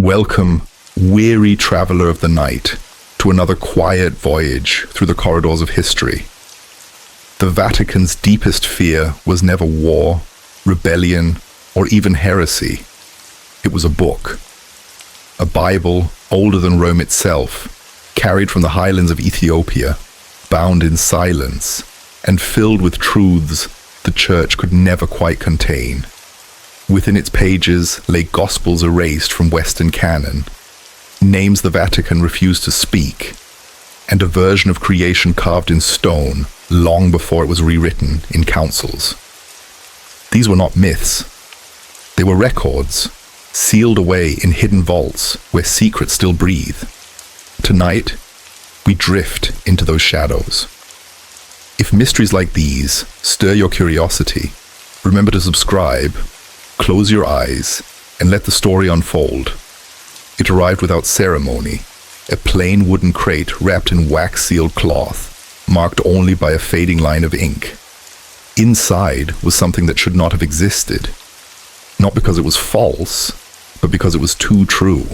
Welcome, weary traveler of the night, to another quiet voyage through the corridors of history. The Vatican's deepest fear was never war, rebellion, or even heresy. It was a book. A Bible older than Rome itself, carried from the highlands of Ethiopia, bound in silence, and filled with truths the Church could never quite contain. Within its pages lay gospels erased from Western canon, names the Vatican refused to speak, and a version of creation carved in stone long before it was rewritten in councils. These were not myths. They were records, sealed away in hidden vaults where secrets still breathe. Tonight, we drift into those shadows. If mysteries like these stir your curiosity, remember to subscribe, close your eyes, and let the story unfold. It arrived without ceremony, a plain wooden crate wrapped in wax-sealed cloth, marked only by a fading line of ink. Inside was something that should not have existed, not because it was false, but because it was too true.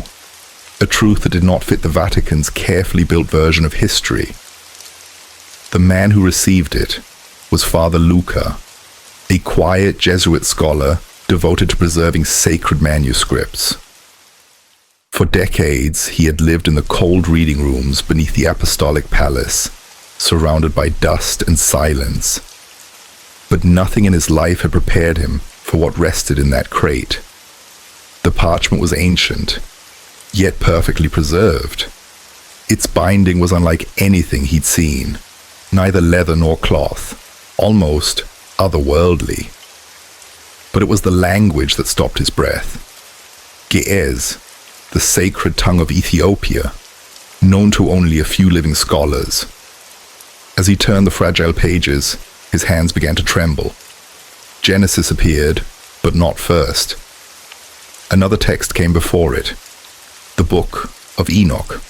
A truth that did not fit the Vatican's carefully built version of history. The man who received it was Father Luca, a quiet Jesuit scholar devoted to preserving sacred manuscripts. For decades, he had lived in the cold reading rooms beneath the Apostolic Palace, surrounded by dust and silence. But nothing in his life had prepared him for what rested in that crate. The parchment was ancient, yet perfectly preserved. Its binding was unlike anything he'd seen, neither leather nor cloth, almost otherworldly. But it was the language that stopped his breath. Ge'ez, the sacred tongue of Ethiopia, known to only a few living scholars. As he turned the fragile pages, his hands began to tremble. Genesis appeared, but not first. Another text came before it, the Book of Enoch,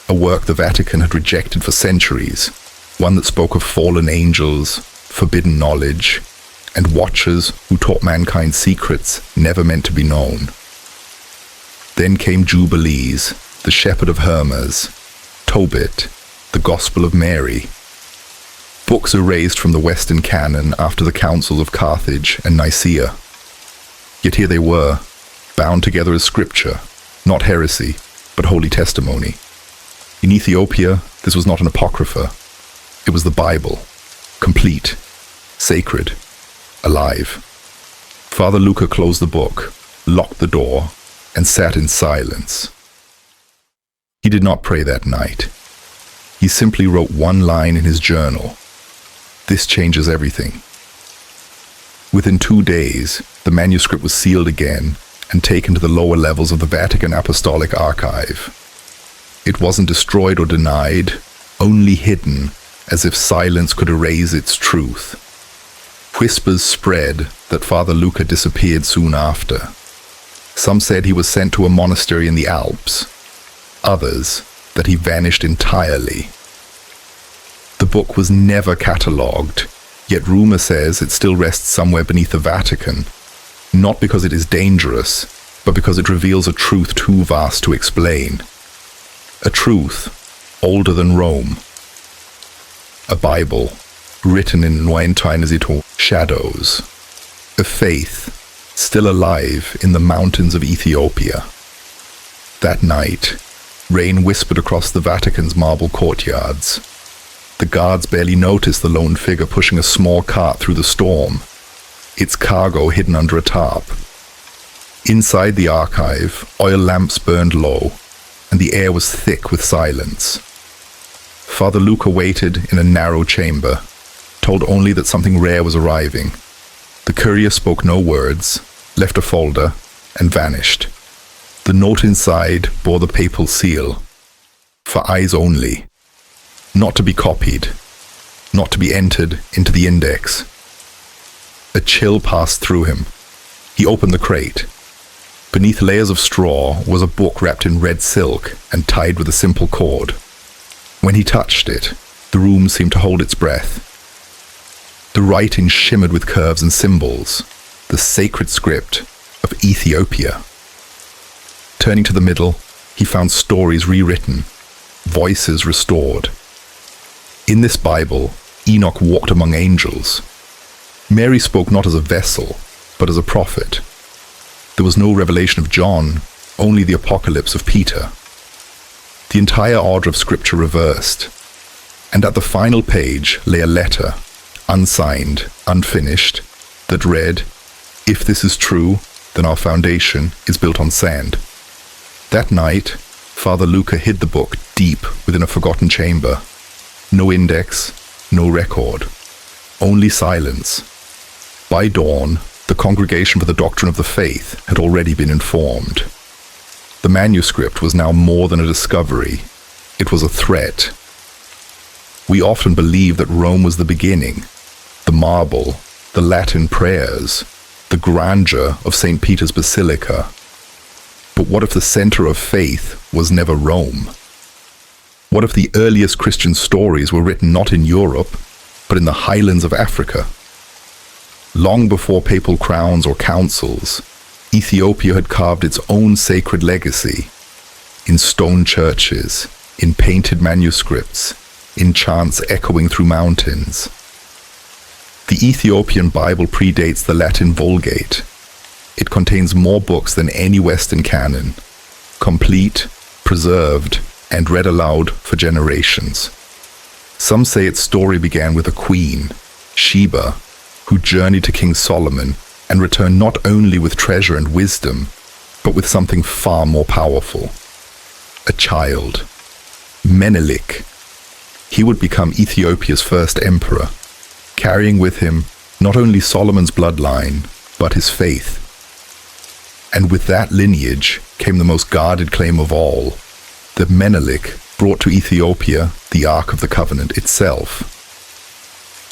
a work the Vatican had rejected for centuries, one that spoke of fallen angels, forbidden knowledge, and watchers who taught mankind secrets never meant to be known. Then came Jubilees, the Shepherd of Hermas, Tobit, the Gospel of Mary. Books erased from the Western canon after the councils of Carthage and Nicaea. Yet here they were, bound together as scripture, not heresy, but holy testimony. In Ethiopia, this was not an apocrypha. It was the Bible, complete, sacred, alive. Father Luca closed the book, locked the door, and sat in silence. He did not pray that night. He simply wrote one line in his journal. This changes everything. Within 2 days, the manuscript was sealed again and taken to the lower levels of the Vatican Apostolic Archive. It wasn't destroyed or denied, only hidden, as if silence could erase its truth. Whispers spread that Father Luca disappeared soon after. Some said he was sent to a monastery in the Alps. Others, that he vanished entirely. The book was never catalogued, yet rumor says it still rests somewhere beneath the Vatican, not because it is dangerous, but because it reveals a truth too vast to explain. A truth older than Rome. A Bible written in Noentainesito shadows. A faith still alive in the mountains of Ethiopia. That night, rain whispered across the Vatican's marble courtyards. The guards barely noticed the lone figure pushing a small cart through the storm, its cargo hidden under a tarp. Inside the archive, oil lamps burned low, and the air was thick with silence. Father Luca waited in a narrow chamber, told only that something rare was arriving. The courier spoke no words, left a folder, and vanished. The note inside bore the papal seal, for eyes only, not to be copied, not to be entered into the index. A chill passed through him. He opened the crate. Beneath layers of straw was a book wrapped in red silk and tied with a simple cord. When he touched it, the room seemed to hold its breath. The writing shimmered with curves and symbols, the sacred script of Ethiopia. Turning to the middle, he found stories rewritten, voices restored. In this Bible, Enoch walked among angels. Mary spoke not as a vessel, but as a prophet. There was no revelation of John, only the apocalypse of Peter. The entire order of Scripture reversed, and at the final page lay a letter, unsigned, unfinished, that read, "If this is true, then our foundation is built on sand." That night, Father Luca hid the book deep within a forgotten chamber. No index, no record, only silence. By dawn, the Congregation for the Doctrine of the Faith had already been informed. The manuscript was now more than a discovery. It was a threat. We often believe that Rome was the beginning, the marble, the Latin prayers, the grandeur of St. Peter's Basilica. But what if the center of faith was never Rome? What if the earliest Christian stories were written not in Europe, but in the highlands of Africa? Long before papal crowns or councils, Ethiopia had carved its own sacred legacy in stone churches, in painted manuscripts, in chants echoing through mountains. The Ethiopian Bible predates the Latin Vulgate. It contains more books than any Western canon, complete, preserved, and read aloud for generations. Some say its story began with a queen, Sheba, who journeyed to King Solomon and returned not only with treasure and wisdom, but with something far more powerful. A child, Menelik. He would become Ethiopia's first emperor, carrying with him not only Solomon's bloodline, but his faith. And with that lineage came the most guarded claim of all, that Menelik brought to Ethiopia the Ark of the Covenant itself.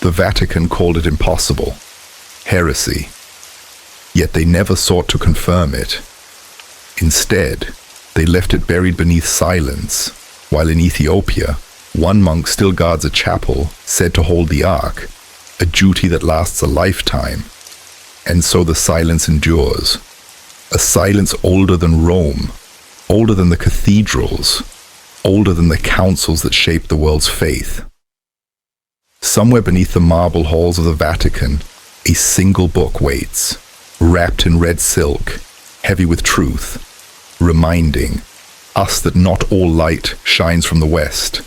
The Vatican called it impossible, heresy, yet they never sought to confirm it. Instead, they left it buried beneath silence, while in Ethiopia, one monk still guards a chapel said to hold the Ark, a duty that lasts a lifetime. And so the silence endures. A silence older than Rome, older than the cathedrals, older than the councils that shaped the world's faith. Somewhere beneath the marble halls of the Vatican, a single book waits, wrapped in red silk, heavy with truth, reminding us that not all light shines from the west.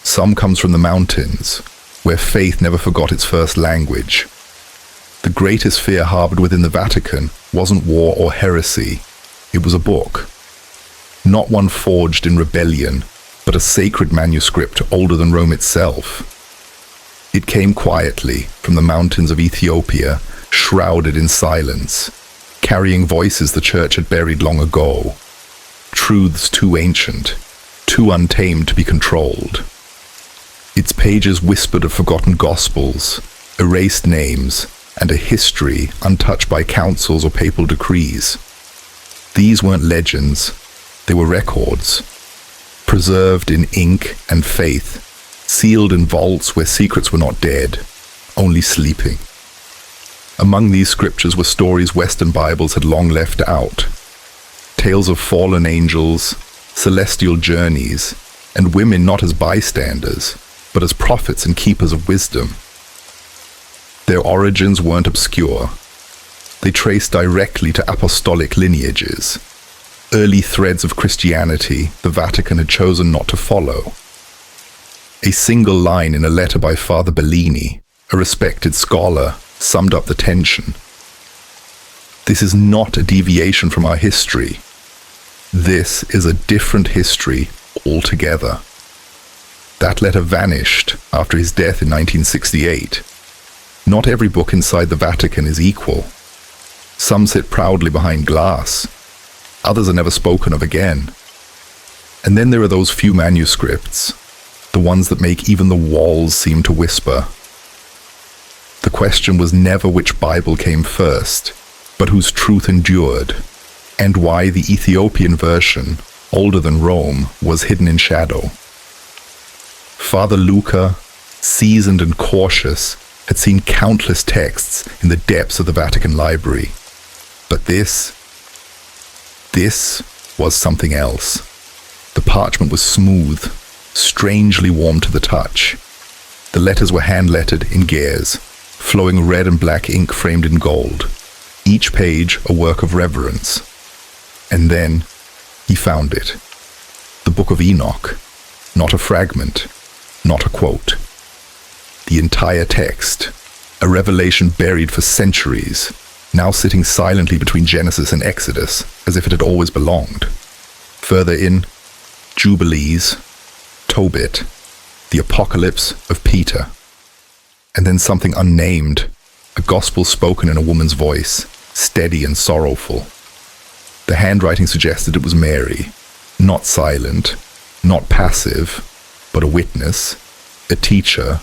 Some comes from the mountains, where faith never forgot its first language. The greatest fear harbored within the Vatican wasn't war or heresy. It was a book. Not one forged in rebellion, but a sacred manuscript older than Rome itself. It came quietly from the mountains of Ethiopia, shrouded in silence, carrying voices the church had buried long ago. Truths too ancient, too untamed to be controlled. Its pages whispered of forgotten gospels, erased names, and a history untouched by councils or papal decrees. These weren't legends, they were records, preserved in ink and faith, sealed in vaults where secrets were not dead, only sleeping. Among these scriptures were stories Western Bibles had long left out. Tales of fallen angels, celestial journeys, and women not as bystanders, but as prophets and keepers of wisdom. Their origins weren't obscure. They traced directly to apostolic lineages, early threads of Christianity the Vatican had chosen not to follow. A single line in a letter by Father Bellini, a respected scholar, summed up the tension. This is not a deviation from our history. This is a different history altogether. That letter vanished after his death in 1968. Not every book inside the Vatican is equal. Some sit proudly behind glass. Others are never spoken of again. And then there are those few manuscripts, the ones that make even the walls seem to whisper. The question was never which Bible came first, but whose truth endured, and why the Ethiopian version, older than Rome, was hidden in shadow. Father Luca, seasoned and cautious, had seen countless texts in the depths of the Vatican library. But this was something else. The parchment was smooth, strangely warm to the touch. The letters were hand-lettered in gears, flowing red and black ink framed in gold, each page a work of reverence. And then he found it. The Book of Enoch, not a fragment, not a quote. The entire text, a revelation buried for centuries, now sitting silently between Genesis and Exodus, as if it had always belonged. Further in, Jubilees, Tobit, the Apocalypse of Peter. And then something unnamed, a gospel spoken in a woman's voice, steady and sorrowful. The handwriting suggested it was Mary, not silent, not passive, but a witness, a teacher,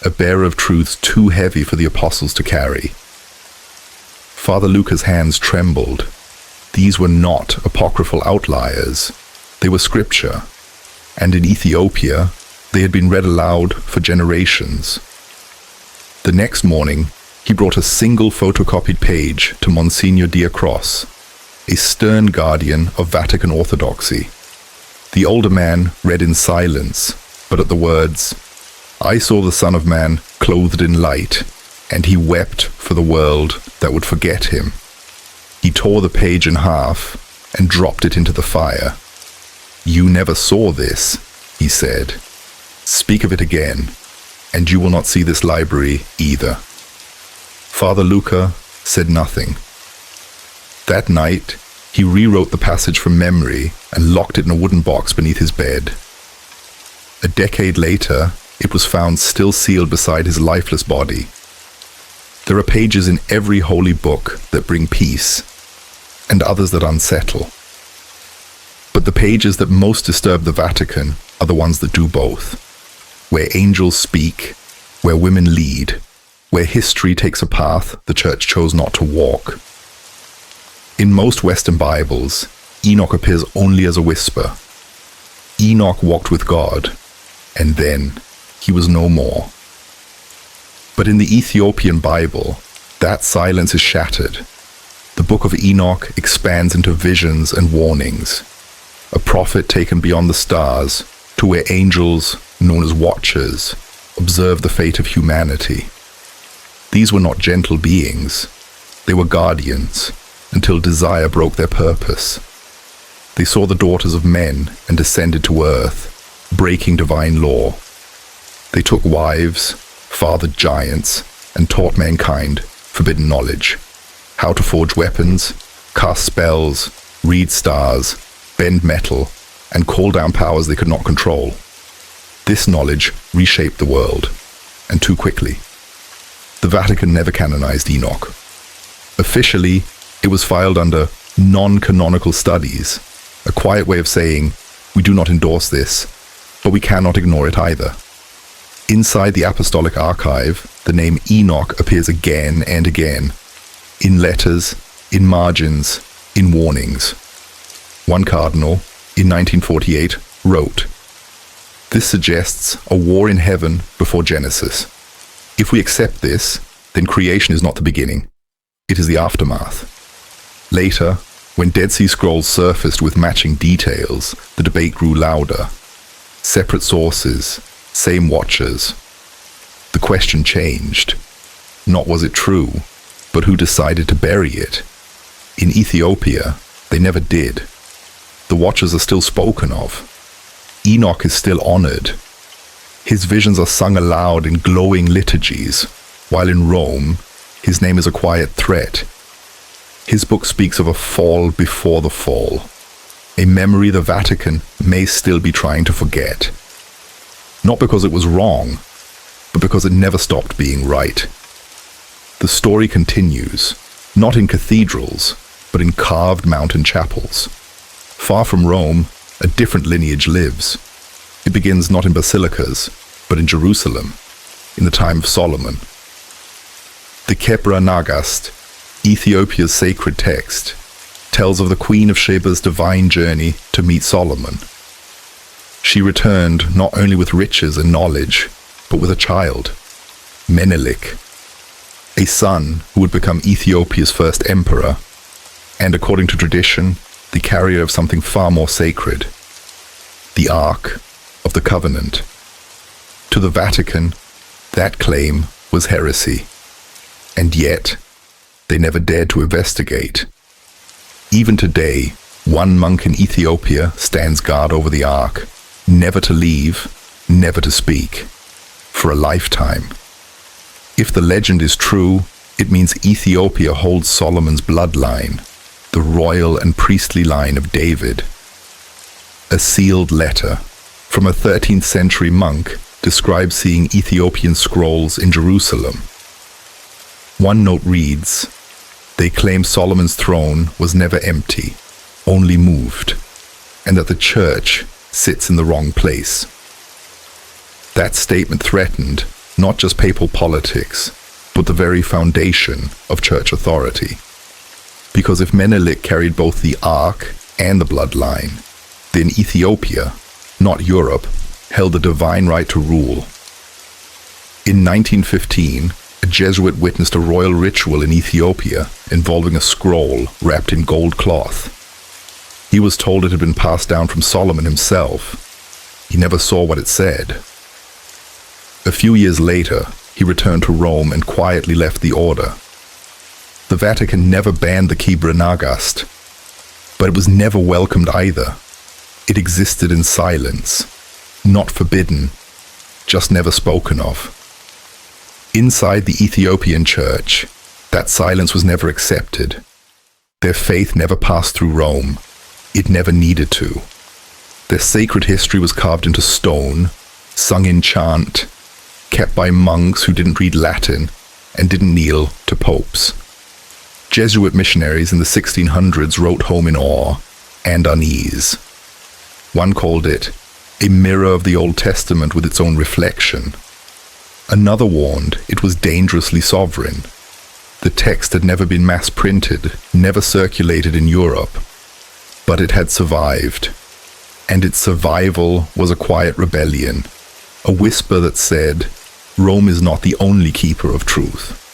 a bearer of truths too heavy for the apostles to carry. Father Luca's hands trembled. These were not apocryphal outliers. They were scripture, and in Ethiopia, they had been read aloud for generations. The next morning, he brought a single photocopied page to Monsignor Diacross, a stern guardian of Vatican orthodoxy. The older man read in silence, but at the words, "I saw the Son of Man clothed in light, and he wept for the world that would forget him." He tore the page in half and dropped it into the fire. "You never saw this," he said. "Speak of it again, and you will not see this library either." Father Luca said nothing. That night, he rewrote the passage from memory and locked it in a wooden box beneath his bed. A decade later, it was found still sealed beside his lifeless body. There are pages in every holy book that bring peace, and others that unsettle. But the pages that most disturb the Vatican are the ones that do both, where angels speak, where women lead, where history takes a path the Church chose not to walk. In most Western Bibles, Enoch appears only as a whisper. Enoch walked with God, and then he was no more. But in the Ethiopian Bible, that silence is shattered. The Book of Enoch expands into visions and warnings, a prophet taken beyond the stars to where angels, known as watchers, observe the fate of humanity. These were not gentle beings. They were guardians, until desire broke their purpose. They saw the daughters of men and descended to earth, breaking divine law. They took wives, fathered giants, and taught mankind forbidden knowledge. How to forge weapons, cast spells, read stars, bend metal, and call down powers they could not control. This knowledge reshaped the world, and too quickly. The Vatican never canonized Enoch. Officially, it was filed under non-canonical studies, a quiet way of saying, we do not endorse this, but we cannot ignore it either. Inside the Apostolic Archive, the name Enoch appears again and again, in letters, in margins, in warnings. One cardinal, in 1948, wrote, "This suggests a war in heaven before Genesis. If we accept this, then creation is not the beginning. It is the aftermath." Later, when Dead Sea Scrolls surfaced with matching details, the debate grew louder. Separate sources, same watchers. The question changed. Not was it true, but who decided to bury it? In Ethiopia, they never did. The watchers are still spoken of. Enoch is still honored. His visions are sung aloud in glowing liturgies, while in Rome, his name is a quiet threat. His book speaks of a fall before the fall, a memory the Vatican may still be trying to forget. Not because it was wrong, but because it never stopped being right. The story continues, not in cathedrals, but in carved mountain chapels. Far from Rome, a different lineage lives. It begins not in basilicas, but in Jerusalem, in the time of Solomon. The Kebra Nagast, Ethiopia's sacred text, tells of the Queen of Sheba's divine journey to meet Solomon. She returned not only with riches and knowledge, but with a child, Menelik, a son who would become Ethiopia's first emperor, and according to tradition, the carrier of something far more sacred, the Ark of the Covenant. To the Vatican, that claim was heresy, and yet they never dared to investigate. Even today, one monk in Ethiopia stands guard over the Ark, never to leave, never to speak, for a lifetime. If the legend is true, it means Ethiopia holds Solomon's bloodline, the royal and priestly line of David. A sealed letter from a 13th century monk describes seeing Ethiopian scrolls in Jerusalem. One note reads, "They claim Solomon's throne was never empty, only moved, and that the church sits in the wrong place." That statement threatened not just papal politics, but the very foundation of church authority. Because if Menelik carried both the Ark and the bloodline, then Ethiopia, not Europe, held the divine right to rule. In 1915, a Jesuit witnessed a royal ritual in Ethiopia involving a scroll wrapped in gold cloth. He was told it had been passed down from Solomon himself. He never saw what it said. A few years later, he returned to Rome and quietly left the order. The Vatican never banned the Kebra Nagast, but it was never welcomed either. It existed in silence, not forbidden, just never spoken of. Inside the Ethiopian Church, that silence was never accepted. Their faith never passed through Rome. It never needed to. Their sacred history was carved into stone, sung in chant, kept by monks who didn't read Latin and didn't kneel to popes. Jesuit missionaries in the 1600s wrote home in awe and unease. One called it a mirror of the Old Testament with its own reflection. Another warned it was dangerously sovereign. The text had never been mass-printed, never circulated in Europe, but it had survived. And its survival was a quiet rebellion, a whisper that said, Rome is not the only keeper of truth.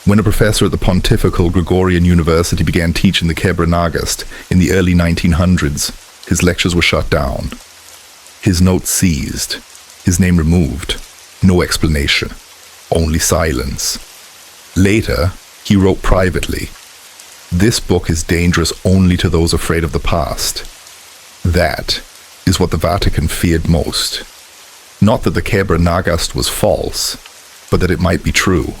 When a professor at the Pontifical Gregorian University began teaching the Kebra Nagast in the early 1900s, his lectures were shut down. His notes seized, his name removed, no explanation, only silence. Later, he wrote privately, "This book is dangerous only to those afraid of the past." That is what the Vatican feared most. Not that the Kebra Nagast was false, but that it might be true.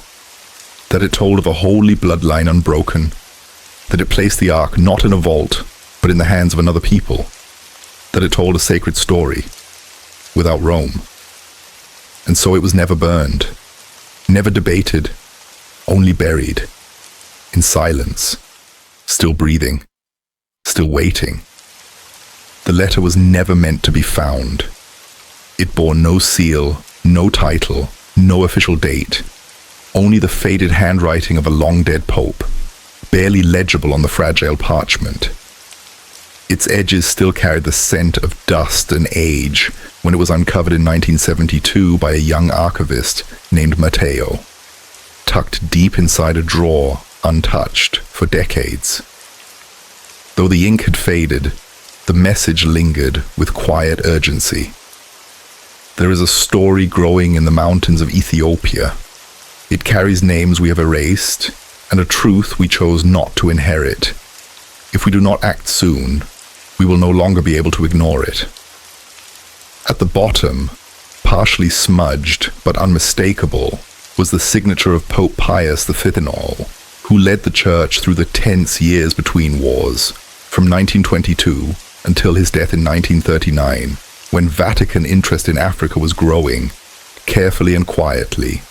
That it told of a holy bloodline unbroken. That it placed the Ark not in a vault, but in the hands of another people. That it told a sacred story, without Rome. And so it was never burned, never debated, only buried, in silence, still breathing, still waiting. The letter was never meant to be found. It bore no seal, no title, no official date, only the faded handwriting of a long-dead pope, barely legible on the fragile parchment. Its edges still carried the scent of dust and age when it was uncovered in 1972 by a young archivist named Matteo, tucked deep inside a drawer, untouched, for decades. Though the ink had faded, the message lingered with quiet urgency. There is a story growing in the mountains of Ethiopia. It carries names we have erased, and a truth we chose not to inherit. If we do not act soon, we will no longer be able to ignore it. At the bottom, partially smudged but unmistakable, was the signature of Pope Pius V in all, who led the Church through the tense years between wars, from 1922 until his death in 1939, when Vatican interest in Africa was growing, carefully and quietly.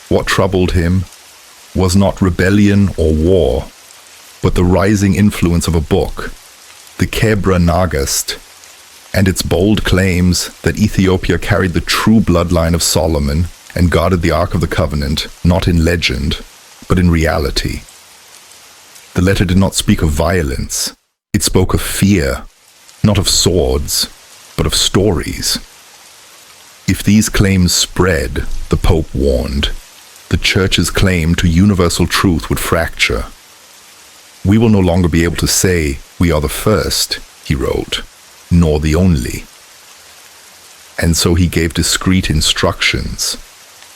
What troubled him was not rebellion or war, but the rising influence of a book, the Kebra Nagast, and its bold claims that Ethiopia carried the true bloodline of Solomon and guarded the Ark of the Covenant, not in legend, but in reality. The letter did not speak of violence. It spoke of fear, not of swords, but of stories. If these claims spread, the Pope warned, the Church's claim to universal truth would fracture. "We will no longer be able to say we are the first," he wrote, "nor the only." And so he gave discreet instructions: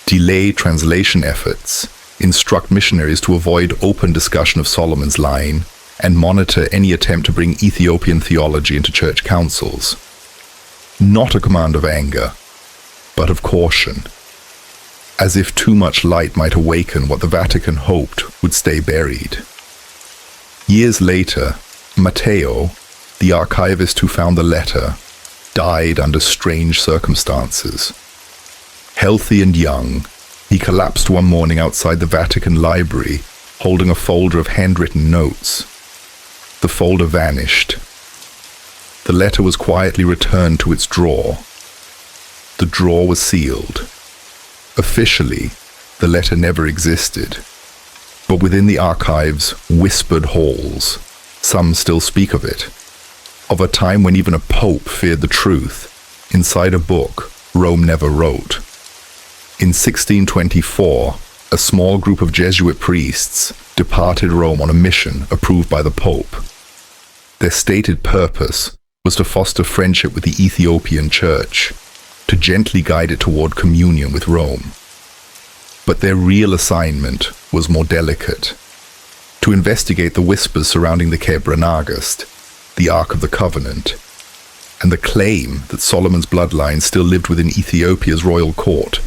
delay translation efforts, instruct missionaries to avoid open discussion of Solomon's line, and monitor any attempt to bring Ethiopian theology into church councils. Not a command of anger, but of caution, as if too much light might awaken what the Vatican hoped would stay buried. Years later, Matteo, the archivist who found the letter, died under strange circumstances. Healthy and young, he collapsed one morning outside the Vatican library, holding a folder of handwritten notes. The folder vanished. The letter was quietly returned to its drawer. The drawer was sealed. Officially, the letter never existed, but within the archive's whispered halls, some still speak of it, of a time when even a pope feared the truth, inside a book Rome never wrote. In 1624, a small group of Jesuit priests departed Rome on a mission approved by the pope. Their stated purpose was to foster friendship with the Ethiopian Church, to gently guide it toward communion with Rome. But their real assignment was more delicate: to investigate the whispers surrounding the Kebra, the Ark of the Covenant, and the claim that Solomon's bloodline still lived within Ethiopia's royal court.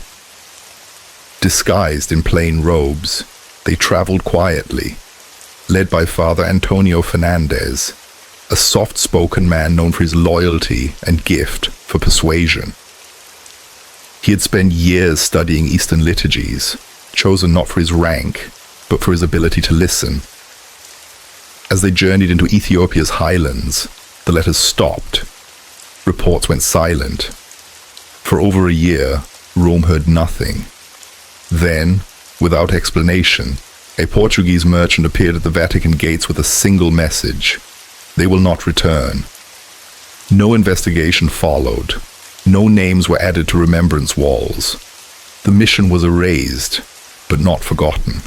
Disguised in plain robes, they traveled quietly, led by Father Antonio Fernandez, a soft-spoken man known for his loyalty and gift for persuasion. He had spent years studying Eastern liturgies, chosen not for his rank, but for his ability to listen. As they journeyed into Ethiopia's highlands, the letters stopped. Reports went silent. For over a year, Rome heard nothing. Then, without explanation, a Portuguese merchant appeared at the Vatican gates with a single message: they will not return. No investigation followed. No names were added to remembrance walls. The mission was erased, but not forgotten.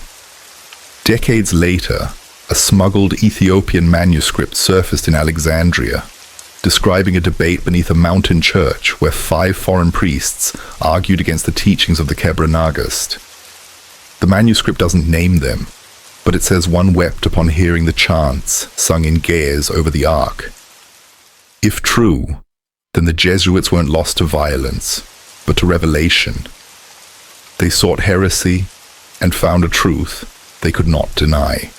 Decades later, a smuggled Ethiopian manuscript surfaced in Alexandria, describing a debate beneath a mountain church where 5 foreign priests argued against the teachings of the Kebra. The manuscript doesn't name them, but it says one wept upon hearing the chants sung in Ge'ez over the ark. If true, then the Jesuits weren't lost to violence, but to revelation. They sought heresy and found a truth they could not deny.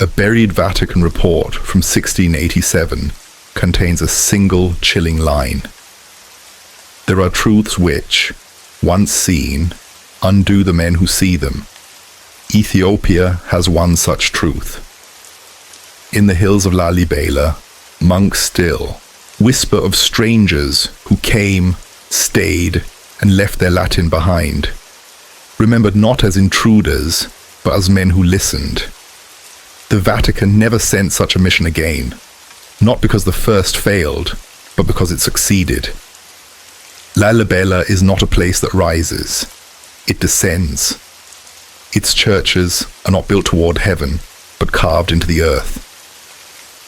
A buried Vatican report from 1687 contains a single chilling line: there are truths which, once seen, undo the men who see them. Ethiopia has one such truth. In the hills of Lalibela, monks still whisper of strangers who came, stayed, and left their Latin behind, remembered not as intruders, but as men who listened. The Vatican never sent such a mission again, not because the first failed, but because it succeeded. Lalibela is not a place that rises, it descends. Its churches are not built toward heaven, but carved into the earth.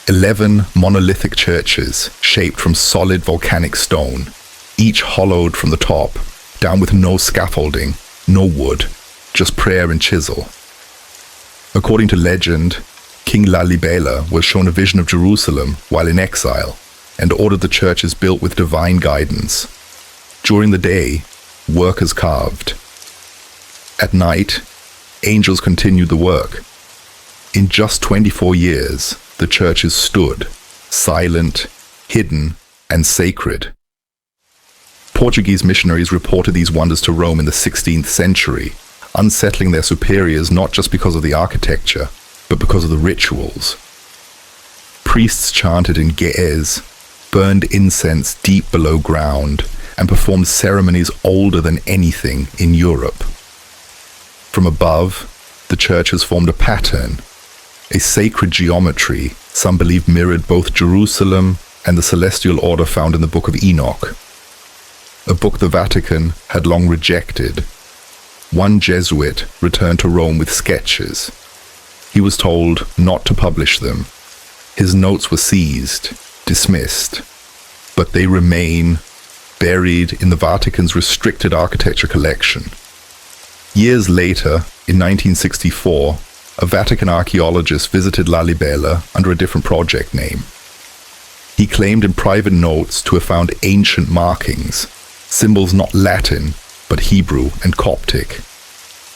11 monolithic churches shaped from solid volcanic stone, each hollowed from the top, down with no scaffolding, no wood, just prayer and chisel. According to legend, King Lalibela was shown a vision of Jerusalem while in exile and ordered the churches built with divine guidance. During the day, workers carved. At night, angels continued the work. In just 24 years, the churches stood, silent, hidden, and sacred. Portuguese missionaries reported these wonders to Rome in the 16th century, unsettling their superiors not just because of the architecture, but because of the rituals. Priests chanted in Ge'ez, burned incense deep below ground, and performed ceremonies older than anything in Europe. From above, the churches formed a pattern, a sacred geometry some believe mirrored both Jerusalem and the celestial order found in the Book of Enoch, a book the Vatican had long rejected. One Jesuit returned to Rome with sketches. He was told not to publish them. His notes were seized, dismissed, but they remain buried in the Vatican's restricted architecture collection. Years later, in 1964, a Vatican archaeologist visited Lalibela under a different project name. He claimed in private notes to have found ancient markings, symbols not Latin, but Hebrew and Coptic,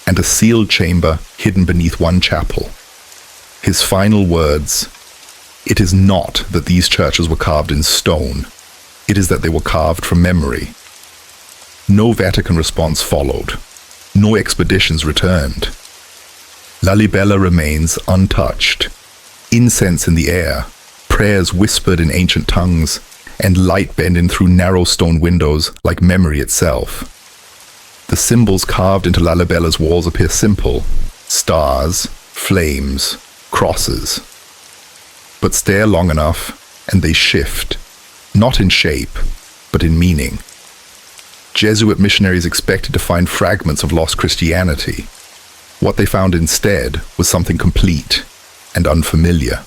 and a sealed chamber hidden beneath one chapel. His final words: "It is not that these churches were carved in stone, it is that they were carved from memory." No Vatican response followed. No expeditions returned. Lalibela remains untouched. Incense in the air, prayers whispered in ancient tongues, and light bending through narrow stone windows like memory itself. The symbols carved into Lalibela's walls appear simple: stars, flames, crosses. But stare long enough, and they shift, not in shape, but in meaning. Jesuit missionaries expected to find fragments of lost Christianity. What they found instead was something complete and unfamiliar.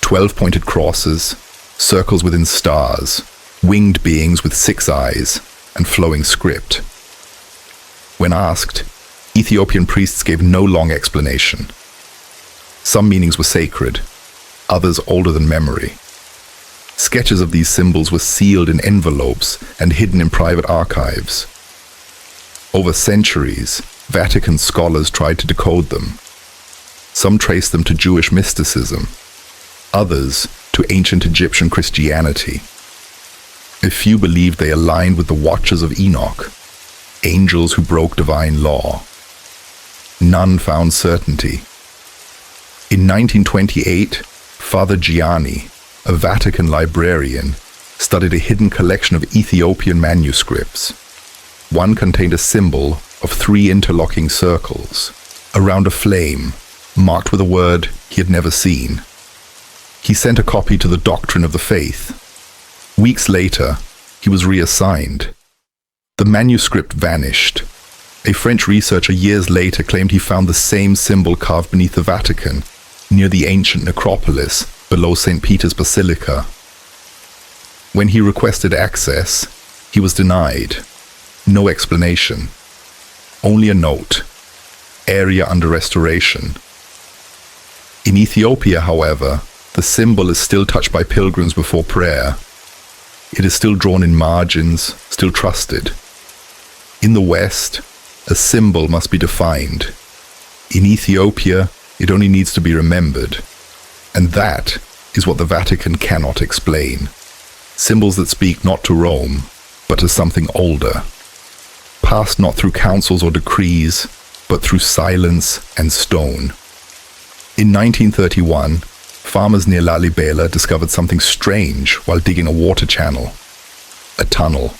12-pointed crosses, circles within stars, winged beings with 6 eyes, and flowing script. When asked, Ethiopian priests gave no long explanation. Some meanings were sacred, others older than memory. Sketches of these symbols were sealed in envelopes and hidden in private archives. Over centuries, Vatican scholars tried to decode them. Some traced them to Jewish mysticism, others to ancient Egyptian Christianity. A few believed they aligned with the Watchers of Enoch, angels who broke divine law. None found certainty. In 1928, Father Gianni, a Vatican librarian, studied a hidden collection of Ethiopian manuscripts. One contained a symbol of 3 interlocking circles around a flame, marked with a word he had never seen. He sent a copy to the Doctrine of the Faith. Weeks later, he was reassigned. The manuscript vanished. A French researcher years later claimed he found the same symbol carved beneath the Vatican, near the ancient necropolis below St. Peter's Basilica. When he requested access, he was denied. No explanation. Only a note: area under restoration. In Ethiopia, however, the symbol is still touched by pilgrims before prayer. It is still drawn in margins, still trusted. In the West, a symbol must be defined. In Ethiopia, it only needs to be remembered. And that is what the Vatican cannot explain. Symbols that speak not to Rome, but to something older. Passed not through councils or decrees, but through silence and stone. In 1931, farmers near Lalibela discovered something strange while digging a water channel. A tunnel,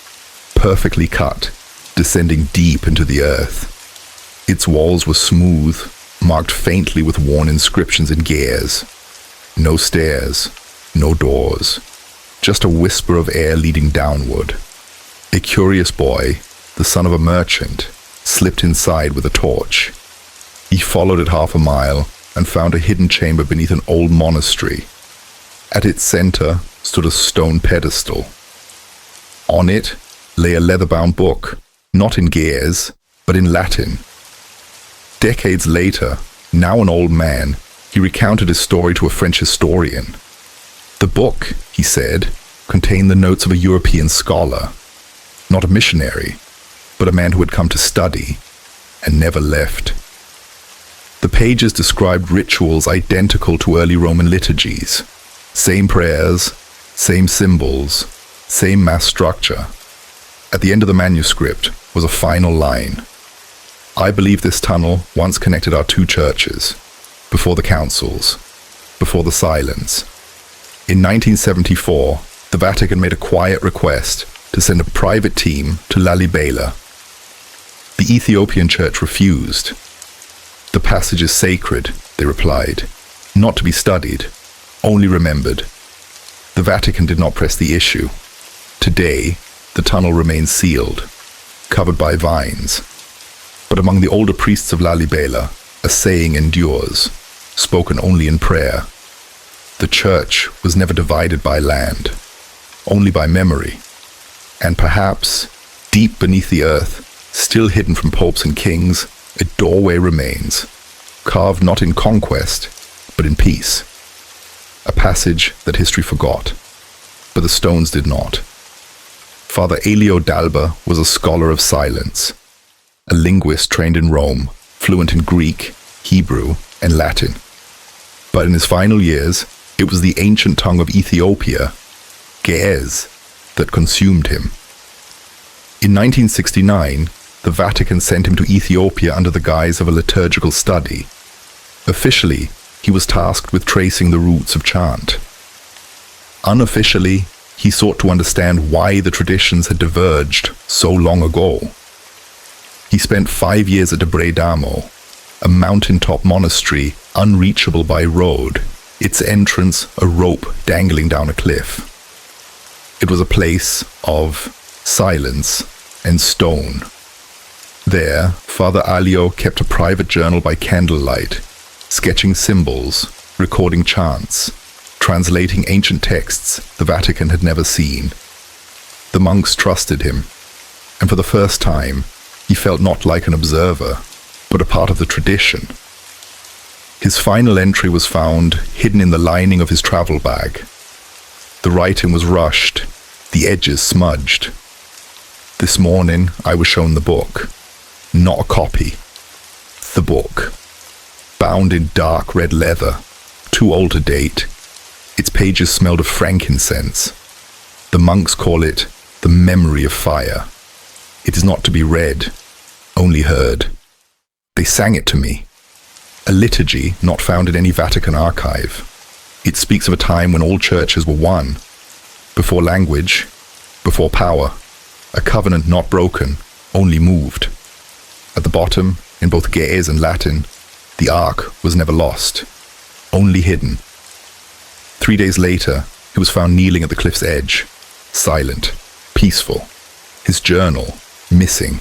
perfectly cut, descending deep into the earth. Its walls were smooth, marked faintly with worn inscriptions in gears. No stairs, no doors, just a whisper of air leading downward. A curious boy, the son of a merchant, slipped inside with a torch. He followed it half a mile and found a hidden chamber beneath an old monastery. At its center stood a stone pedestal. On it lay a leather-bound book, not in gears, but in Latin. Decades later, now an old man, he recounted his story to a French historian. The book, he said, contained the notes of a European scholar, not a missionary, but a man who had come to study and never left. The pages described rituals identical to early Roman liturgies. Same prayers, same symbols, same mass structure. At the end of the manuscript was a final line: "I believe this tunnel once connected our 2 churches, before the councils, before the silence." In 1974, the Vatican made a quiet request to send a private team to Lalibela. The Ethiopian Church refused. "The passage is sacred," they replied, "not to be studied, only remembered." The Vatican did not press the issue. Today, the tunnel remains sealed, covered by vines. But among the older priests of Lalibela, a saying endures: spoken only in prayer. The church was never divided by land, only by memory. And perhaps, deep beneath the earth, still hidden from popes and kings, a doorway remains, carved not in conquest, but in peace. A passage that history forgot, but the stones did not. Father Elio Dalba was a scholar of silence, a linguist trained in Rome, fluent in Greek, Hebrew, and Latin. But in his final years, it was the ancient tongue of Ethiopia, Ge'ez, that consumed him. In 1969, the Vatican sent him to Ethiopia under the guise of a liturgical study. Officially, he was tasked with tracing the roots of chant. Unofficially, he sought to understand why the traditions had diverged so long ago. He spent 5 years at Debre Damo, a mountaintop monastery unreachable by road, its entrance a rope dangling down a cliff. It was a place of silence and stone. There, Father Alio kept a private journal by candlelight, sketching symbols, recording chants, translating ancient texts the Vatican had never seen. The monks trusted him, and for the first time, he felt not like an observer, but a part of the tradition. His final entry was found hidden in the lining of his travel bag. The writing was rushed, the edges smudged. This morning, I was shown the book, not a copy. The book, bound in dark red leather, too old to date. Its pages smelled of frankincense. The monks call it the memory of fire. It is not to be read, only heard. They sang it to me. A liturgy not found in any Vatican archive. It speaks of a time when all churches were one. Before language, before power. A covenant not broken, only moved. At the bottom, in both Ge'ez and Latin, the ark was never lost, only hidden. 3 days later, he was found kneeling at the cliff's edge, silent, peaceful, his journal missing.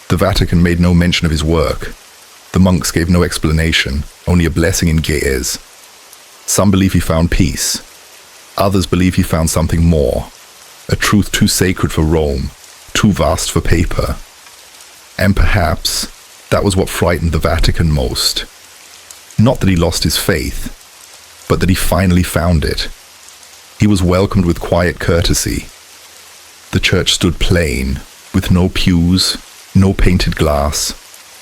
The Vatican made no mention of his work. The monks gave no explanation, only a blessing in Ge'ez. Some believe he found peace. Others believe he found something more, a truth too sacred for Rome, too vast for paper. And perhaps that was what frightened the Vatican most. Not that he lost his faith, but that he finally found it. He was welcomed with quiet courtesy. The church stood plain, with no pews, no painted glass,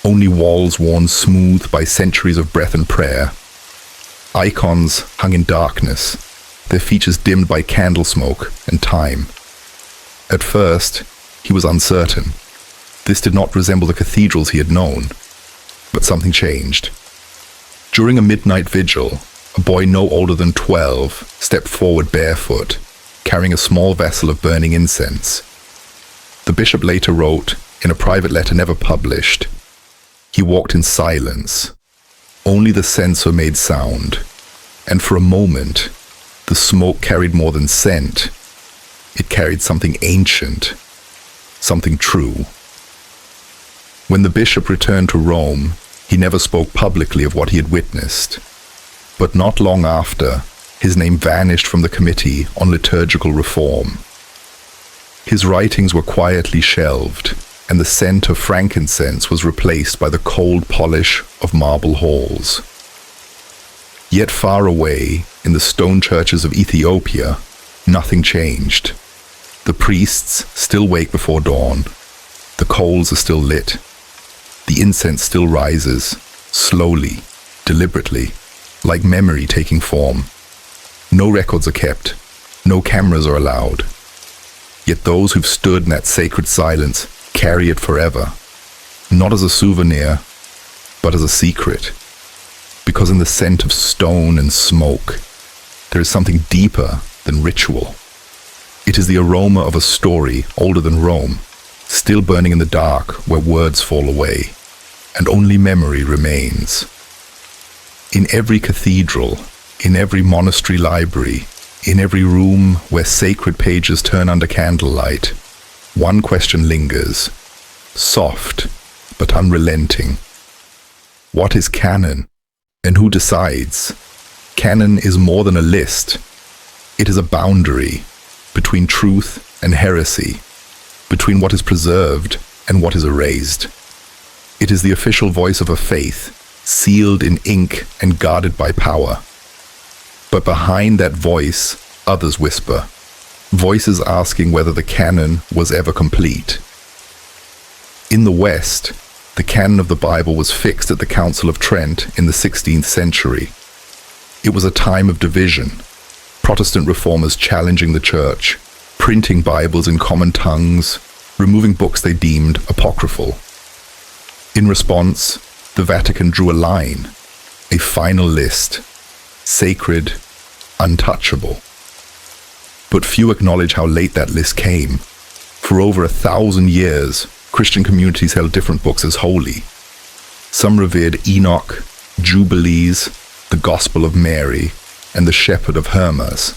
only walls worn smooth by centuries of breath and prayer. Icons hung in darkness, their features dimmed by candle smoke and time. At first, he was uncertain. This did not resemble the cathedrals he had known, but something changed. During a midnight vigil, a boy no older than 12 stepped forward barefoot, carrying a small vessel of burning incense. The bishop later wrote, in a private letter never published, he walked in silence. Only the censer made sound, and for a moment, the smoke carried more than scent. It carried something ancient, something true. When the bishop returned to Rome, he never spoke publicly of what he had witnessed. But not long after, his name vanished from the Committee on Liturgical Reform. His writings were quietly shelved, and the scent of frankincense was replaced by the cold polish of marble halls. Yet far away, in the stone churches of Ethiopia, nothing changed. The priests still wake before dawn. The coals are still lit. The incense still rises, slowly, deliberately, like memory taking form. No records are kept. No cameras are allowed. Yet those who've stood in that sacred silence carry it forever, not as a souvenir, but as a secret. Because in the scent of stone and smoke, there is something deeper than ritual. It is the aroma of a story older than Rome, still burning in the dark where words fall away, and only memory remains. In every cathedral, in every monastery library, in every room where sacred pages turn under candlelight, one question lingers, soft but unrelenting. What is canon? And who decides? Canon is more than a list. It is a boundary between truth and heresy, between what is preserved and what is erased. It is the official voice of a faith, sealed in ink and guarded by power. But behind that voice, others whisper, voices asking whether the canon was ever complete. In the West, the canon of the Bible was fixed at the Council of Trent in the 16th century. It was a time of division, Protestant reformers challenging the Church, printing Bibles in common tongues, removing books they deemed apocryphal. In response, the Vatican drew a line, a final list, sacred, untouchable. But few acknowledge how late that list came. For over 1,000 years, Christian communities held different books as holy. Some revered Enoch, Jubilees, the Gospel of Mary, and the Shepherd of Hermas.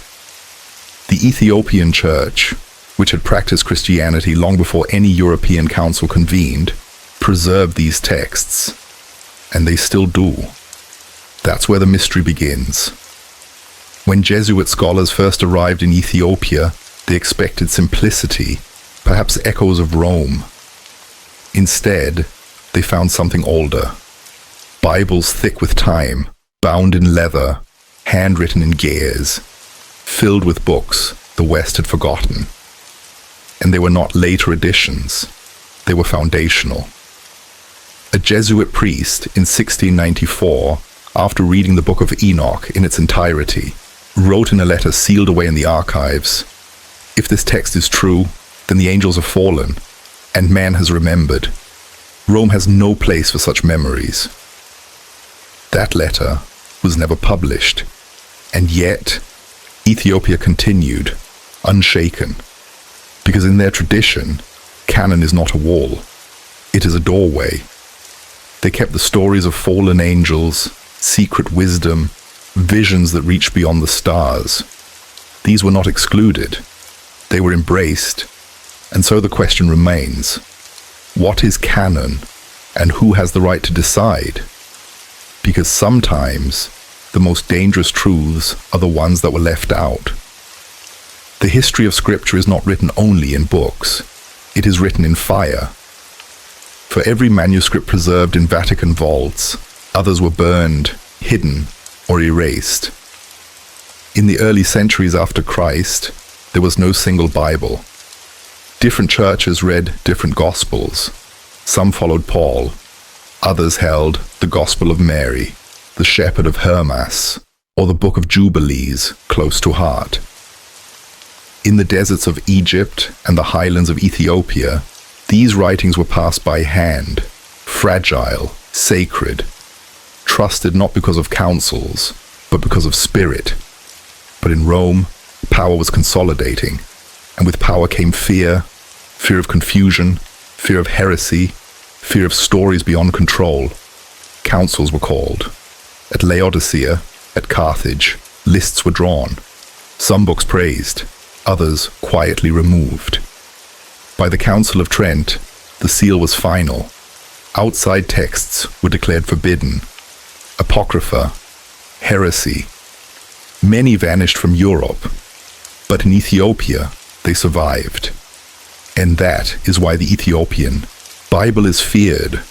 The Ethiopian Church, which had practiced Christianity long before any European council convened, preserved these texts, and they still do. That's where the mystery begins. When Jesuit scholars first arrived in Ethiopia, they expected simplicity, perhaps echoes of Rome. Instead, they found something older. Bibles thick with time, bound in leather, handwritten in gears, filled with books the West had forgotten. And they were not later additions, they were foundational. A Jesuit priest in 1694, after reading the Book of Enoch in its entirety, wrote in a letter sealed away in the archives, "If this text is true, then the angels have fallen, and man has remembered. Rome has no place for such memories." That letter was never published, and yet Ethiopia continued, unshaken, because in their tradition, canon is not a wall, it is a doorway. They kept the stories of fallen angels, secret wisdom, visions that reached beyond the stars. These were not excluded, they were embraced, and so the question remains, what is canon, and who has the right to decide? Because sometimes the most dangerous truths are the ones that were left out. The history of Scripture is not written only in books, it is written in fire. For every manuscript preserved in Vatican vaults, others were burned, hidden, or erased. In the early centuries after Christ, there was no single Bible. Different churches read different Gospels. Some followed Paul, others held the Gospel of Mary, the Shepherd of Hermas, or the Book of Jubilees close to heart. In the deserts of Egypt and the highlands of Ethiopia, these writings were passed by hand, fragile, sacred, trusted not because of councils, but because of spirit. But in Rome, power was consolidating, and with power came fear, fear of confusion, fear of heresy, fear of stories beyond control. Councils were called. At Laodicea, at Carthage, lists were drawn. Some books praised, others quietly removed. By the Council of Trent, the seal was final. Outside texts were declared forbidden. Apocrypha, heresy. Many vanished from Europe, but in Ethiopia they survived. And that is why the Ethiopian Bible is feared,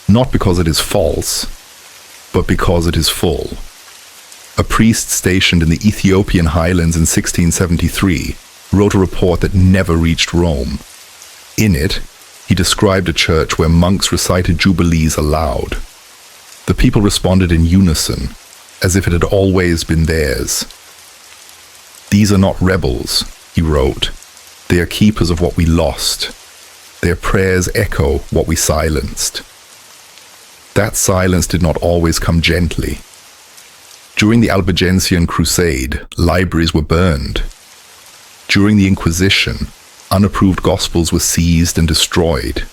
not because it is false, but because it is full. A priest stationed in the Ethiopian highlands in 1673 wrote a report that never reached Rome. In it, he described a church where monks recited Jubilees aloud. The people responded in unison, as if it had always been theirs. "These are not rebels," he wrote. "They are keepers of what we lost. Their prayers echo what we silenced." That silence did not always come gently. During the Albigensian Crusade, libraries were burned. During the Inquisition, unapproved Gospels were seized and destroyed.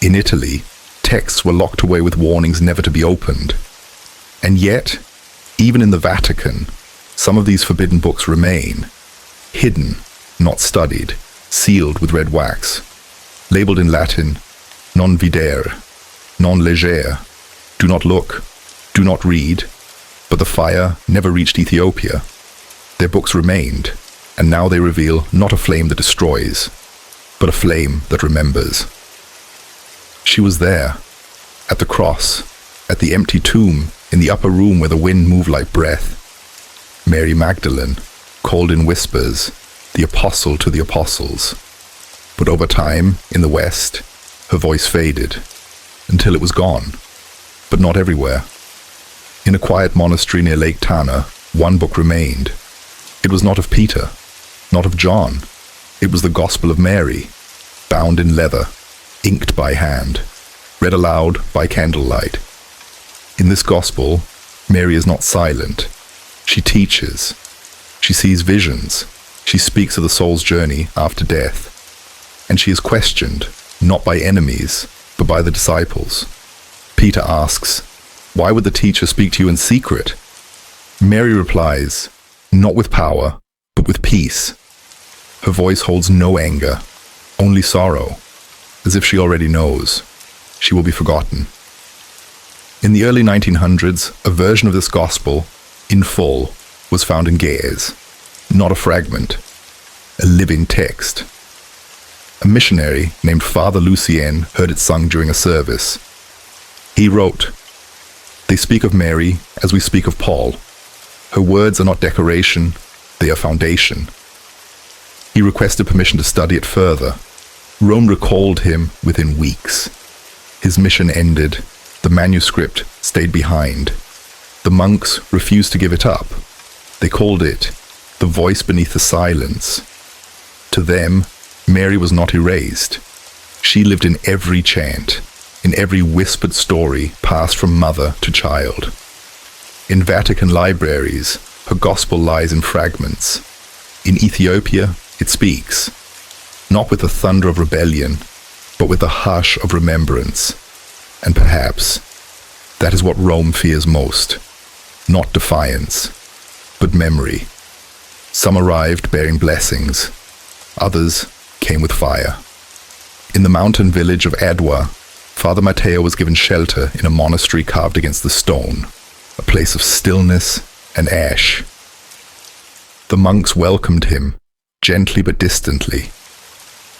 In Italy, texts were locked away with warnings never to be opened. And yet, even in the Vatican, some of these forbidden books remain, hidden, not studied, sealed with red wax, labeled in Latin, non videre, non legere, do not look, do not read, but the fire never reached Ethiopia. Their books remained, and now they reveal not a flame that destroys, but a flame that remembers. She was there, at the cross, at the empty tomb, in the upper room where the wind moved like breath. Mary Magdalene, called in whispers, the apostle to the apostles. But over time, in the West, her voice faded, until it was gone, but not everywhere. In a quiet monastery near Lake Tana, one book remained. It was not of Peter, not of John. It was the Gospel of Mary, bound in leather, inked by hand, read aloud by candlelight. In this Gospel, Mary is not silent. She teaches. She sees visions. She speaks of the soul's journey after death. And she is questioned, not by enemies, but by the disciples. Peter asks, "Why would the teacher speak to you in secret?" Mary replies, "Not with power, but with peace." Her voice holds no anger, only sorrow, as if she already knows. She will be forgotten. In the early 1900s, a version of this gospel, in full, was found in Ge'ez, not a fragment, a living text. A missionary named Father Lucien heard it sung during a service. He wrote, "They speak of Mary as we speak of Paul. Her words are not decoration, they are foundation." He requested permission to study it further. Rome recalled him within weeks. His mission ended. The manuscript stayed behind. The monks refused to give it up. They called it the voice beneath the silence. To them, Mary was not erased. She lived in every chant, in every whispered story passed from mother to child. In Vatican libraries, her gospel lies in fragments. In Ethiopia, it speaks, not with the thunder of rebellion, but with the hush of remembrance. And perhaps that is what Rome fears most. Not defiance, but memory. Some arrived bearing blessings. Others came with fire. In the mountain village of Adwa, Father Matteo was given shelter in a monastery carved against the stone, a place of stillness and ash. The monks welcomed him, gently but distantly.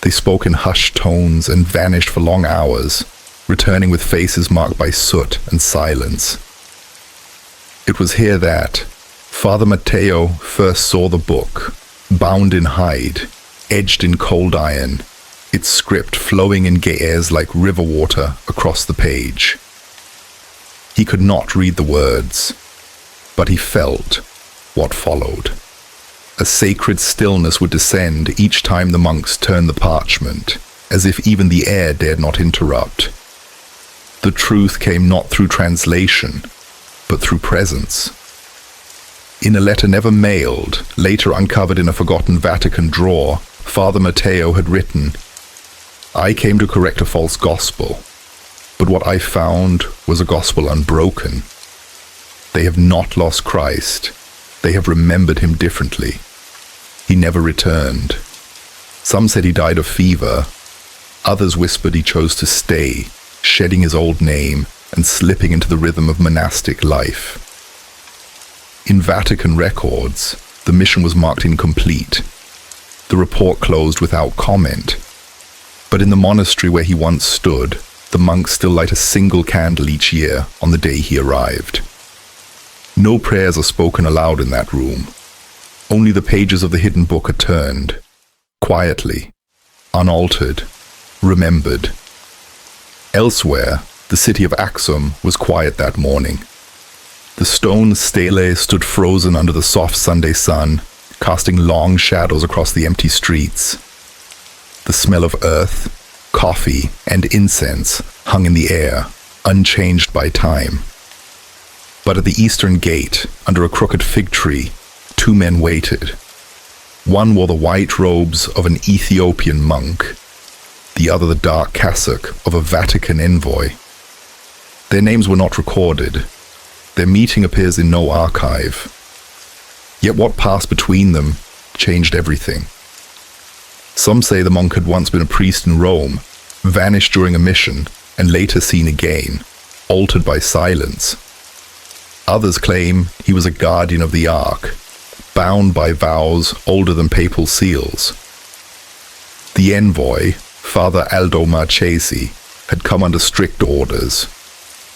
They spoke in hushed tones and vanished for long hours, returning with faces marked by soot and silence. It was here that Father Matteo first saw the book, bound in hide, edged in cold iron, its script flowing in Ge'ez like river water across the page. He could not read the words, but he felt what followed. A sacred stillness would descend each time the monks turned the parchment, as if even the air dared not interrupt. The truth came not through translation, but through presence. In a letter never mailed, later uncovered in a forgotten Vatican drawer, Father Matteo had written, "I came to correct a false gospel, but what I found was a gospel unbroken. They have not lost Christ. They have remembered him differently. He never returned. Some said he died of fever. Others whispered he chose to stay, shedding his old name and slipping into the rhythm of monastic life." In Vatican records, the mission was marked incomplete. The report closed without comment. But in the monastery where he once stood, the monks still light a single candle each year on the day he arrived. No prayers are spoken aloud in that room. Only the pages of the hidden book are turned, quietly, unaltered, remembered. Elsewhere, the city of Aksum was quiet that morning. The stone stele stood frozen under the soft Sunday sun, casting long shadows across the empty streets. The smell of earth, coffee, and incense hung in the air, unchanged by time. But at the eastern gate, under a crooked fig tree, 2 men waited. One wore the white robes of an Ethiopian monk, the other the dark cassock of a Vatican envoy. Their names were not recorded. Their meeting appears in no archive. Yet what passed between them changed everything. Some say the monk had once been a priest in Rome, vanished during a mission, and later seen again, altered by silence. Others claim he was a guardian of the Ark, bound by vows older than papal seals. The envoy, Father Aldo Marchesi, had come under strict orders.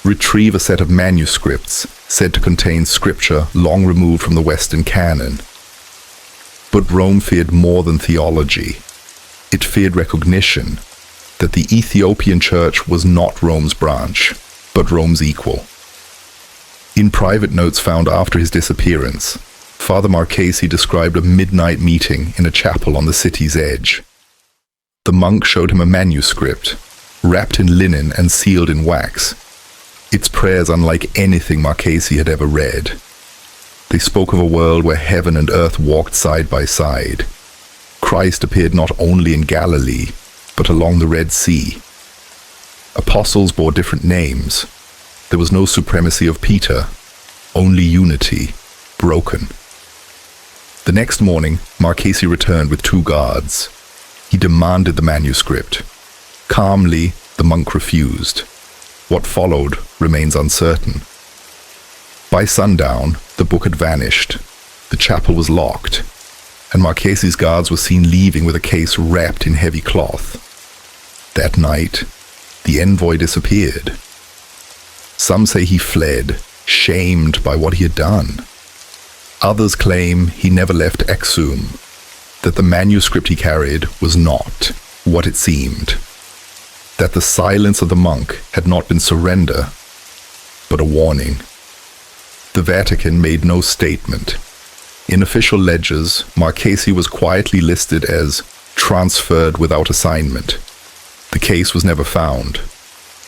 Retrieve a set of manuscripts said to contain scripture long removed from the Western canon. But Rome feared more than theology. It feared recognition that the Ethiopian Church was not Rome's branch, but Rome's equal. In private notes found after his disappearance, Father Marchesi described a midnight meeting in a chapel on the city's edge. The monk showed him a manuscript, wrapped in linen and sealed in wax. Its prayers unlike anything Marchesi had ever read. They spoke of a world where heaven and earth walked side by side. Christ appeared not only in Galilee, but along the Red Sea. Apostles bore different names. There was no supremacy of Peter, only unity, broken. The next morning, Marchesi returned with 2 guards. He demanded the manuscript. Calmly, the monk refused. What followed remains uncertain. By sundown, the book had vanished. The chapel was locked, and Marchesi's guards were seen leaving with a case wrapped in heavy cloth. That night, the envoy disappeared. Some say he fled, shamed by what he had done. Others claim he never left Exum, that the manuscript he carried was not what it seemed, that the silence of the monk had not been surrender, but a warning. The Vatican made no statement. In official ledgers, Marchesi was quietly listed as transferred without assignment. The case was never found,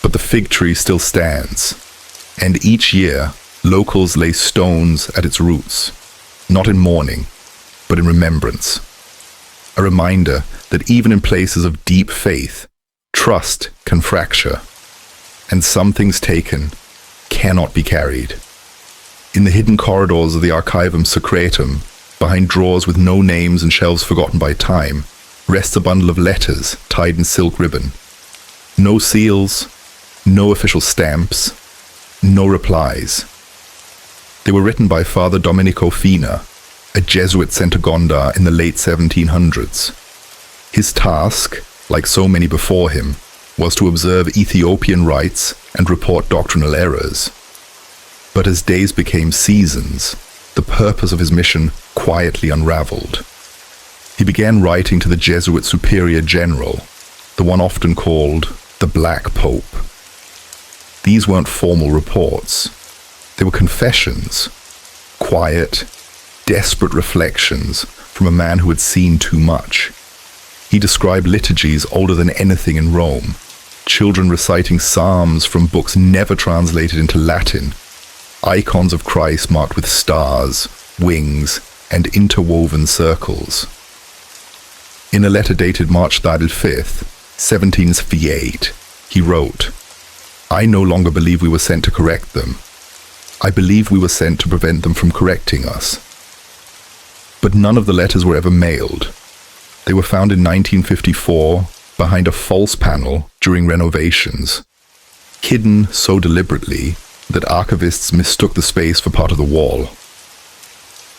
but the fig tree still stands, and each year locals lay stones at its roots, not in mourning, but in remembrance. A reminder that even in places of deep faith, trust can fracture, and some things taken cannot be carried. In the hidden corridors of the Archivum Secretum, behind drawers with no names and shelves forgotten by time, rests a bundle of letters tied in silk ribbon. No seals, no official stamps, no replies. They were written by Father Domenico Fina, a Jesuit sent to Gondar in the late 1700s. His task, like so many before him, was to observe Ethiopian rites and report doctrinal errors. But as days became seasons, the purpose of his mission quietly unraveled. He began writing to the Jesuit Superior General, the one often called the Black Pope. These weren't formal reports. They were confessions, quiet, desperate reflections from a man who had seen too much. He described liturgies older than anything in Rome, children reciting psalms from books never translated into Latin, icons of Christ marked with stars, wings, and interwoven circles. In a letter dated March 5th, 1758, he wrote, "I no longer believe we were sent to correct them. I believe we were sent to prevent them from correcting us." But none of the letters were ever mailed. They were found in 1954 behind a false panel during renovations, hidden so deliberately that archivists mistook the space for part of the wall.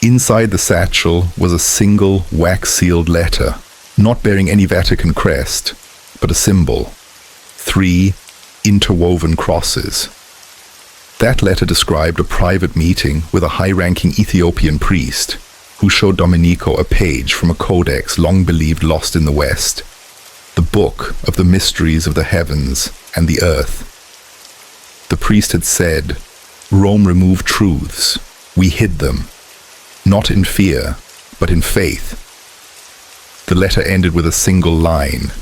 Inside the satchel was a single wax-sealed letter, not bearing any Vatican crest, but a symbol, 3 interwoven crosses. That letter described a private meeting with a high-ranking Ethiopian priest who showed Domenico a page from a codex long believed lost in the West, the book of the mysteries of the heavens and the earth. The priest had said, "Rome removed truths. We hid them, not in fear, but in faith." The letter ended with a single line.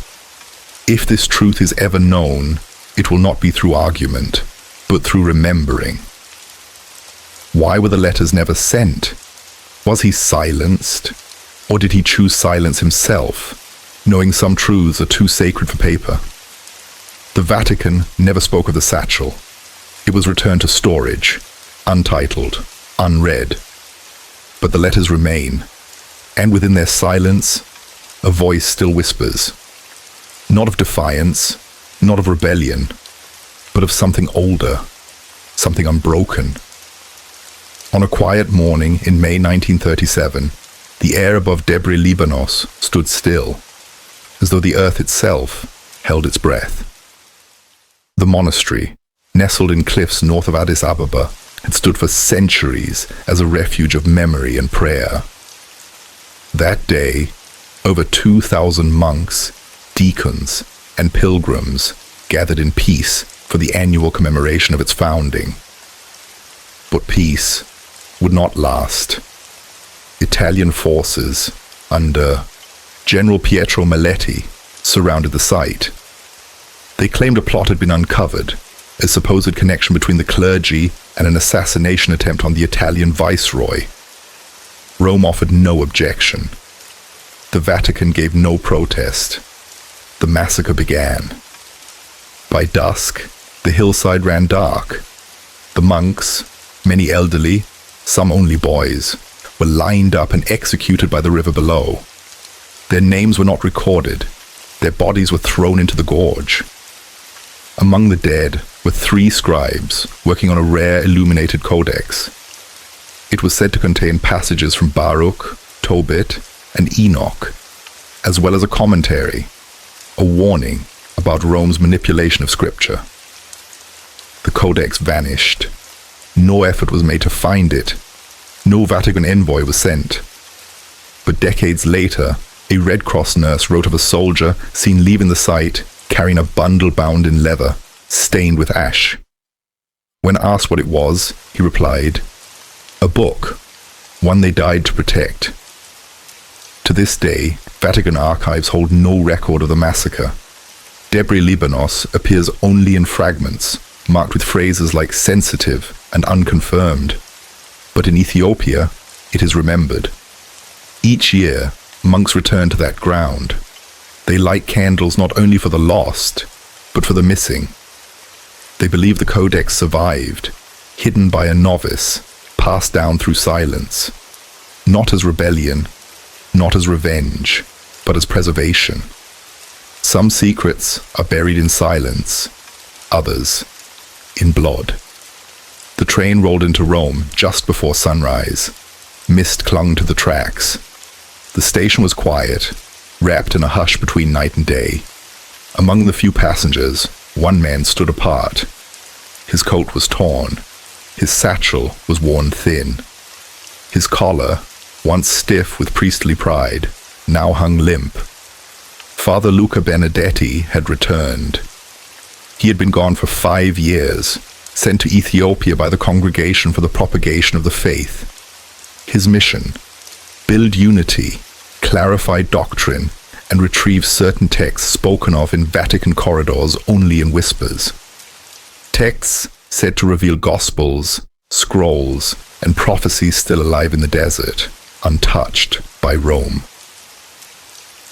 "If this truth is ever known, it will not be through argument, but through remembering." Why were the letters never sent? Was he silenced? Or did he choose silence himself, knowing some truths are too sacred for paper? The Vatican never spoke of the satchel. It was returned to storage, untitled, unread. But the letters remain, and within their silence, a voice still whispers, not of defiance, not of rebellion, but of something older, something unbroken, On a quiet morning in May 1937, the air above Debre Libanos stood still, as though the earth itself held its breath. The monastery, nestled in cliffs north of Addis Ababa, had stood for centuries as a refuge of memory and prayer. That day, over 2,000 monks, deacons, and pilgrims gathered in peace for the annual commemoration of its founding. But peace would not last. Italian forces under General Pietro Maletti surrounded the site. They claimed a plot had been uncovered, a supposed connection between the clergy and an assassination attempt on the Italian viceroy. Rome offered no objection. The Vatican gave no protest. The massacre began. By dusk, the hillside ran dark. The monks, many elderly, some only boys, were lined up and executed by the river below. Their names were not recorded. Their bodies were thrown into the gorge. Among the dead were 3 scribes working on a rare illuminated codex. It was said to contain passages from Baruch, Tobit, and Enoch, as well as a commentary, a warning about Rome's manipulation of scripture. The codex vanished. No effort was made to find it. No Vatican envoy was sent. But decades later, a Red Cross nurse wrote of a soldier seen leaving the site carrying a bundle bound in leather, stained with ash. When asked what it was, he replied, "A book, one they died to protect." To this day, Vatican archives hold no record of the massacre. Debre Libanos appears only in fragments, marked with phrases like sensitive and unconfirmed. But in Ethiopia, it is remembered. Each year, monks return to that ground. They light candles not only for the lost, but for the missing. They believe the codex survived, hidden by a novice, passed down through silence, not as rebellion, not as revenge, but as preservation. Some secrets are buried in silence, others in blood. The train rolled into Rome just before sunrise. Mist clung to the tracks. The station was quiet, wrapped in a hush between night and day. Among the few passengers, one man stood apart. His coat was torn. His satchel was worn thin. His collar, once stiff with priestly pride, now hung limp. Father Luca Benedetti had returned. He had been gone for 5 years, sent to Ethiopia by the Congregation for the Propagation of the Faith. His mission: build unity, clarify doctrine, and retrieve certain texts spoken of in Vatican corridors only in whispers. Texts said to reveal gospels, scrolls, and prophecies still alive in the desert, untouched by Rome.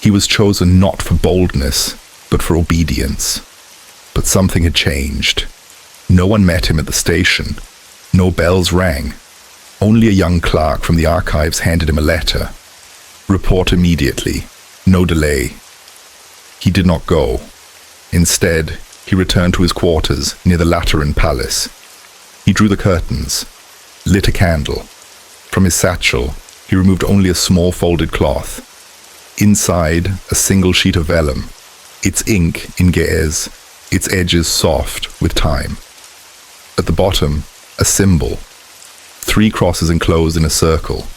He was chosen not for boldness, but for obedience. But something had changed. No one met him at the station. No bells rang. Only a young clerk from the archives handed him a letter. Report immediately. No delay. He did not go. Instead, he returned to his quarters near the Lateran Palace. He drew the curtains, lit a candle. From his satchel, he removed only a small folded cloth. Inside, a single sheet of vellum, its ink in Ge'ez, its edges soft with time. At the bottom, a symbol, 3 crosses enclosed in a circle.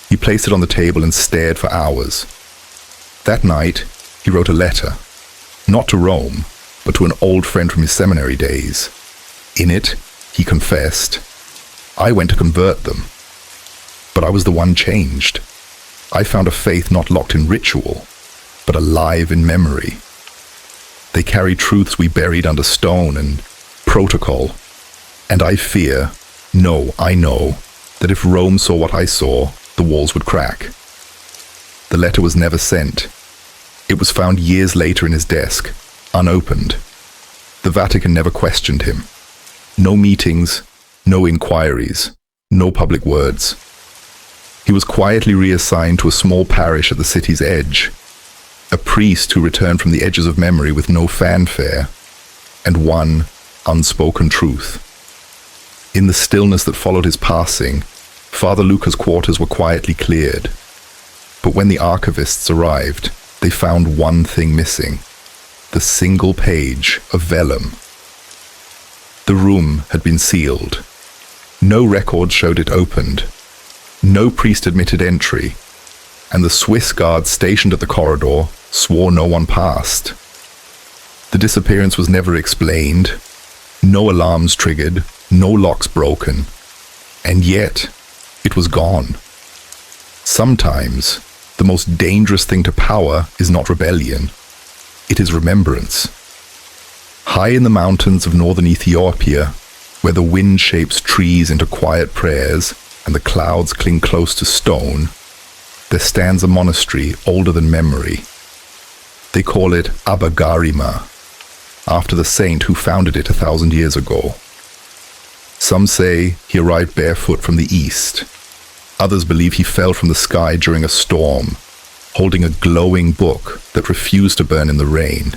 He placed it on the table and stared for hours. That night, he wrote a letter, not to Rome, but to an old friend from his seminary days. In it, he confessed, "I went to convert them, but I was the one changed. I found a faith not locked in ritual, but alive in memory. They carry truths we buried under stone and protocol, and I fear, no, I know, that if Rome saw what I saw, the walls would crack." The letter was never sent. It was found years later in his desk, unopened. The Vatican never questioned him. No meetings, no inquiries, no public words. He was quietly reassigned to a small parish at the city's edge, a priest who returned from the edges of memory with no fanfare, and one unspoken truth. In the stillness that followed his passing, Father Luca's quarters were quietly cleared. But when the archivists arrived, they found one thing missing: the single page of vellum. The room had been sealed. No record showed it opened. No priest admitted entry, and the Swiss guards stationed at the corridor swore no one passed. The disappearance was never explained, no alarms triggered, no locks broken, and yet it was gone. Sometimes the most dangerous thing to power is not rebellion, it is remembrance. High in the mountains of northern Ethiopia, where the wind shapes trees into quiet prayers and the clouds cling close to stone, there stands a monastery older than memory. They call it Abba Garima, after the saint who founded it 1,000 years ago. Some say he arrived barefoot from the east. Others believe he fell from the sky during a storm, holding a glowing book that refused to burn in the rain.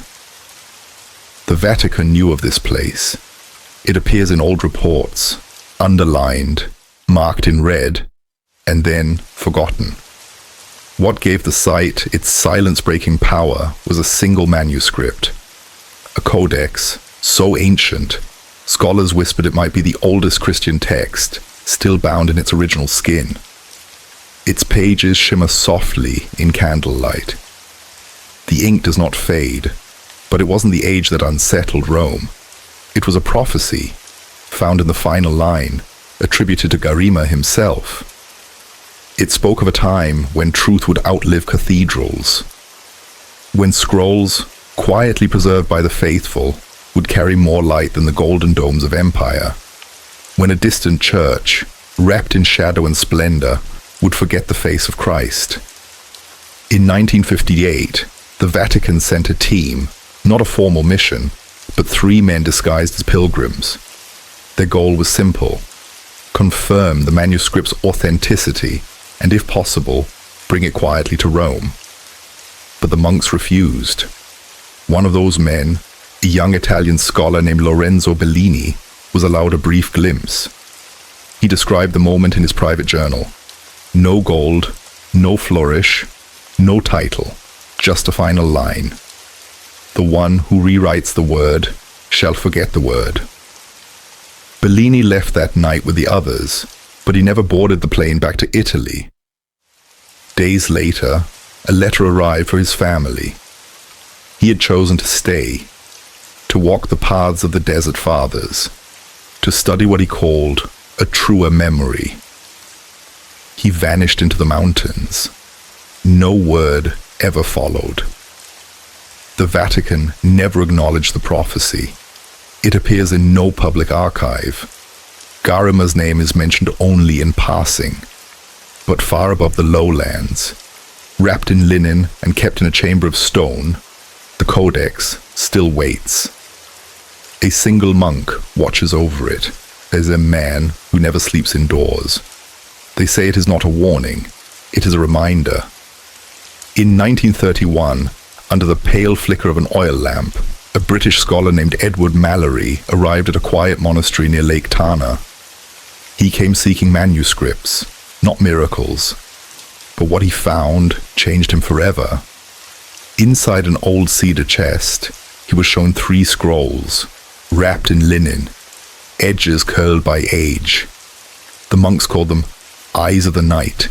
The Vatican knew of this place. It appears in old reports, underlined, marked in red, and then forgotten. What gave the site its silence-breaking power was a single manuscript, a codex so ancient, scholars whispered it might be the oldest Christian text, still bound in its original skin. Its pages shimmer softly in candlelight. The ink does not fade, but it wasn't the age that unsettled Rome. It was a prophecy, found in the final line, attributed to Garima himself. It spoke of a time when truth would outlive cathedrals, when scrolls, quietly preserved by the faithful, would carry more light than the golden domes of empire, when a distant church, wrapped in shadow and splendor, would forget the face of Christ. In 1958, the Vatican sent a team, not a formal mission, but 3 men disguised as pilgrims. Their goal was simple: confirm the manuscript's authenticity and, if possible, bring it quietly to Rome. But the monks refused. One of those men, a young Italian scholar named Lorenzo Bellini, was allowed a brief glimpse. He described the moment in his private journal. No gold, no flourish, no title, just a final line. The one who rewrites the word shall forget the word. Bellini left that night with the others, but he never boarded the plane back to Italy. Days later, a letter arrived for his family. He had chosen to stay, to walk the paths of the Desert Fathers, to study what he called a truer memory. He vanished into the mountains. No word ever followed. The Vatican never acknowledged the prophecy. It appears in no public archive. Garima's name is mentioned only in passing, but far above the lowlands, wrapped in linen and kept in a chamber of stone, the codex still waits. A single monk watches over it, as a man who never sleeps indoors. They say it is not a warning, it is a reminder. In 1931, under the pale flicker of an oil lamp, a British scholar named Edward Mallory arrived at a quiet monastery near Lake Tana. He came seeking manuscripts, not miracles, but what he found changed him forever. Inside an old cedar chest, he was shown 3 scrolls, wrapped in linen, edges curled by age. The monks called them Eyes of the Night.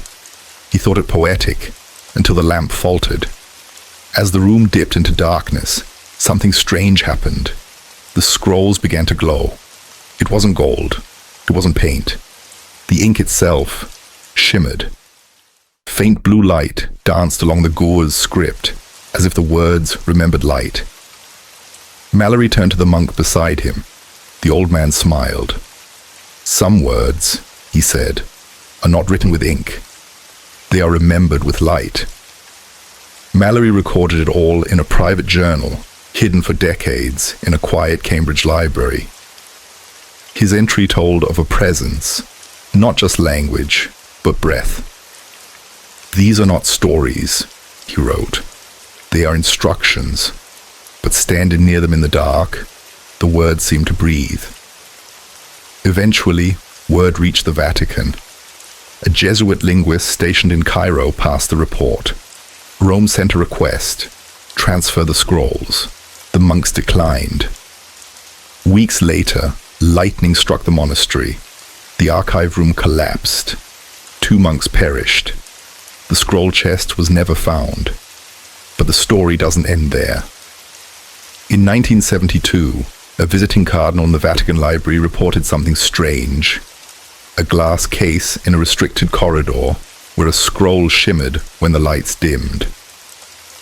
He thought it poetic, until the lamp faltered. As the room dipped into darkness, something strange happened. The scrolls began to glow. It wasn't gold. It wasn't paint. The ink itself shimmered. Faint blue light danced along the Gour's script, as if the words remembered light. Mallory turned to the monk beside him. The old man smiled. "Some words," he said, "are not written with ink. They are remembered with light." Mallory recorded it all in a private journal, hidden for decades in a quiet Cambridge library. His entry told of a presence, not just language, but breath. "These are not stories," he wrote. "They are instructions, but standing near them in the dark, the words seem to breathe." Eventually, word reached the Vatican. a Jesuit linguist stationed in Cairo passed the report. Rome sent a request, transfer the scrolls. The monks declined. Weeks later, lightning struck the monastery. The archive room collapsed. 2 monks perished. The scroll chest was never found. But the story doesn't end there. In 1972, a visiting cardinal in the Vatican Library reported something strange. A glass case in a restricted corridor where a scroll shimmered when the lights dimmed.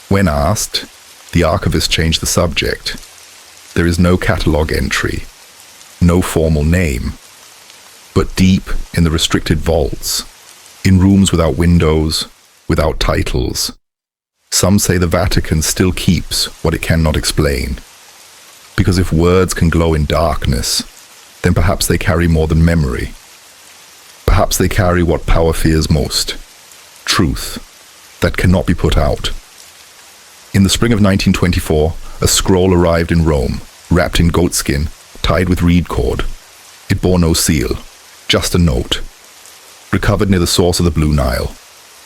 When asked, the archivist changed the subject. There is no catalogue entry, no formal name, but deep in the restricted vaults, in rooms without windows, without titles. Some say the Vatican still keeps what it cannot explain. Because if words can glow in darkness, then perhaps they carry more than memory. Perhaps they carry what power fears most, truth, that cannot be put out. In the spring of 1924, a scroll arrived in Rome, wrapped in goatskin, tied with reed cord. It bore no seal, just a note. Recovered near the source of the Blue Nile.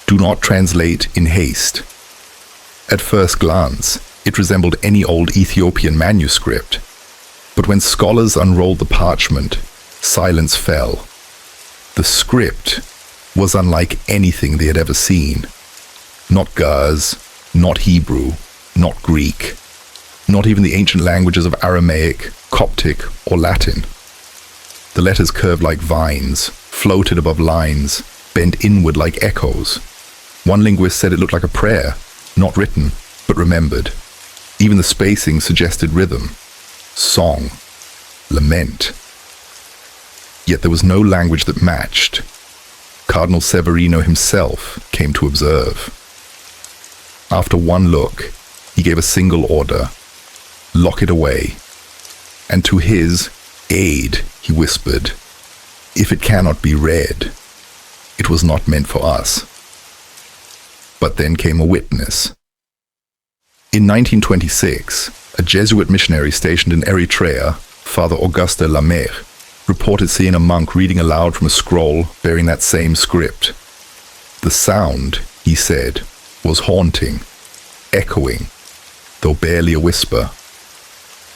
Do not translate in haste. At first glance, it resembled any old Ethiopian manuscript. But when scholars unrolled the parchment, silence fell. The script was unlike anything they had ever seen. Not Gars, not Hebrew, not Greek, not even the ancient languages of Aramaic, Coptic, or Latin. The letters curved like vines, floated above lines, bent inward like echoes. One linguist said it looked like a prayer, not written, but remembered. Even the spacing suggested rhythm, song, lament. Yet there was no language that matched. Cardinal Severino himself came to observe. After one look, he gave a single order: lock it away. And to his aid, he whispered, if it cannot be read, it was not meant for us. But then came a witness. In 1926, a Jesuit missionary stationed in Eritrea, Father Auguste Lamer, reported seeing a monk reading aloud from a scroll bearing that same script. The sound, he said, was haunting, echoing, though barely a whisper.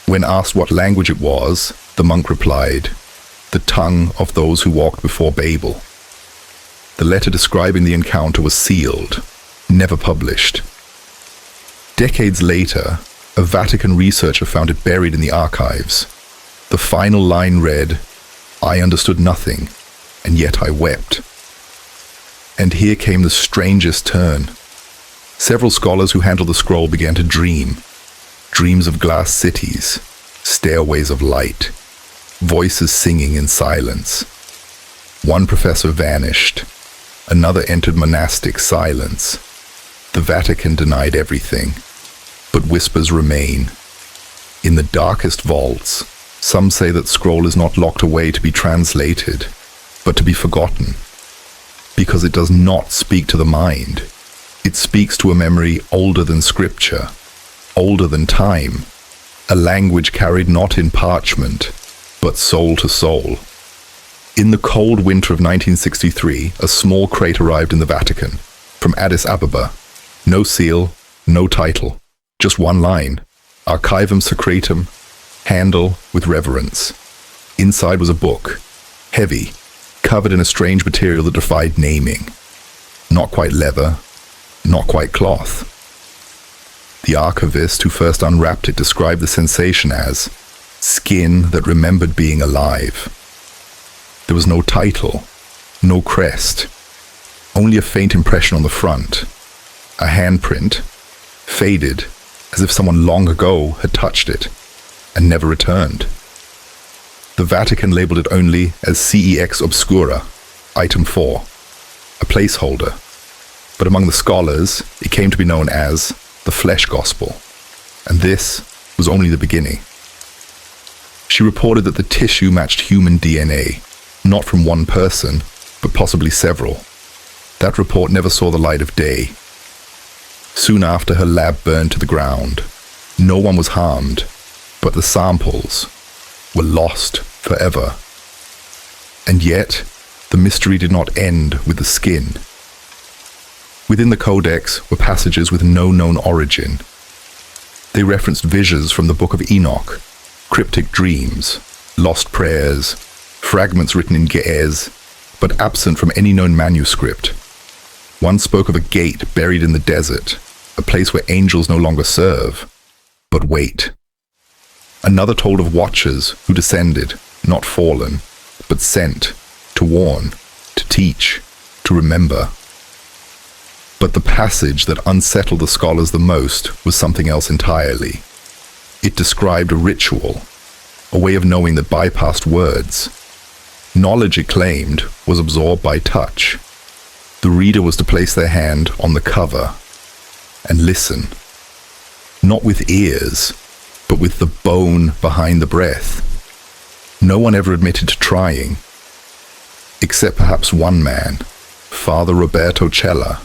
When asked what language it was, the monk replied, the tongue of those who walked before Babel. The letter describing the encounter was sealed, never published. Decades later, a Vatican researcher found it buried in the archives. The final line read, I understood nothing, and yet I wept. And here came the strangest turn. Several scholars who handled the scroll began to dream. Dreams of glass cities, stairways of light, voices singing in silence. One professor vanished. Another entered monastic silence. The Vatican denied everything, but whispers remain. In the darkest vaults, some say that scroll is not locked away to be translated, but to be forgotten, because it does not speak to the mind. It speaks to a memory older than scripture, older than time, a language carried not in parchment, but soul to soul. In the cold winter of 1963, a small crate arrived in the Vatican, from Addis Ababa. No seal, no title, just one line, Archivum Secretum, handle with reverence. Inside was a book, heavy, covered in a strange material that defied naming. Not quite leather, not quite cloth. The archivist who first unwrapped it described the sensation as skin that remembered being alive. There was no title, no crest, only a faint impression on the front, a handprint, faded as if someone long ago had touched it and never returned. The Vatican labeled it only as CEX Obscura, Item 4, a placeholder. But among the scholars, it came to be known as the Flesh Gospel, and this was only the beginning. She reported that the tissue matched human DNA, not from one person, but possibly several. That report never saw the light of day. Soon after, her lab burned to the ground. No one was harmed, but the samples were lost forever. And yet, the mystery did not end with the skin. Within the codex were passages with no known origin. They referenced visions from the Book of Enoch, cryptic dreams, lost prayers, fragments written in Ge'ez, but absent from any known manuscript. One spoke of a gate buried in the desert, a place where angels no longer serve, but wait. Another told of watchers who descended, not fallen, but sent, to warn, to teach, to remember. But the passage that unsettled the scholars the most was something else entirely. It described a ritual, a way of knowing that bypassed words. Knowledge, it claimed, was absorbed by touch. The reader was to place their hand on the cover and listen, not with ears, but with the bone behind the breath. No one ever admitted to trying, except perhaps one man, Father Roberto Cella.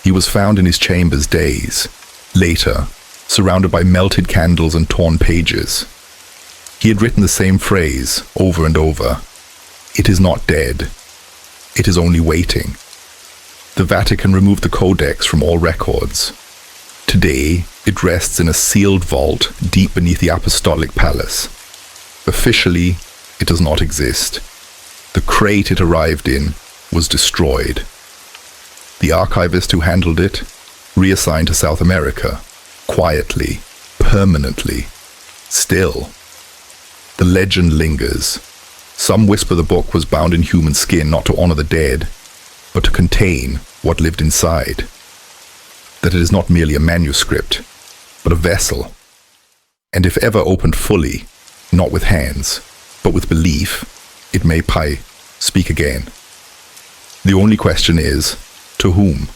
He was found in his chambers days later, surrounded by melted candles and torn pages. He had written the same phrase over and over. It is not dead. It is only waiting. The Vatican removed the codex from all records. Today, it rests in a sealed vault deep beneath the Apostolic Palace. Officially, it does not exist. The crate it arrived in was destroyed. The archivist who handled it, reassigned to South America, quietly, permanently. Still, the legend lingers. Some whisper the book was bound in human skin not to honor the dead, but to contain what lived inside. That it is not merely a manuscript, but a vessel. And if ever opened fully, not with hands, but with belief, it may speak again. The only question is, to whom?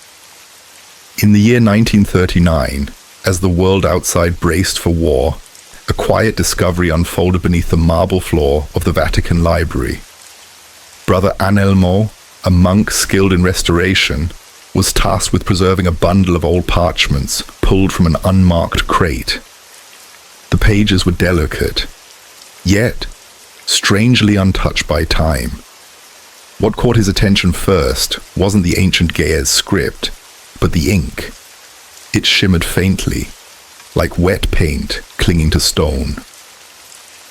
In the year 1939, as the world outside braced for war, a quiet discovery unfolded beneath the marble floor of the Vatican Library. Brother Anelmo, a monk skilled in restoration, was tasked with preserving a bundle of old parchments pulled from an unmarked crate. The pages were delicate, yet strangely untouched by time. What caught his attention first wasn't the ancient Ge'ez script, but the ink. It shimmered faintly, like wet paint clinging to stone.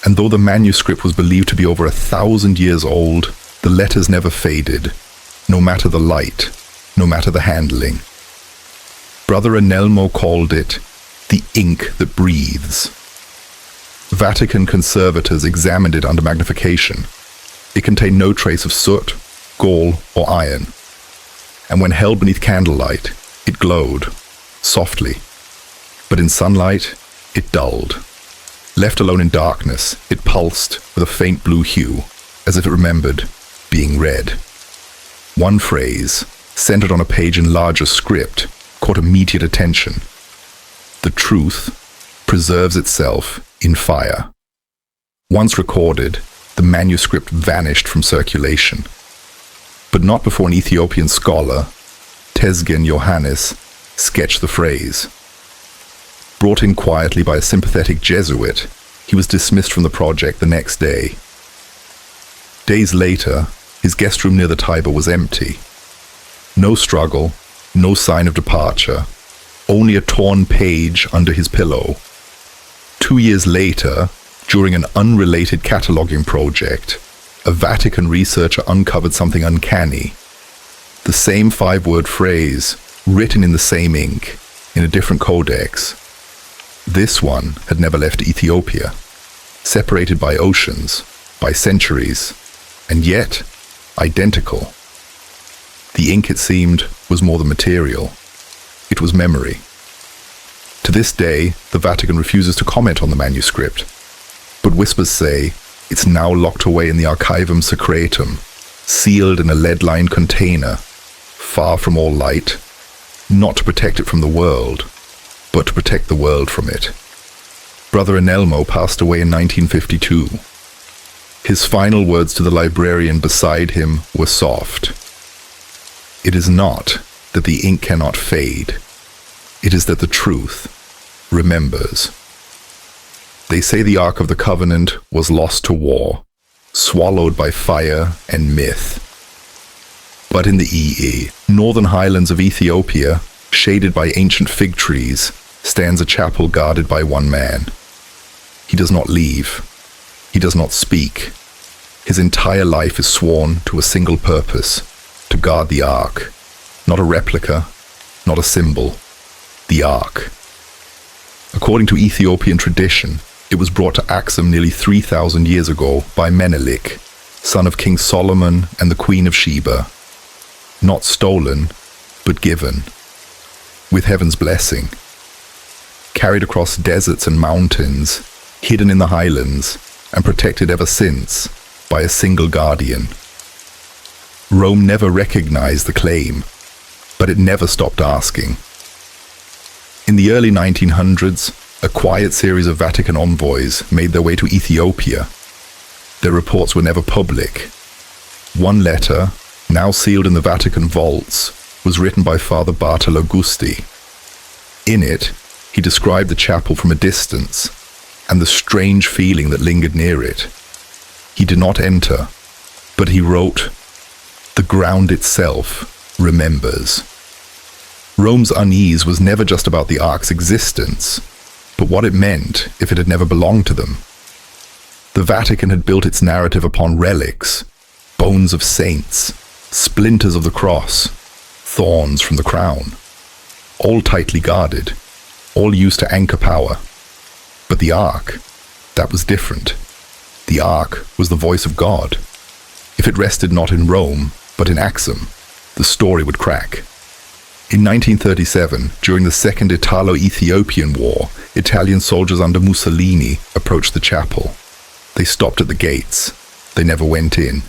And though the manuscript was believed to be over 1,000 years old, the letters never faded, no matter the light, no matter the handling. Brother Anelmo called it the ink that breathes. Vatican conservators examined it under magnification. It contained no trace of soot, gall, or iron. And when held beneath candlelight, it glowed, softly. But in sunlight, it dulled. Left alone in darkness, it pulsed with a faint blue hue, as if it remembered being read. One phrase, centered on a page in larger script, caught immediate attention. The truth preserves itself in fire. Once recorded, the manuscript vanished from circulation. But not before an Ethiopian scholar, Tezgen Yohannes, sketched the phrase. Brought in quietly by a sympathetic Jesuit, he was dismissed from the project the next day. Days later, his guest room near the Tiber was empty. No struggle, no sign of departure, only a torn page under his pillow. 2 years later, during an unrelated cataloging project, a Vatican researcher uncovered something uncanny. The same 5-word phrase, written in the same ink, in a different codex. This one had never left Ethiopia, separated by oceans, by centuries, and yet identical. The ink, it seemed, was more than material. It was memory. To this day, the Vatican refuses to comment on the manuscript, but whispers say it's now locked away in the Archivum Secretum, sealed in a lead-lined container, far from all light, not to protect it from the world, but to protect the world from it. Brother Anelmo passed away in 1952. His final words to the librarian beside him were soft. It is not that the ink cannot fade. It is that the truth remembers. They say the Ark of the Covenant was lost to war, swallowed by fire and myth. But in the northern highlands of Ethiopia, shaded by ancient fig trees, stands a chapel guarded by one man. He does not leave. He does not speak. His entire life is sworn to a single purpose, to guard the Ark. Not a replica, not a symbol. The Ark. According to Ethiopian tradition, it was brought to Axum nearly 3,000 years ago by Menelik, son of King Solomon and the Queen of Sheba. Not stolen, but given, with heaven's blessing. Carried across deserts and mountains, hidden in the highlands, and protected ever since by a single guardian. Rome never recognized the claim, but it never stopped asking. In the early 1900s, a quiet series of Vatican envoys made their way to Ethiopia. Their reports were never public. One letter, now sealed in the Vatican vaults, was written by Father Bartolo Gusti. In it, he described the chapel from a distance and the strange feeling that lingered near it. He did not enter, but he wrote, "The ground itself remembers." Rome's unease was never just about the Ark's existence, but what it meant if it had never belonged to them. The Vatican had built its narrative upon relics, bones of saints, splinters of the cross, thorns from the crown, all tightly guarded, all used to anchor power. But the Ark, that was different. The Ark was the voice of God. If it rested not in Rome, but in Axum, the story would crack. In 1937, during the Second Italo-Ethiopian War, Italian soldiers under Mussolini approached the chapel. They stopped at the gates. They never went in.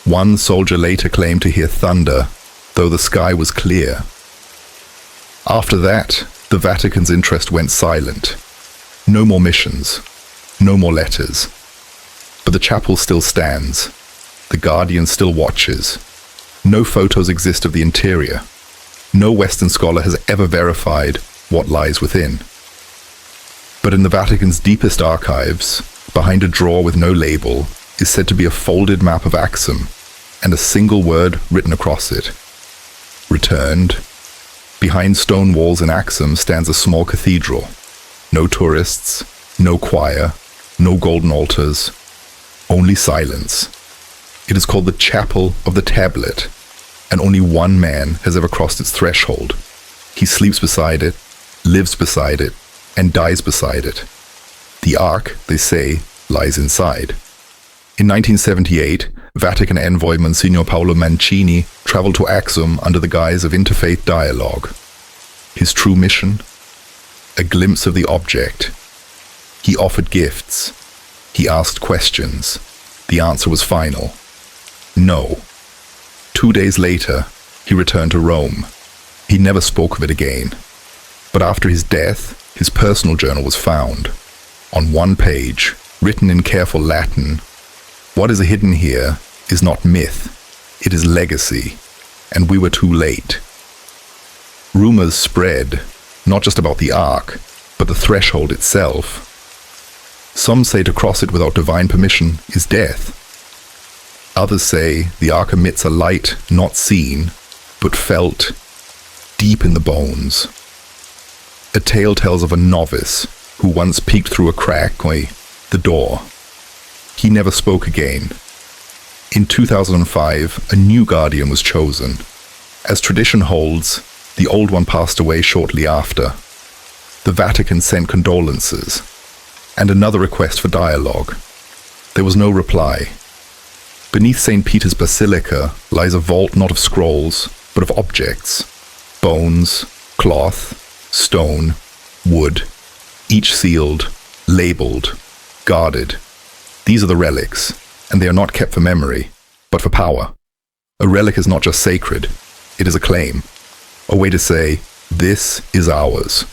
One soldier later claimed to hear thunder, though the sky was clear. After that, the Vatican's interest went silent. No more missions, no more letters. But the chapel still stands. The guardian still watches. No photos exist of the interior. No Western scholar has ever verified what lies within. But in the Vatican's deepest archives, behind a drawer with no label, is said to be a folded map of Axum, and a single word written across it. Returned. Behind stone walls in Axum stands a small cathedral. No tourists, no choir, no golden altars, only silence. It is called the Chapel of the Tablet, and only one man has ever crossed its threshold. He sleeps beside it, lives beside it, and dies beside it. The Ark, they say, lies inside. In 1978, Vatican envoy Monsignor Paolo Mancini traveled to Axum under the guise of interfaith dialogue. His true mission? A glimpse of the object. He offered gifts. He asked questions. The answer was final. No. 2 days later, he returned to Rome. He never spoke of it again. But after his death, his personal journal was found. On one page, written in careful Latin, "What is hidden here is not myth, it is legacy, and we were too late." Rumors spread, not just about the Ark, but the threshold itself. Some say to cross it without divine permission is death. Others say the Ark emits a light not seen, but felt deep in the bones. A tale tells of a novice who once peeked through a crack, the door. He never spoke again. In 2005, a new guardian was chosen. As tradition holds, the old one passed away shortly after. The Vatican sent condolences, and another request for dialogue. There was no reply. Beneath St. Peter's Basilica lies a vault not of scrolls, but of objects. Bones, cloth, stone, wood, each sealed, labeled, guarded. These are the relics, and they are not kept for memory, but for power. A relic is not just sacred, it is a claim. A way to say, this is ours.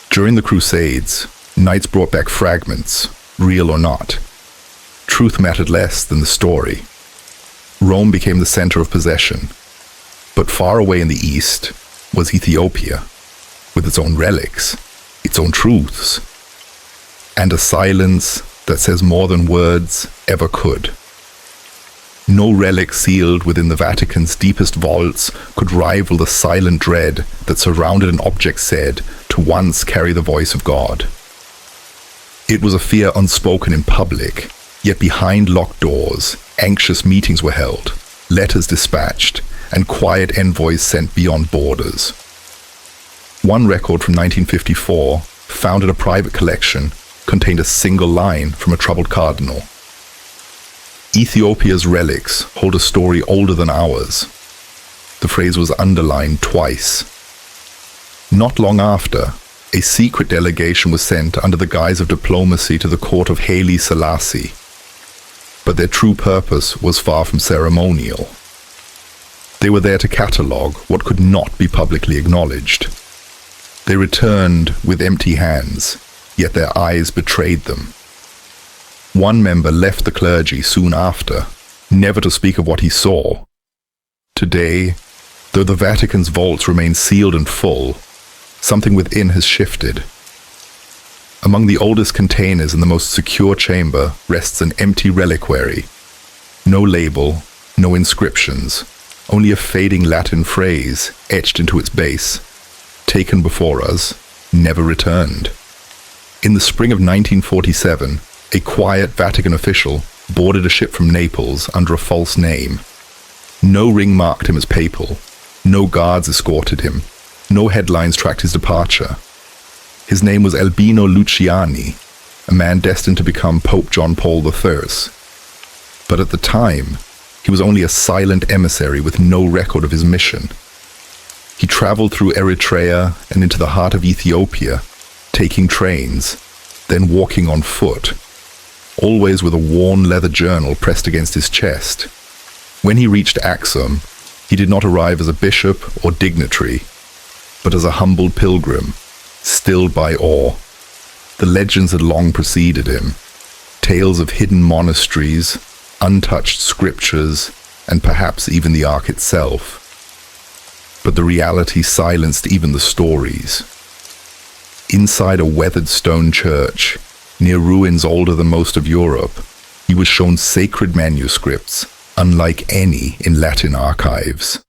During the Crusades, knights brought back fragments, real or not. Truth mattered less than the story. Rome became the center of possession. But far away in the east was Ethiopia, with its own relics, its own truths, and a silence that says more than words ever could. No relic sealed within the Vatican's deepest vaults could rival the silent dread that surrounded an object said to once carry the voice of God. It was a fear unspoken in public, yet behind locked doors, anxious meetings were held, letters dispatched, and quiet envoys sent beyond borders. One record from 1954, found in a private collection, contained a single line from a troubled cardinal. Ethiopia's relics hold a story older than ours. The phrase was underlined twice. Not long after, a secret delegation was sent under the guise of diplomacy to the court of Haile Selassie. But their true purpose was far from ceremonial. They were there to catalogue what could not be publicly acknowledged. They returned with empty hands, yet their eyes betrayed them. One member left the clergy soon after, never to speak of what he saw. Today, though the Vatican's vaults remain sealed and full, something within has shifted. Among the oldest containers in the most secure chamber rests an empty reliquary. No label, no inscriptions, only a fading Latin phrase etched into its base. Taken before us, never returned. In the spring of 1947, a quiet Vatican official boarded a ship from Naples under a false name. No ring marked him as papal. No guards escorted him. No headlines tracked his departure. His name was Albino Luciani, a man destined to become Pope John Paul III. But at the time, he was only a silent emissary with no record of his mission. He traveled through Eritrea and into the heart of Ethiopia, taking trains, then walking on foot, always with a worn leather journal pressed against his chest. When he reached Axum, he did not arrive as a bishop or dignitary, but as a humble pilgrim, stilled by awe. The legends had long preceded him, tales of hidden monasteries, untouched scriptures, and perhaps even the Ark itself. But the reality silenced even the stories. Inside a weathered stone church, near ruins older than most of Europe, he was shown sacred manuscripts, unlike any in Latin archives.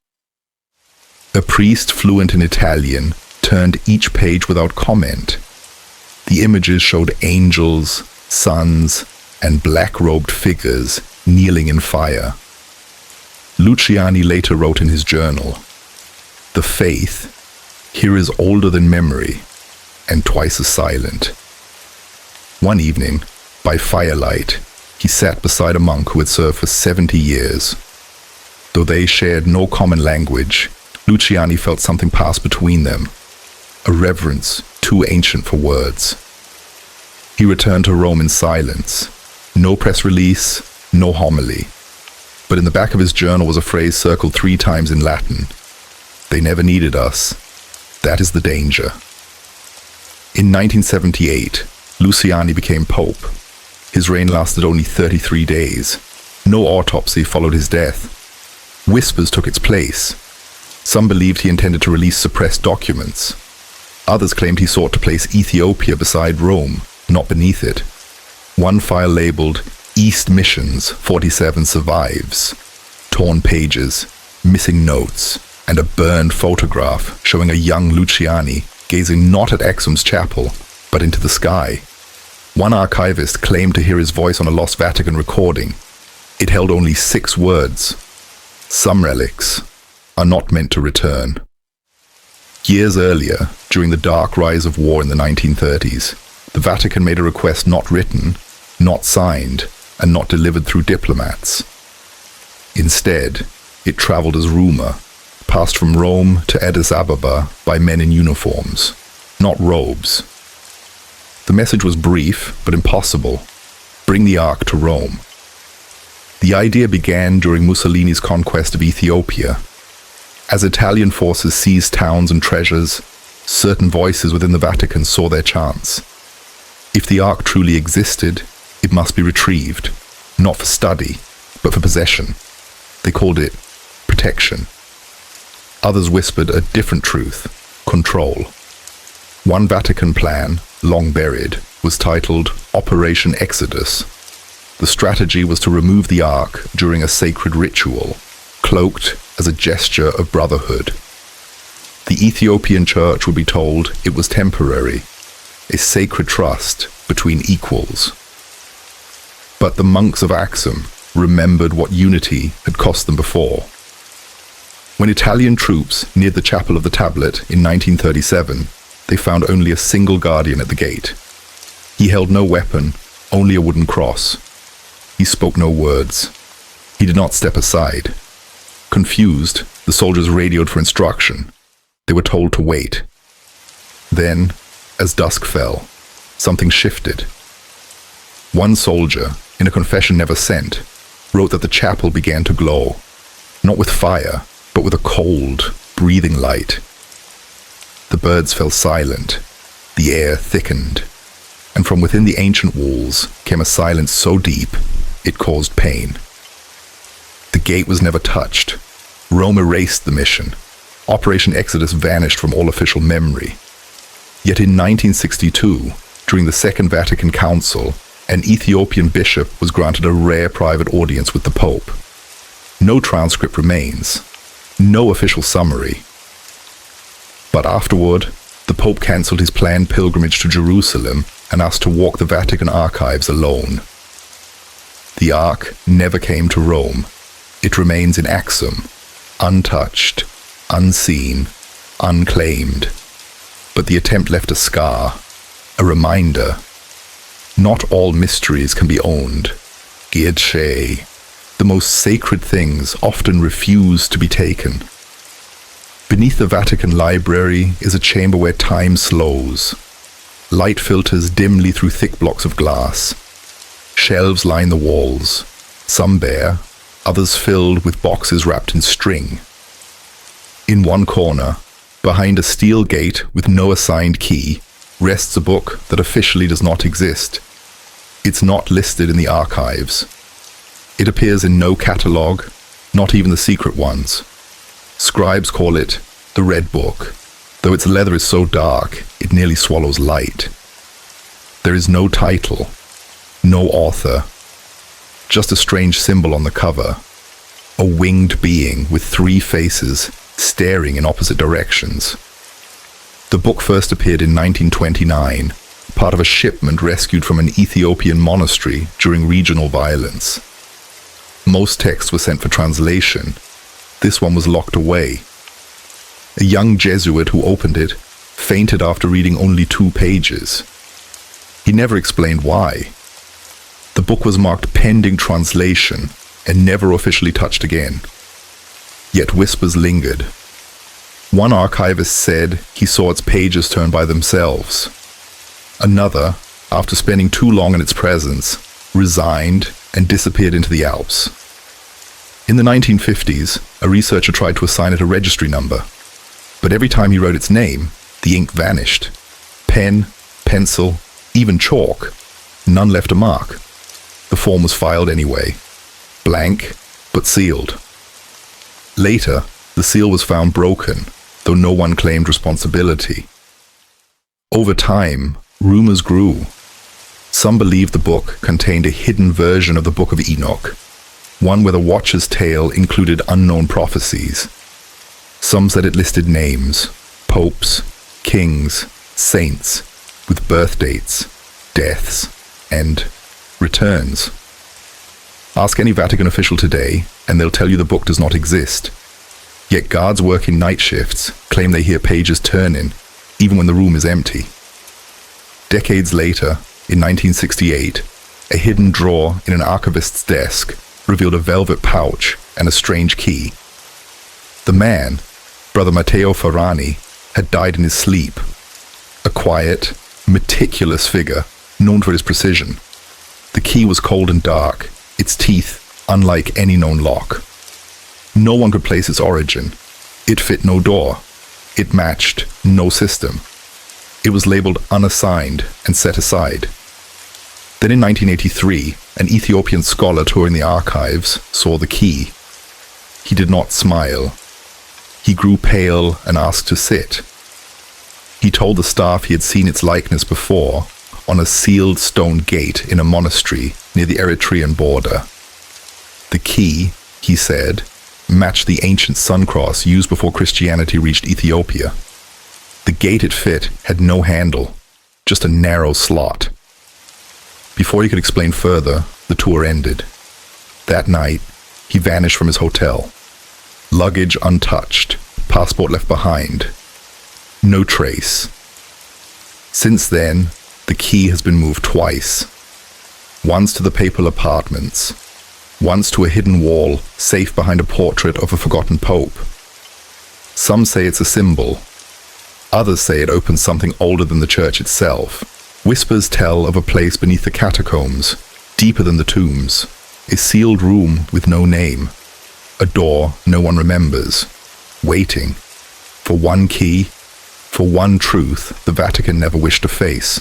A priest fluent in Italian turned each page without comment. The images showed angels, suns, and black-robed figures kneeling in fire. Luciani later wrote in his journal, "The faith here is older than memory, and twice as silent." One evening, by firelight, he sat beside a monk who had served for 70 years. Though they shared no common language, Luciani felt something pass between them, a reverence too ancient for words. He returned to Rome in silence. No press release, no homily. But in the back of his journal was a phrase circled 3 times in Latin. "They never needed us. That is the danger." In 1978, Luciani became pope. His reign lasted only 33 days. No autopsy followed his death. Whispers took its place. Some believed he intended to release suppressed documents. Others claimed he sought to place Ethiopia beside Rome, not beneath it. One file labeled East Missions 47 survives. Torn pages, missing notes, and a burned photograph showing a young Luciani gazing not at Exum's chapel, but into the sky. One archivist claimed to hear his voice on a lost Vatican recording. It held only 6 words. Some relics are not meant to return. Years earlier, during the dark rise of war in the 1930s, the Vatican made a request not written, not signed, and not delivered through diplomats. Instead, it traveled as rumor, passed from Rome to Addis Ababa by men in uniforms, not robes. The message was brief, but impossible. Bring the Ark to Rome. The idea began during Mussolini's conquest of Ethiopia. As Italian forces seized towns and treasures, certain voices within the Vatican saw their chance. If the Ark truly existed, it must be retrieved, not for study, but for possession. They called it protection. Others whispered a different truth, control. One Vatican plan long buried, was titled Operation Exodus. The strategy was to remove the ark during a sacred ritual, cloaked as a gesture of brotherhood. The Ethiopian Church would be told it was temporary, a sacred trust between equals. But the monks of Axum remembered what unity had cost them before. When Italian troops neared the Chapel of the Tablet in 1937, they found only a single guardian at the gate. He held no weapon, only a wooden cross. He spoke no words. He did not step aside. Confused, the soldiers radioed for instruction. They were told to wait. Then, as dusk fell, something shifted. One soldier, in a confession never sent, wrote that the chapel began to glow, not with fire, but with a cold, breathing light. The birds fell silent, the air thickened, and from within the ancient walls came a silence so deep it caused pain. The gate was never touched. Rome erased the mission. Operation Exodus vanished from all official memory. Yet in 1962, during the Second Vatican Council, an Ethiopian bishop was granted a rare private audience with the Pope. No transcript remains, no official summary. But afterward, the Pope cancelled his planned pilgrimage to Jerusalem and asked to walk the Vatican archives alone. The Ark never came to Rome. It remains in Axum, untouched, unseen, unclaimed. But the attempt left a scar, a reminder. Not all mysteries can be owned. Giedche. The most sacred things often refuse to be taken. Beneath the Vatican Library is a chamber where time slows. Light filters dimly through thick blocks of glass. Shelves line the walls, some bare, others filled with boxes wrapped in string. In one corner, behind a steel gate with no assigned key, rests a book that officially does not exist. It's not listed in the archives. It appears in no catalogue, not even the secret ones. Scribes call it the Red Book, though its leather is so dark it nearly swallows light. There is no title, no author, just a strange symbol on the cover, a winged being with 3 faces staring in opposite directions. The book first appeared in 1929, part of a shipment rescued from an Ethiopian monastery during regional violence. Most texts were sent for translation. This one was locked away. A young Jesuit who opened it fainted after reading only 2 pages. He never explained why. The book was marked pending translation and never officially touched again. Yet whispers lingered. One archivist said he saw its pages turn by themselves. Another, after spending too long in its presence, resigned and disappeared into the Alps. In the 1950s, a researcher tried to assign it a registry number, but every time he wrote its name, the ink vanished. Pen, pencil, even chalk, none left a mark. The form was filed anyway, blank but sealed. Later, the seal was found broken, though no one claimed responsibility. Over time, rumors grew. Some believed the book contained a hidden version of the Book of Enoch, one where the Watcher's tale included unknown prophecies. Some said it listed names, popes, kings, saints, with birth dates, deaths, and returns. Ask any Vatican official today, and they'll tell you the book does not exist. Yet guards working night shifts claim they hear pages turning, even when the room is empty. Decades later, in 1968, a hidden drawer in an archivist's desk revealed a velvet pouch and a strange key. The man, Brother Matteo Ferrani, had died in his sleep. A quiet, meticulous figure, known for his precision. The key was cold and dark, its teeth unlike any known lock. No one could place its origin. It fit no door. It matched no system. It was labeled unassigned and set aside. Then in 1983, an Ethiopian scholar touring the archives saw the key. He did not smile. He grew pale and asked to sit. He told the staff he had seen its likeness before on a sealed stone gate in a monastery near the Eritrean border. The key, he said, matched the ancient sun cross used before Christianity reached Ethiopia. The gate it fit had no handle, just a narrow slot. Before he could explain further, the tour ended. That night, he vanished from his hotel. Luggage untouched, passport left behind. No trace. Since then, the key has been moved twice. Once to the papal apartments, once to a hidden wall safe behind a portrait of a forgotten pope. Some say it's a symbol. Others say it opens something older than the church itself. Whispers tell of a place beneath the catacombs, deeper than the tombs, a sealed room with no name, a door no one remembers, waiting for one key, for one truth the Vatican never wished to face.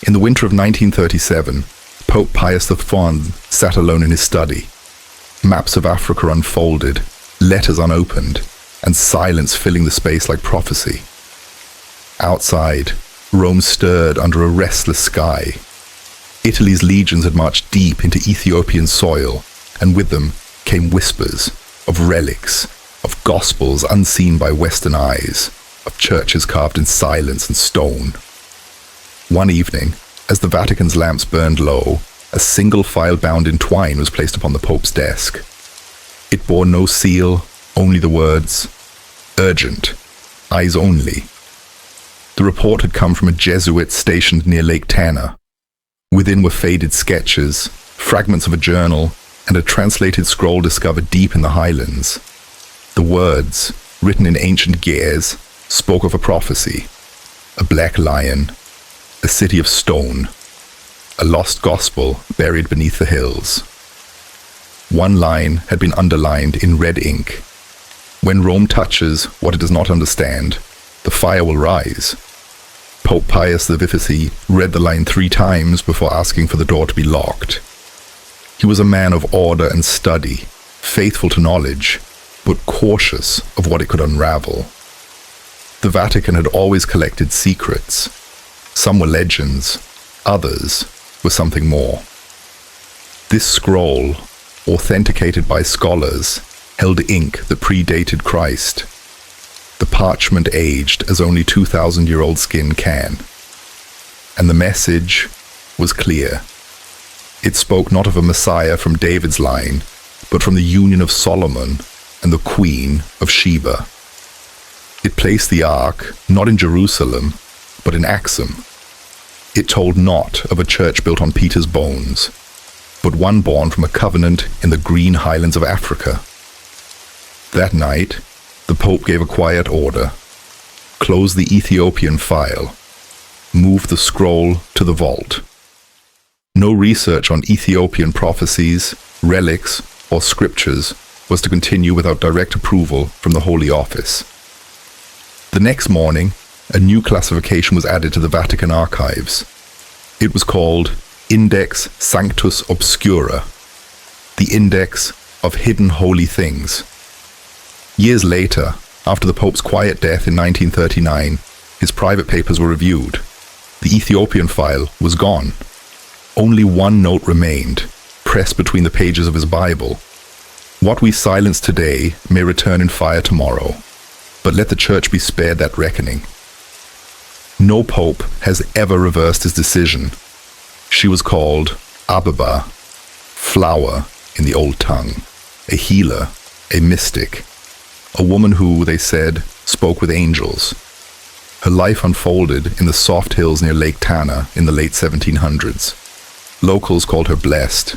In the winter of 1937, Pope Pius IV sat alone in his study. Maps of Africa unfolded, letters unopened, and silence filling the space like prophecy. Outside, Rome stirred under a restless sky. Italy's legions had marched deep into Ethiopian soil, and with them came whispers of relics, of gospels unseen by Western eyes, of churches carved in silence and stone. One evening, as the Vatican's lamps burned low, a single file bound in twine was placed upon the Pope's desk. It bore no seal, only the words, "Urgent, eyes only." The report had come from a Jesuit stationed near Lake Tana. Within were faded sketches, fragments of a journal, and a translated scroll discovered deep in the highlands. The words, written in ancient Ge'ez, spoke of a prophecy, a black lion, a city of stone, a lost gospel buried beneath the hills. One line had been underlined in red ink. When Rome touches what it does not understand, the fire will rise. Pope Pius V read the line 3 times before asking for the door to be locked. He was a man of order and study, faithful to knowledge, but cautious of what it could unravel. The Vatican had always collected secrets. Some were legends, others were something more. This scroll, authenticated by scholars, held ink that predated Christ. The parchment aged as only 2,000-year-old skin can. And the message was clear. It spoke not of a Messiah from David's line, but from the union of Solomon and the Queen of Sheba. It placed the ark not in Jerusalem, but in Axum. It told not of a church built on Peter's bones, but one born from a covenant in the green highlands of Africa. That night, the Pope gave a quiet order: close the Ethiopian file, move the scroll to the vault. No research on Ethiopian prophecies, relics, or scriptures was to continue without direct approval from the Holy Office. The next morning, a new classification was added to the Vatican archives. It was called Index Sanctus Obscura, the Index of Hidden Holy Things. Years later, after the Pope's quiet death in 1939, his private papers were reviewed. The Ethiopian file was gone. Only one note remained, pressed between the pages of his Bible. What we silence today may return in fire tomorrow, but let the Church be spared that reckoning. No pope has ever reversed his decision. She was called Ababa, flower in the old tongue, a healer, a mystic, a woman who, they said, spoke with angels. Her life unfolded in the soft hills near Lake Tana in the late 1700s. Locals called her blessed.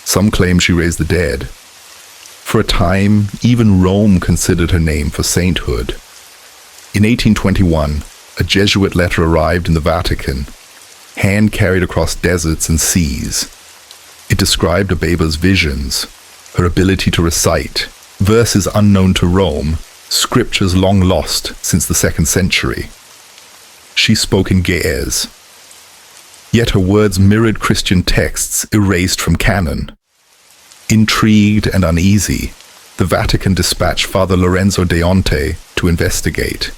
Some claim she raised the dead. For a time, even Rome considered her name for sainthood. In 1821, a Jesuit letter arrived in the Vatican, hand-carried across deserts and seas. It described Ababa's visions, her ability to recite, verses unknown to Rome, scriptures long lost since the 2nd century. She spoke in Ge'ez. Yet her words mirrored Christian texts erased from canon. Intrigued and uneasy, the Vatican dispatched Father Lorenzo Deonte to investigate.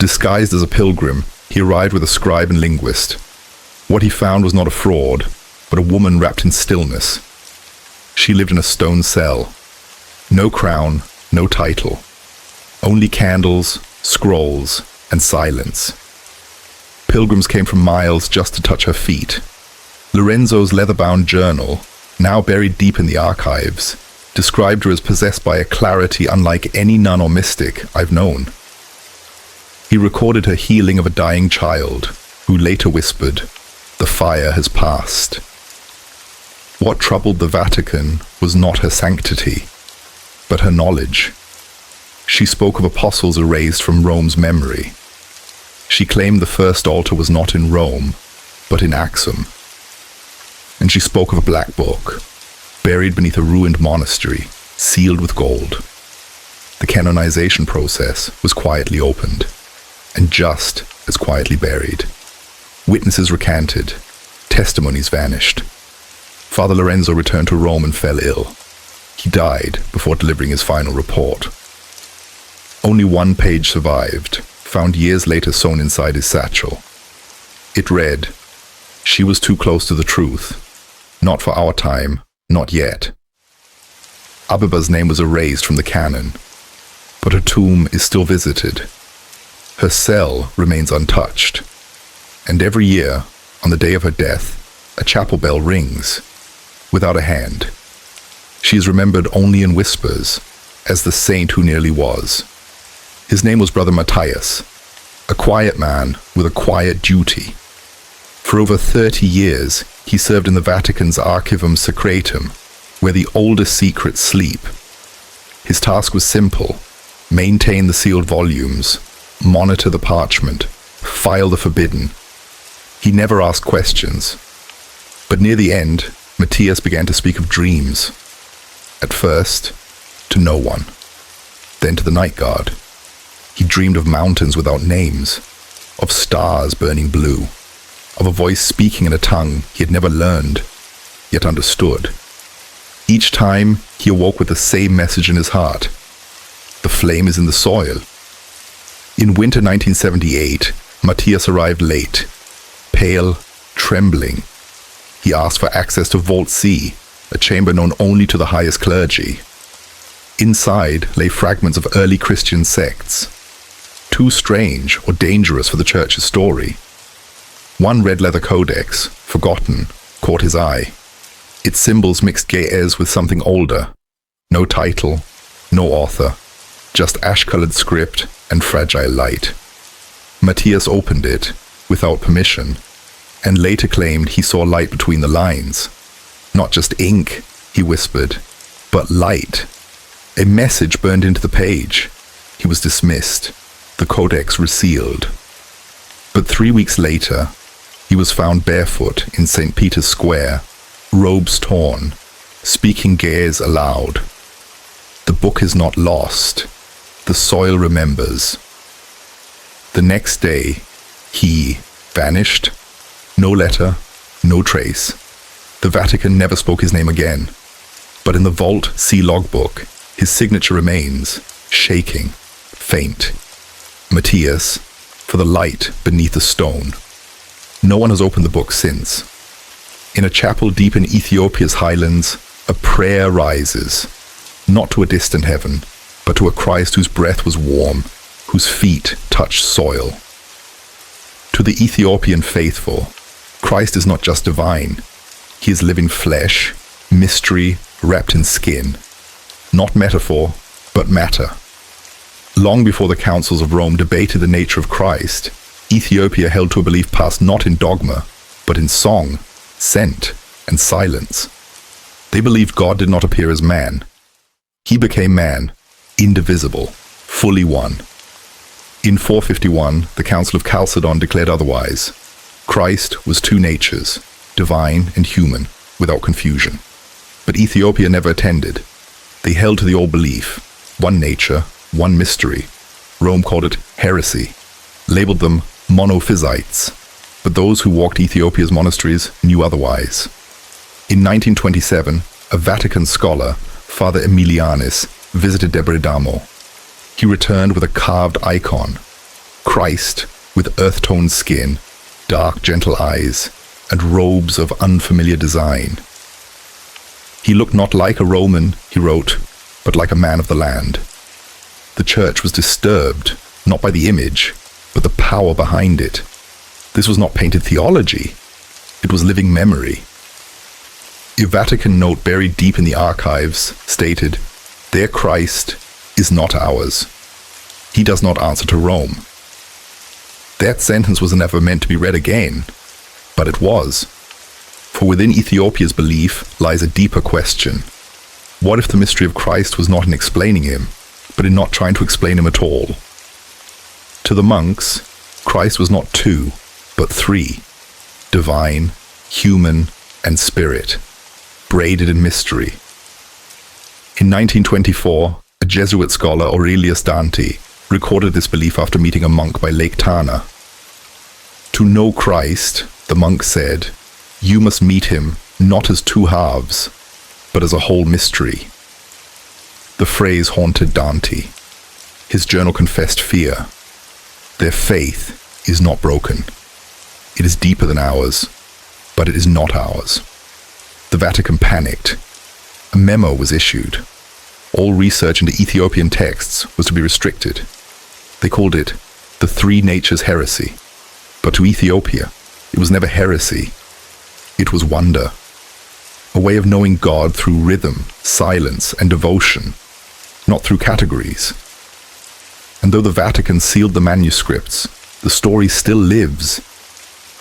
Disguised as a pilgrim, he arrived with a scribe and linguist. What he found was not a fraud, but a woman wrapped in stillness. She lived in a stone cell. No crown, no title. Only candles, scrolls, and silence. Pilgrims came from miles just to touch her feet. Lorenzo's leather-bound journal, now buried deep in the archives, described her as possessed by a clarity unlike any nun or mystic I've known. He recorded her healing of a dying child, who later whispered, "The fire has passed." What troubled the Vatican was not her sanctity, but her knowledge. She spoke of apostles erased from Rome's memory. She claimed the first altar was not in Rome, but in Axum. And she spoke of a black book, buried beneath a ruined monastery, sealed with gold. The canonization process was quietly opened, and just as quietly buried. Witnesses recanted, testimonies vanished. Father Lorenzo returned to Rome and fell ill. He died before delivering his final report. Only one page survived, found years later sewn inside his satchel. It read, "She was too close to the truth. Not for our time, not yet." Abiba's name was erased from the canon, but her tomb is still visited. Her cell remains untouched, and every year, on the day of her death, a chapel bell rings, without a hand. She is remembered only in whispers, as the saint who nearly was. His name was Brother Matthias, a quiet man with a quiet duty. For over 30 years, he served in the Vatican's Archivum Secretum, where the oldest secrets sleep. His task was simple: maintain the sealed volumes, monitor the parchment, file the forbidden. He never asked questions. But near the end, Matthias began to speak of dreams. At first, to no one. Then to the night guard. He dreamed of mountains without names, of stars burning blue, of a voice speaking in a tongue he had never learned, yet understood. Each time, he awoke with the same message in his heart. The flame is in the soil. In winter 1978, Matthias arrived late, pale, trembling. He asked for access to Vault C, a chamber known only to the highest clergy. Inside lay fragments of early Christian sects, too strange or dangerous for the church's story. One red leather codex, forgotten, caught his eye. Its symbols mixed Ge'ez with something older. No title, no author, just ash-colored script and fragile light. Matthias opened it, without permission, and later claimed he saw light between the lines. Not just ink, he whispered, but light. A message burned into the page. He was dismissed, the codex resealed. But 3 weeks later, he was found barefoot in St. Peter's Square, robes torn, speaking Ge'ez aloud. The book is not lost. The soil remembers. The next day, he vanished. No letter, no trace. The Vatican never spoke his name again. But in the Vault C logbook, his signature remains, shaking, faint. Matthias, for the light beneath the stone. No one has opened the book since. In a chapel deep in Ethiopia's highlands, a prayer rises, not to a distant heaven, but to a Christ whose breath was warm, whose feet touched soil. To the Ethiopian faithful, Christ is not just divine. He is living flesh, mystery wrapped in skin. Not metaphor, but matter. Long before the councils of Rome debated the nature of Christ, Ethiopia held to a belief passed not in dogma, but in song, scent, and silence. They believed God did not appear as man. He became man, indivisible, fully one. In 451, the Council of Chalcedon declared otherwise. Christ was two natures, divine and human, without confusion. But Ethiopia never attended. They held to the old belief, one nature, one mystery. Rome called it heresy, labeled them monophysites, but those who walked Ethiopia's monasteries knew otherwise. In 1927, a Vatican scholar, Father Emilianis, visited Debrecdamo. He returned with a carved icon. Christ with earth-toned skin, dark, gentle eyes, and robes of unfamiliar design. He looked not like a Roman, he wrote, but like a man of the land. The church was disturbed, not by the image, but the power behind it. This was not painted theology, it was living memory. A Vatican note buried deep in the archives stated, "Their Christ is not ours. He does not answer to Rome." That sentence was never meant to be read again, but it was. For within Ethiopia's belief lies a deeper question. What if the mystery of Christ was not in explaining him, but in not trying to explain him at all? To the monks, Christ was not two, but three: divine, human, and spirit, braided in mystery. In 1924, a Jesuit scholar, Aurelius Dante, recorded this belief after meeting a monk by Lake Tana. To know Christ, the monk said, you must meet him not as two halves, but as a whole mystery. The phrase haunted Dante. His journal confessed fear. Their faith is not broken. It is deeper than ours, but it is not ours. The Vatican panicked. A memo was issued. All research into Ethiopian texts was to be restricted. They called it the Three Natures Heresy. But to Ethiopia, it was never heresy. It was wonder. A way of knowing God through rhythm, silence, and devotion, not through categories. And though the Vatican sealed the manuscripts, the story still lives.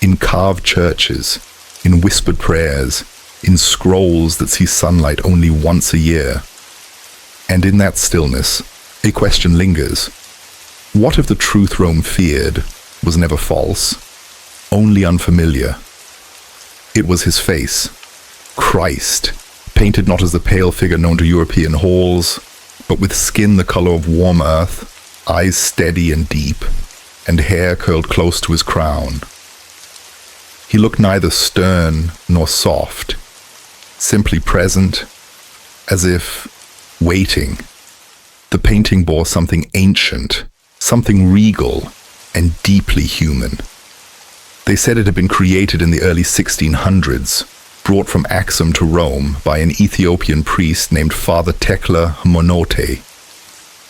In carved churches, in whispered prayers, in scrolls that see sunlight only once a year. And in that stillness, a question lingers. What if the truth Rome feared was never false, only unfamiliar? It was his face, Christ, painted not as the pale figure known to European halls, but with skin the color of warm earth, eyes steady and deep, and hair curled close to his crown. He looked neither stern nor soft, simply present, as if waiting. The painting bore something ancient, something regal, and deeply human. They said it had been created in the early 1600s, brought from Axum to Rome by an Ethiopian priest named Father Tekla Monote.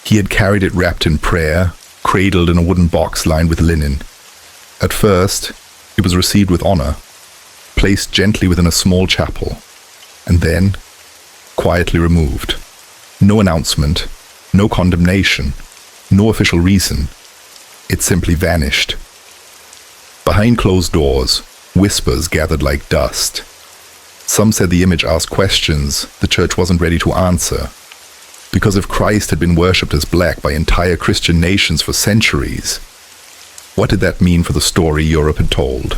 He had carried it wrapped in prayer, cradled in a wooden box lined with linen. At first, it was received with honor, placed gently within a small chapel, and then quietly removed. No announcement, no condemnation, no official reason. It simply vanished. Behind closed doors, whispers gathered like dust. Some said the image asked questions the church wasn't ready to answer. Because if Christ had been worshipped as black by entire Christian nations for centuries, what did that mean for the story Europe had told?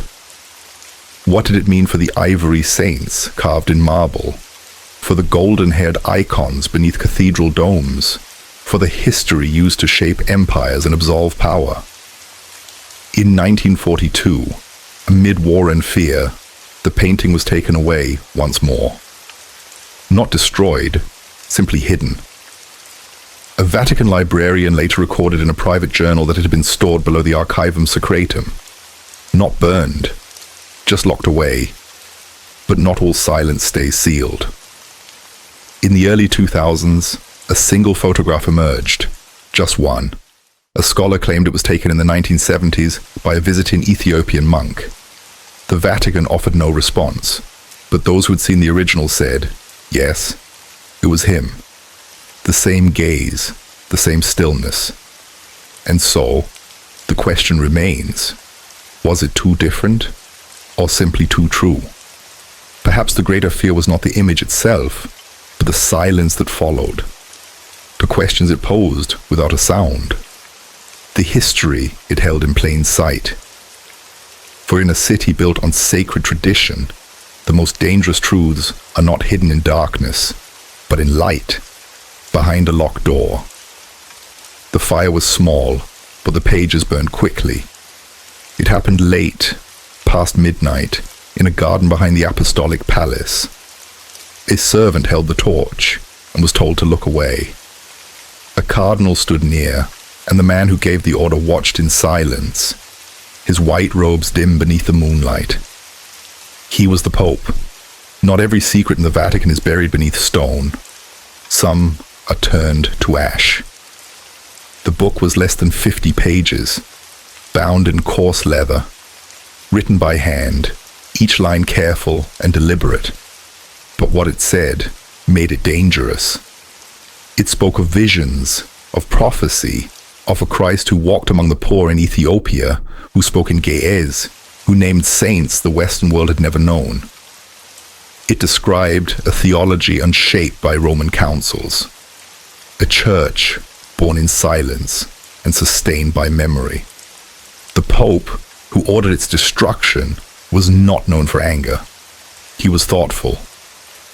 What did it mean for the ivory saints carved in marble? For the golden-haired icons beneath cathedral domes? For the history used to shape empires and absolve power? In 1942, amid war and fear, the painting was taken away once more. Not destroyed, simply hidden. A Vatican librarian later recorded in a private journal that it had been stored below the Archivum Secretum. Not burned, just locked away. But not all silence stays sealed. In the early 2000s, a single photograph emerged, just one. A scholar claimed it was taken in the 1970s by a visiting Ethiopian monk. The Vatican offered no response, but those who had seen the original said, yes, it was him. The same gaze, the same stillness. And so, the question remains, was it too different, or simply too true? Perhaps the greater fear was not the image itself, but the silence that followed. The questions it posed without a sound. The history it held in plain sight. For in a city built on sacred tradition, the most dangerous truths are not hidden in darkness, but in light, behind a locked door. The fire was small, but the pages burned quickly. It happened late, past midnight, in a garden behind the Apostolic Palace. A servant held the torch and was told to look away. A cardinal stood near, and the man who gave the order watched in silence, his white robes dim beneath the moonlight. He was the Pope. Not every secret in the Vatican is buried beneath stone. Some are turned to ash. The book was less than 50 pages, bound in coarse leather, written by hand, each line careful and deliberate. But what it said made it dangerous. It spoke of visions, of prophecy, of a Christ who walked among the poor in Ethiopia, who spoke in Ge'ez, who named saints the Western world had never known. It described a theology unshaped by Roman councils, a church born in silence and sustained by memory. The Pope, who ordered its destruction, was not known for anger. He was thoughtful,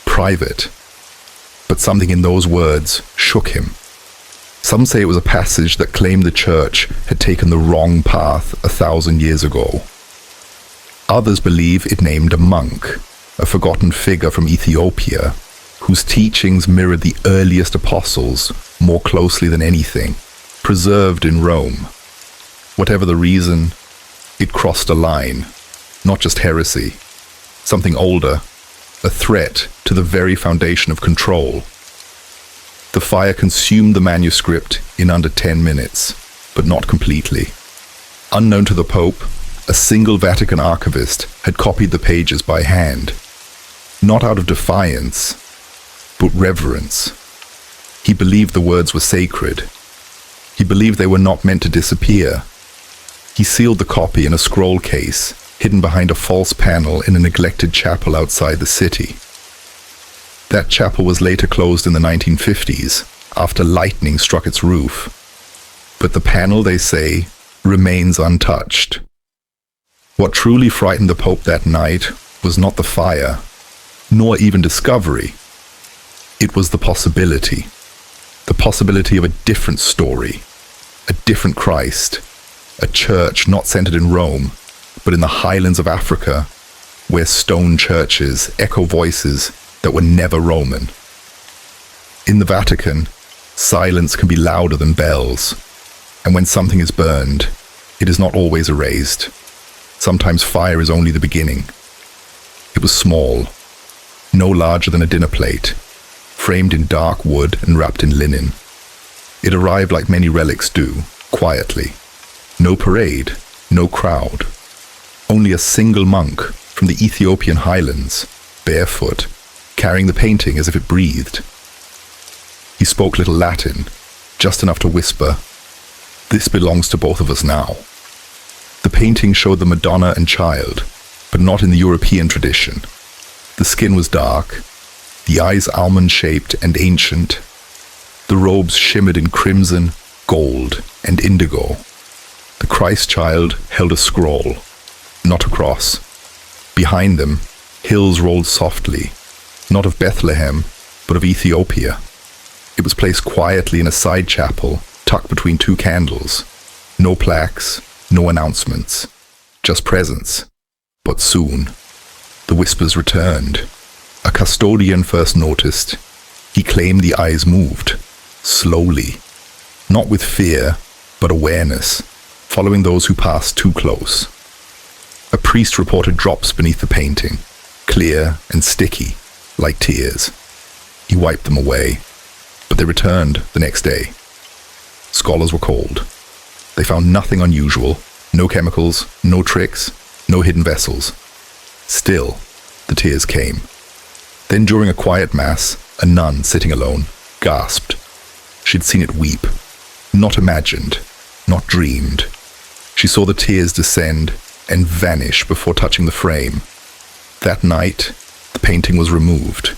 private, but something in those words shook him. Some say it was a passage that claimed the church had taken the wrong path 1,000 years ago. Others believe it named a monk, a forgotten figure from Ethiopia, whose teachings mirrored the earliest apostles more closely than anything, preserved in Rome. Whatever the reason, it crossed a line, not just heresy, something older, a threat to the very foundation of control. The fire consumed the manuscript in under 10 minutes, but not completely. Unknown to the Pope, a single Vatican archivist had copied the pages by hand, not out of defiance, but reverence. He believed the words were sacred. He believed they were not meant to disappear. He sealed the copy in a scroll case, hidden behind a false panel in a neglected chapel outside the city. That chapel was later closed in the 1950s, after lightning struck its roof. But the panel, they say, remains untouched. What truly frightened the Pope that night was not the fire, nor even discovery. It was the possibility of a different story, a different Christ, a church not centered in Rome, but in the highlands of Africa, where stone churches echo voices that were never Roman. In the Vatican, silence can be louder than bells, and when something is burned, it is not always erased. Sometimes fire is only the beginning. It was small, no larger than a dinner plate, framed in dark wood and wrapped in linen. It arrived like many relics do, quietly. No parade, no crowd. Only a single monk from the Ethiopian highlands, barefoot, carrying the painting as if it breathed. He spoke little Latin, just enough to whisper, "This belongs to both of us now." The painting showed the Madonna and Child, but not in the European tradition. The skin was dark, the eyes almond-shaped and ancient. The robes shimmered in crimson, gold, and indigo. The Christ child held a scroll, not a cross. Behind them, hills rolled softly, not of Bethlehem, but of Ethiopia. It was placed quietly in a side chapel, tucked between two candles. No plaques, no announcements, just presence. But soon, the whispers returned. A custodian first noticed. He claimed the eyes moved, slowly, not with fear, but awareness, following those who passed too close. A priest reported drops beneath the painting, clear and sticky, like tears. He wiped them away, but they returned the next day. Scholars were called. They found nothing unusual, no chemicals, no tricks, no hidden vessels. Still, the tears came. Then during a quiet mass, a nun sitting alone gasped. She'd seen it weep. Not imagined, not dreamed. She saw the tears descend and vanish before touching the frame. That night, the painting was removed.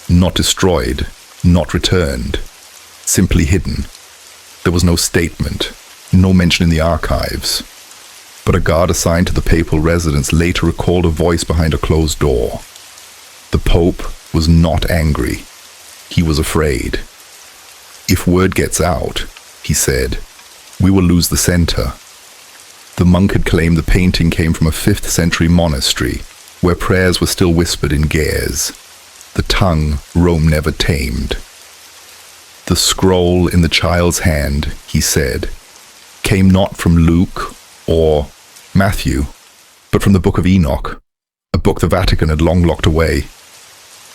Not destroyed, not returned. Simply hidden. There was no statement, no mention in the archives. But a guard assigned to the papal residence later recalled a voice behind a closed door. The Pope was not angry. He was afraid. "If word gets out," he said, "we will lose the center." The monk had claimed the painting came from a 5th century monastery, where prayers were still whispered in Ge'ez, the tongue Rome never tamed. The scroll in the child's hand, he said, came not from Luke or Matthew, but from the Book of Enoch, a book the Vatican had long locked away.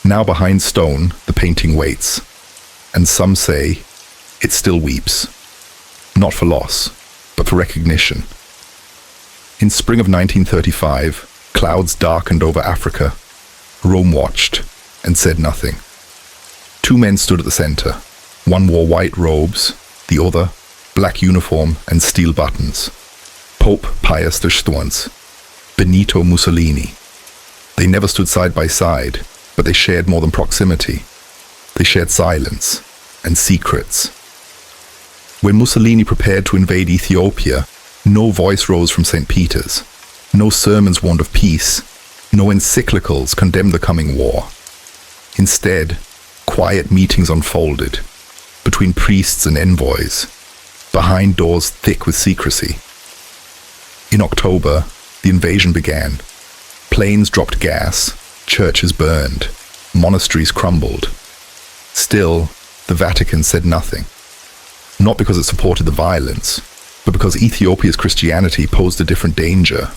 Now behind stone, the painting waits, and some say it still weeps, not for loss, but for recognition. In spring of 1935, clouds darkened over Africa. Rome watched and said nothing. Two men stood at the center. One wore white robes, the other black uniform and steel buttons. Pope Pius VI, Benito Mussolini. They never stood side by side, but they shared more than proximity. They shared silence and secrets. When Mussolini prepared to invade Ethiopia, no voice rose from St. Peter's. No sermons warned of peace. No encyclicals condemned the coming war. Instead, quiet meetings unfolded between priests and envoys, behind doors thick with secrecy. In October, the invasion began. Planes dropped gas, churches burned, monasteries crumbled. Still, the Vatican said nothing. Not because it supported the violence, but because Ethiopia's Christianity posed a different danger.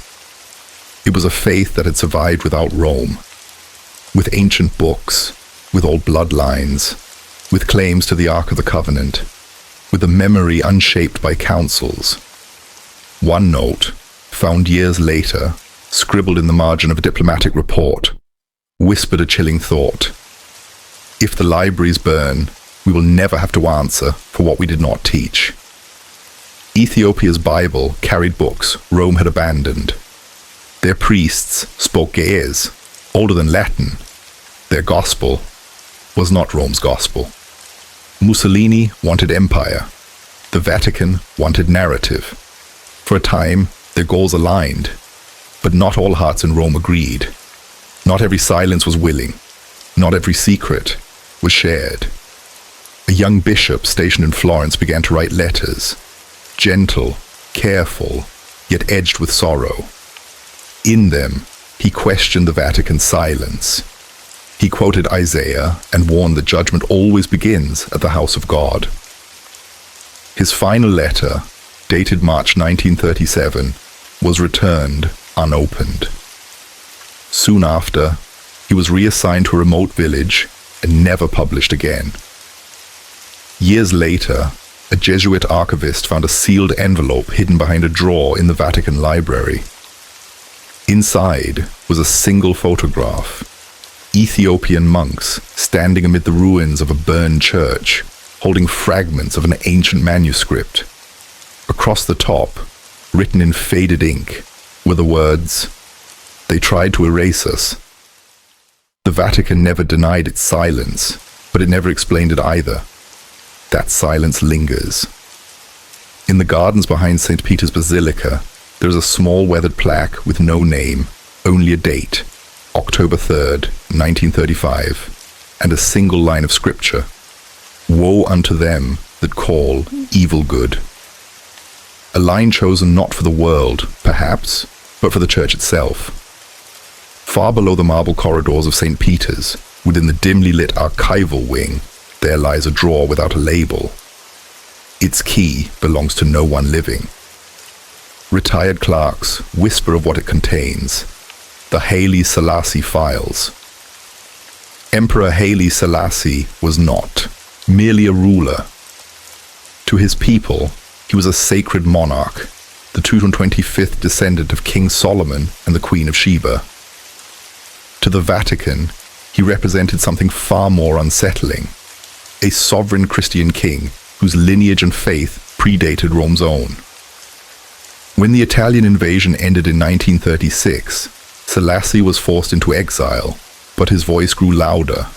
It was a faith that had survived without Rome, with ancient books, with old bloodlines, with claims to the Ark of the Covenant, with a memory unshaped by councils. One note, found years later, scribbled in the margin of a diplomatic report, whispered a chilling thought. If the libraries burn, we will never have to answer for what we did not teach. Ethiopia's Bible carried books Rome had abandoned. Their priests spoke Ge'ez, older than Latin. Their gospel was not Rome's gospel. Mussolini wanted empire. The Vatican wanted narrative. For a time, their goals aligned, but not all hearts in Rome agreed. Not every silence was willing. Not every secret was shared. A young bishop stationed in Florence began to write letters, gentle, careful, yet edged with sorrow. In them, he questioned the Vatican's silence. He quoted Isaiah and warned that judgment always begins at the house of God. His final letter, dated March 1937, was returned unopened. Soon after, he was reassigned to a remote village and never published again. Years later, a Jesuit archivist found a sealed envelope hidden behind a drawer in the Vatican library. Inside was a single photograph. Ethiopian monks standing amid the ruins of a burned church, holding fragments of an ancient manuscript. Across the top, written in faded ink, were the words, "They tried to erase us." The Vatican never denied its silence, but it never explained it either. That silence lingers. In the gardens behind St. Peter's Basilica, there is a small weathered plaque with no name, only a date, October 3rd, 1935, and a single line of scripture. Woe unto them that call evil good. A line chosen not for the world, perhaps, but for the church itself. Far below the marble corridors of St. Peter's, within the dimly lit archival wing, there lies a drawer without a label. Its key belongs to no one living. Retired clerks whisper of what it contains. The Haile Selassie files. Emperor Haile Selassie was not merely a ruler. To his people, he was a sacred monarch, the 225th descendant of King Solomon and the Queen of Sheba. To the Vatican, he represented something far more unsettling, a sovereign Christian king whose lineage and faith predated Rome's own. When the Italian invasion ended in 1936, Selassie was forced into exile, but his voice grew louder.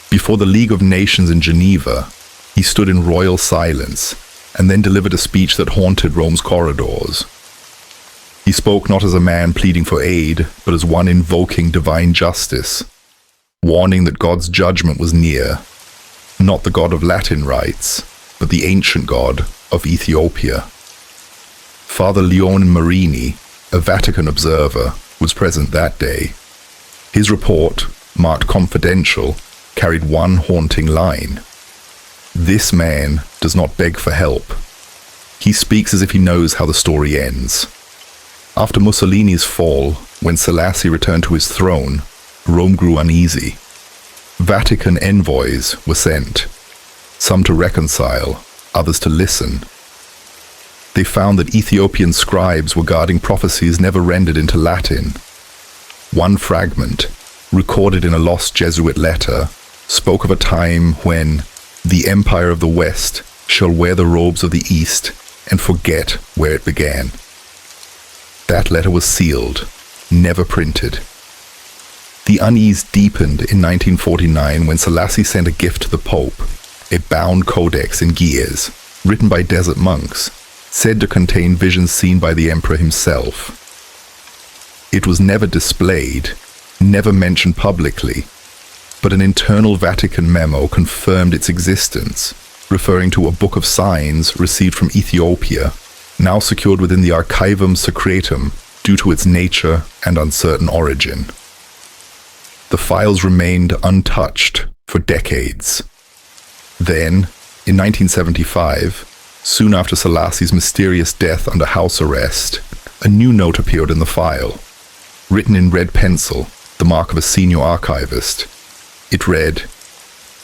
Before the League of Nations in Geneva, he stood in royal silence and then delivered a speech that haunted Rome's corridors. He spoke not as a man pleading for aid, but as one invoking divine justice, warning that God's judgment was near, not the God of Latin rites, but the ancient God of Ethiopia. Father Leone Marini, a Vatican observer, was present that day. His report, marked confidential, carried one haunting line. This man does not beg for help. He speaks as if he knows how the story ends. After Mussolini's fall, when Selassie returned to his throne, Rome grew uneasy. Vatican envoys were sent, some to reconcile, others to listen. They found that Ethiopian scribes were guarding prophecies never rendered into Latin. One fragment, recorded in a lost Jesuit letter, spoke of a time when the empire of the West shall wear the robes of the East and forget where it began. That letter was sealed, never printed. The unease deepened in 1949 when Selassie sent a gift to the Pope, a bound codex in gears, written by desert monks, said to contain visions seen by the emperor himself. It was never displayed, never mentioned publicly, but an internal Vatican memo confirmed its existence, referring to a book of signs received from Ethiopia, now secured within the Archivum Secretum due to its nature and uncertain origin. The files remained untouched for decades. Then, in 1975, soon after Selassie's mysterious death under house arrest, a new note appeared in the file, written in red pencil, the mark of a senior archivist. It read,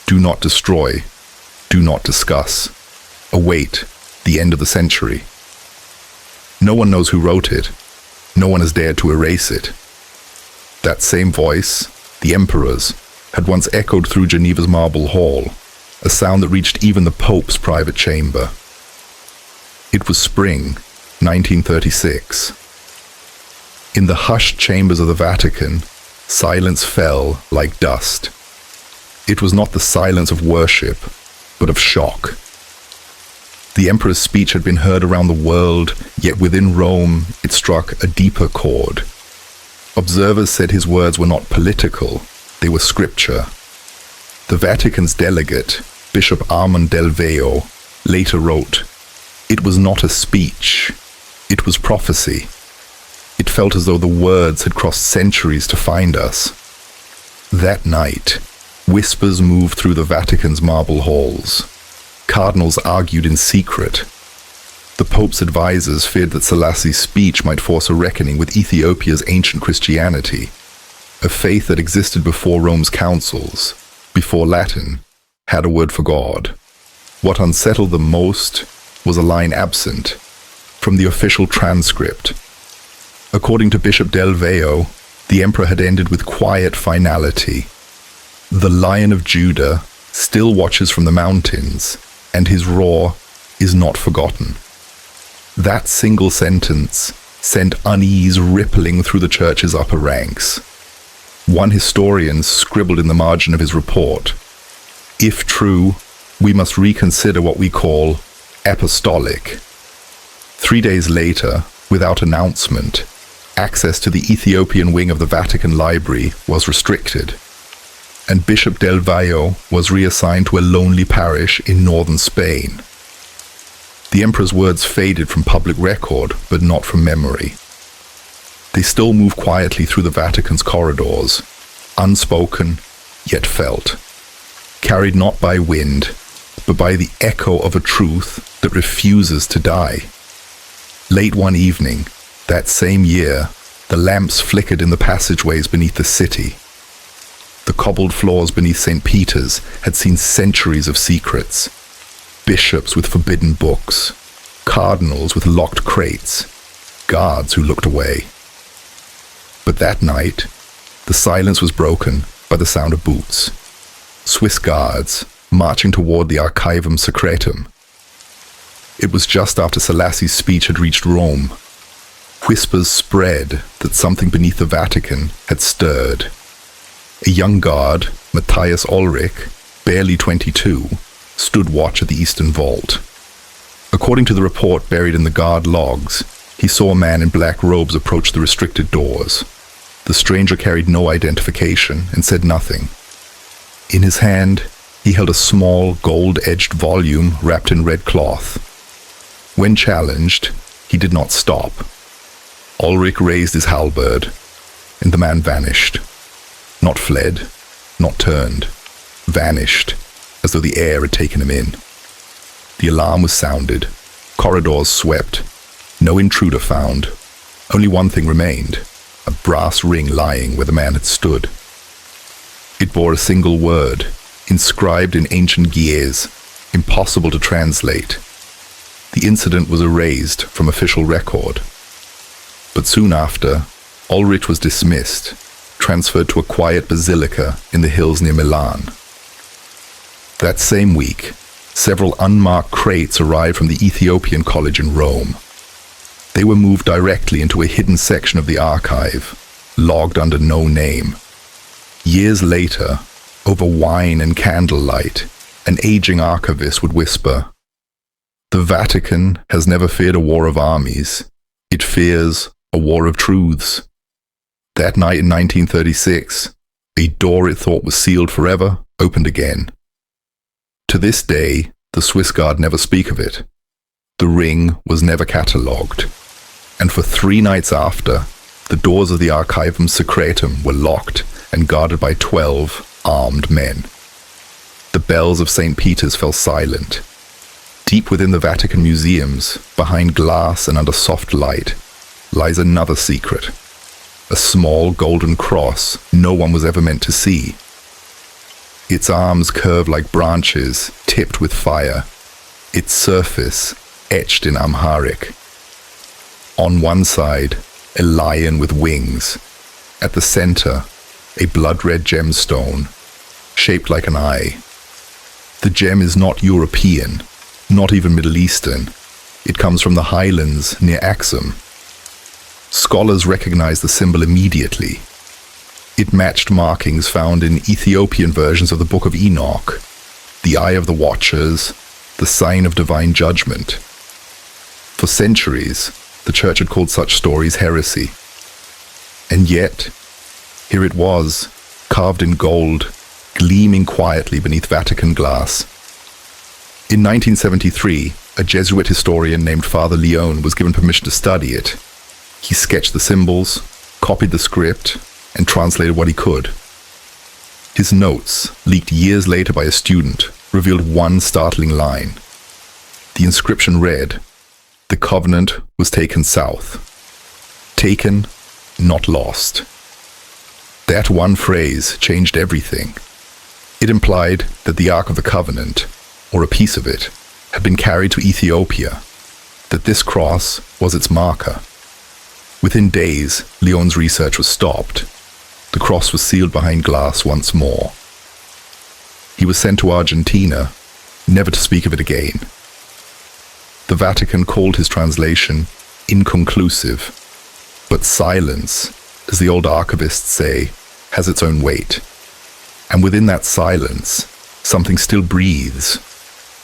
"Do not destroy, do not discuss, await the end of the century." No one knows who wrote it. No one has dared to erase it. That same voice, the Emperor's, had once echoed through Geneva's Marble Hall, a sound that reached even the Pope's private chamber. It was spring, 1936. In the hushed chambers of the Vatican, silence fell like dust. It was not the silence of worship, but of shock. The Emperor's speech had been heard around the world, yet within Rome it struck a deeper chord. Observers said his words were not political, they were scripture. The Vatican's delegate, Bishop Armand del Veo, later wrote, "It was not a speech, it was prophecy. It felt as though the words had crossed centuries to find us." That night, whispers moved through the Vatican's marble halls. Cardinals argued in secret. The Pope's advisors feared that Selassie's speech might force a reckoning with Ethiopia's ancient Christianity, a faith that existed before Rome's councils, before Latin had a word for God. What unsettled them most was a line absent from the official transcript. According to Bishop Del Veo, the emperor had ended with quiet finality. "The Lion of Judah still watches from the mountains, and his roar is not forgotten." That single sentence sent unease rippling through the church's upper ranks. One historian scribbled in the margin of his report, "If true, we must reconsider what we call apostolic." 3 days later, without announcement, access to the Ethiopian wing of the Vatican Library was restricted, and Bishop Del Valle was reassigned to a lonely parish in northern Spain. The emperor's words faded from public record, but not from memory. They still move quietly through the Vatican's corridors, unspoken, yet felt, carried not by wind, but by the echo of a truth that refuses to die. Late one evening, that same year, the lamps flickered in the passageways beneath the city. The cobbled floors beneath St. Peter's had seen centuries of secrets. Bishops with forbidden books, cardinals with locked crates, guards who looked away. But that night, the silence was broken by the sound of boots. Swiss guards marching toward the Archivum Secretum. It was just after Selassie's speech had reached Rome. Whispers spread that something beneath the Vatican had stirred. A young guard, Matthias Ulrich, barely 22, stood watch at the eastern vault. According to the report buried in the guard logs, he saw a man in black robes approach the restricted doors. The stranger carried no identification and said nothing. In his hand, he held a small, gold-edged volume wrapped in red cloth. When challenged, he did not stop. Ulrich raised his halberd, and the man vanished. Not fled, not turned, vanished, as though the air had taken him in. The alarm was sounded. Corridors swept. No intruder found. Only one thing remained, a brass ring lying where the man had stood. It bore a single word, inscribed in ancient ge'ez, impossible to translate. The incident was erased from official record. But soon after, Ulrich was dismissed, transferred to a quiet basilica in the hills near Milan. That same week, several unmarked crates arrived from the Ethiopian College in Rome. They were moved directly into a hidden section of the archive, logged under no name. Years later, over wine and candlelight, an aging archivist would whisper, "The Vatican has never feared a war of armies. It fears a war of truths." That night in 1936, a door it thought was sealed forever opened again. To this day, the Swiss Guard never speak of it. The ring was never catalogued. And for 3 nights after, the doors of the Archivum Secretum were locked and guarded by 12 armed men. The bells of St. Peter's fell silent. Deep within the Vatican museums, behind glass and under soft light, lies another secret. A small golden cross no one was ever meant to see. Its arms curve like branches tipped with fire, its surface etched in Amharic. On one side, a lion with wings. At the center, a blood-red gemstone, shaped like an eye. The gem is not European, not even Middle Eastern. It comes from the highlands near Axum. Scholars recognize the symbol immediately. It matched markings found in Ethiopian versions of the Book of Enoch, the Eye of the Watchers, the sign of divine judgment. For centuries, the Church had called such stories heresy. And yet, here it was, carved in gold, gleaming quietly beneath Vatican glass. In 1973, a Jesuit historian named Father Leone was given permission to study it. He sketched the symbols, copied the script, and translated what he could. His notes, leaked years later by a student, revealed one startling line. The inscription read, "The covenant was taken south. Taken, not lost." That one phrase changed everything. It implied that the Ark of the Covenant, or a piece of it, had been carried to Ethiopia, that this cross was its marker. Within days, Leone's research was stopped. The cross was sealed behind glass once more. He was sent to Argentina, never to speak of it again. The Vatican called his translation inconclusive, but silence, as the old archivists say, has its own weight. And within that silence, something still breathes.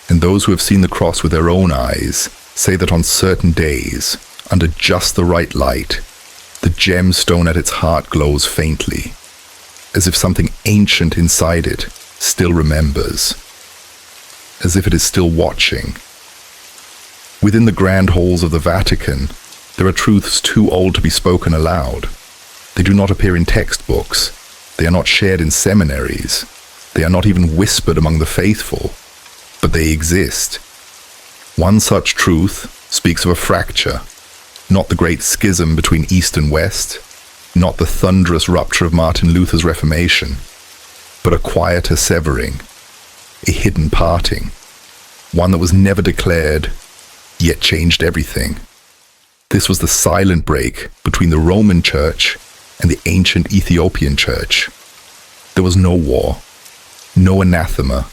And those who have seen the cross with their own eyes say that on certain days, under just the right light, the gemstone at its heart glows faintly, as if something ancient inside it still remembers, as if it is still watching. Within the grand halls of the Vatican, there are truths too old to be spoken aloud. They do not appear in textbooks. They are not shared in seminaries. They are not even whispered among the faithful, but they exist. One such truth speaks of a fracture, not the great schism between East and West, not the thunderous rupture of Martin Luther's Reformation, but a quieter severing, a hidden parting, one that was never declared, yet changed everything. This was the silent break between the Roman Church and the ancient Ethiopian Church. There was no war, no anathema,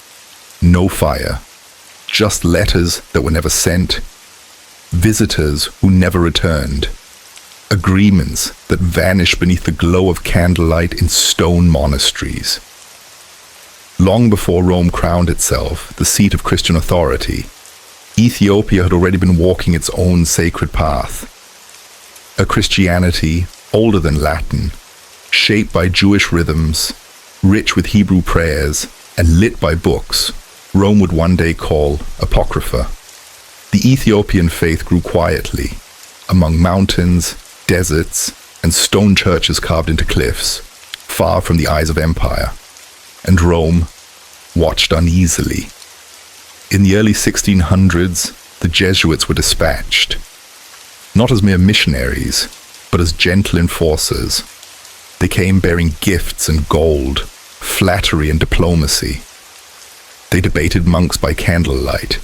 no fire, just letters that were never sent, visitors who never returned, agreements that vanished beneath the glow of candlelight in stone monasteries. Long before Rome crowned itself the seat of Christian authority, Ethiopia had already been walking its own sacred path. A Christianity older than Latin, shaped by Jewish rhythms, rich with Hebrew prayers, and lit by books Rome would one day call Apocrypha. The Ethiopian faith grew quietly, among mountains, deserts, and stone churches carved into cliffs, far from the eyes of empire, and Rome watched uneasily. In the early 1600s, the Jesuits were dispatched, not as mere missionaries, but as gentle enforcers. They came bearing gifts and gold, flattery and diplomacy. They debated monks by candlelight.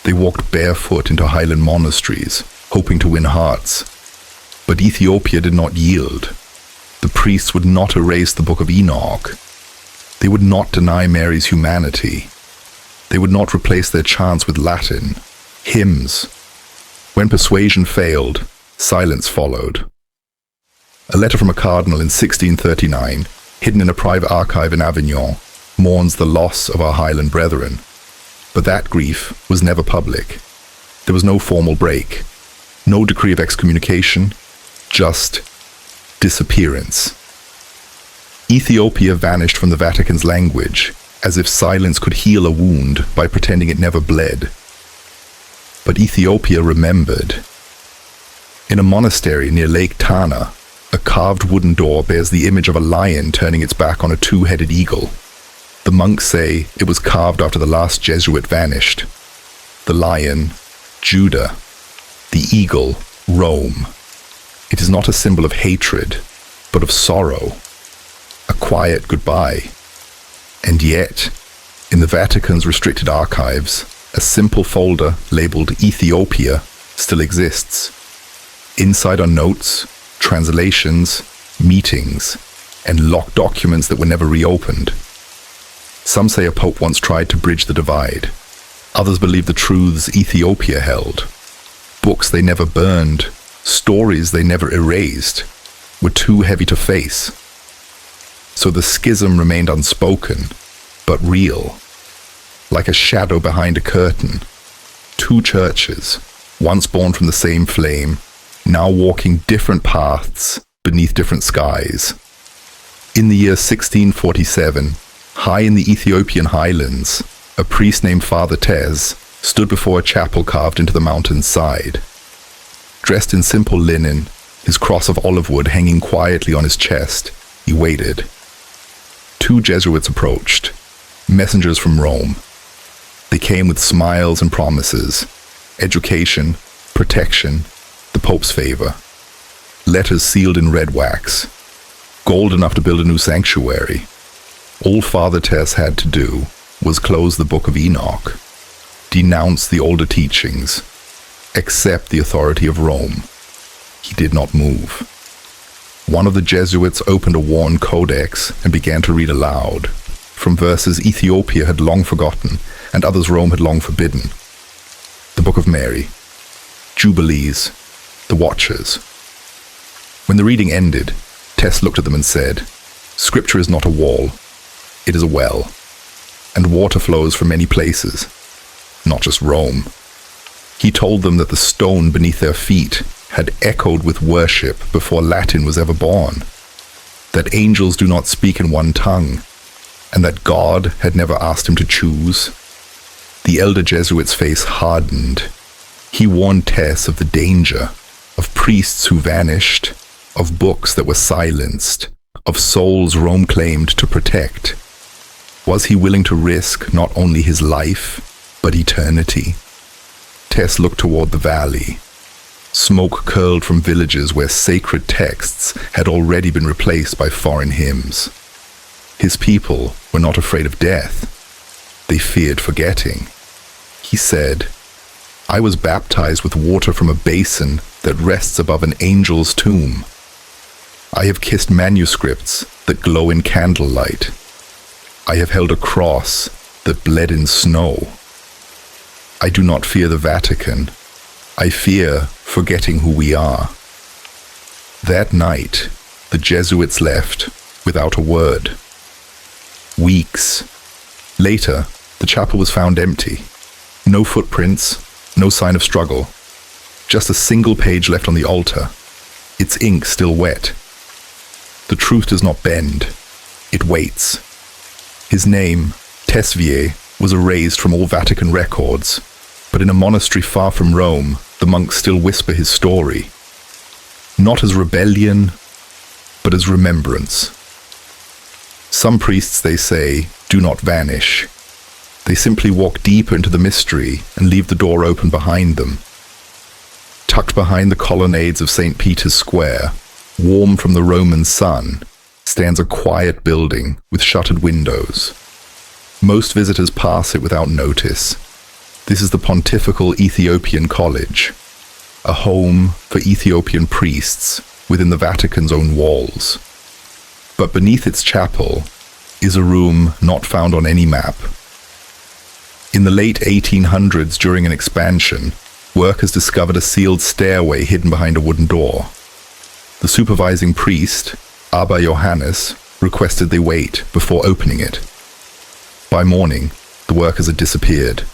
They walked barefoot into highland monasteries, hoping to win hearts. But Ethiopia did not yield. The priests would not erase the Book of Enoch. They would not deny Mary's humanity. They would not replace their chants with Latin, hymns. When persuasion failed, silence followed. A letter from a cardinal in 1639, hidden in a private archive in Avignon, mourns the loss of our Highland brethren. But that grief was never public. There was no formal break, no decree of excommunication, just disappearance. Ethiopia vanished from the Vatican's language, as if silence could heal a wound by pretending it never bled. But Ethiopia remembered. In a monastery near Lake Tana, a carved wooden door bears the image of a lion turning its back on a two-headed eagle. The monks say it was carved after the last Jesuit vanished. The lion, Judah. The eagle, Rome. It is not a symbol of hatred, but of sorrow. A quiet goodbye. And yet, in the Vatican's restricted archives, a simple folder labeled Ethiopia still exists. Inside are notes, translations, meetings, and locked documents that were never reopened. Some say a pope once tried to bridge the divide. Others believe the truths Ethiopia held. Books they never burned, stories they never erased, were too heavy to face. So the schism remained unspoken, but real. Like a shadow behind a curtain. Two churches, once born from the same flame, now walking different paths beneath different skies. In the year 1647, high in the Ethiopian highlands, a priest named Father Tez stood before a chapel carved into the mountain's side. Dressed in simple linen, his cross of olive wood hanging quietly on his chest, he waited. Two Jesuits approached, messengers from Rome. They came with smiles and promises, education, protection, the Pope's favor. Letters sealed in red wax, gold enough to build a new sanctuary. All Father Tess had to do was close the Book of Enoch, denounce the older teachings, accept the authority of Rome. He did not move. One of the Jesuits opened a worn codex and began to read aloud, from verses Ethiopia had long forgotten and others Rome had long forbidden. The Book of Mary, Jubilees, the Watchers. When the reading ended, Tess looked at them and said, "Scripture is not a wall, it is a well, and water flows from many places, not just Rome." He told them that the stone beneath their feet had echoed with worship before Latin was ever born, that angels do not speak in one tongue, and that God had never asked him to choose. The elder Jesuit's face hardened. He warned Tess of the danger, of priests who vanished, of books that were silenced, of souls Rome claimed to protect. Was he willing to risk not only his life, but eternity? Tess looked toward the valley. Smoke curled from villages where sacred texts had already been replaced by foreign hymns. His people were not afraid of death. They feared forgetting. He said, "I was baptized with water from a basin that rests above an angel's tomb. I have kissed manuscripts that glow in candlelight. I have held a cross that bled in snow. I do not fear the Vatican. I fear forgetting who we are." That night, the Jesuits left without a word. Weeks later, the chapel was found empty. No footprints, no sign of struggle. Just a single page left on the altar, its ink still wet. The truth does not bend. It waits. His name, Tesvier, was erased from all Vatican records, but in a monastery far from Rome, the monks still whisper his story. Not as rebellion, but as remembrance. Some priests, they say, do not vanish. They simply walk deeper into the mystery and leave the door open behind them. Tucked behind the colonnades of St. Peter's Square, warm from the Roman sun, stands a quiet building with shuttered windows. Most visitors pass it without notice. This is the Pontifical Ethiopian College, a home for Ethiopian priests within the Vatican's own walls. But beneath its chapel is a room not found on any map. In the late 1800s, during an expansion, workers discovered a sealed stairway hidden behind a wooden door. The supervising priest, Abba Johannes, requested they wait before opening it. By morning, the workers had disappeared.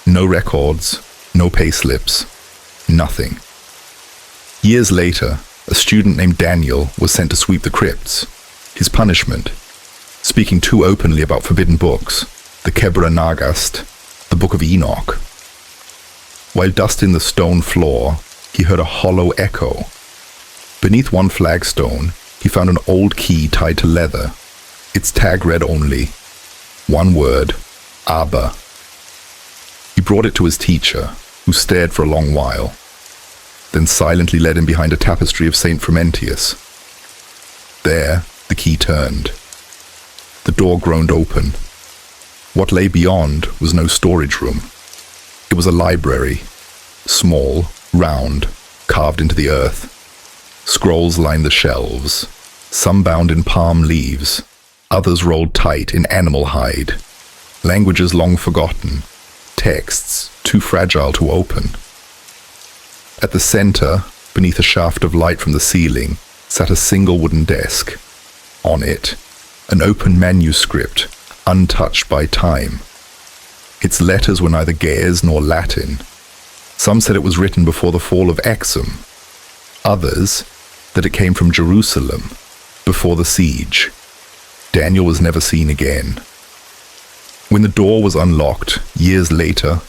No records, no payslips, nothing. Years later, a student named Daniel was sent to sweep the crypts. His punishment: speaking too openly about forbidden books, the Kebra Nagast, the Book of Enoch. While dusting the stone floor, he heard a hollow echo. Beneath one flagstone, he found an old key tied to leather. Its tag read only one word: Abba. He brought it to his teacher, who stared for a long while, then silently led him behind a tapestry of St. Frumentius. There, the key turned. The door groaned open. What lay beyond was no storage room. It was a library, small, round, carved into the earth. Scrolls lined the shelves, some bound in palm leaves, others rolled tight in animal hide. Languages long forgotten, texts too fragile to open. At the center, beneath a shaft of light from the ceiling, sat a single wooden desk. On it, an open manuscript, untouched by time. Its letters were neither Ge'ez nor Latin. Some said it was written before the fall of Exum. Others, that it came from Jerusalem, before the siege. Daniel was never seen again. When the door was unlocked, years later,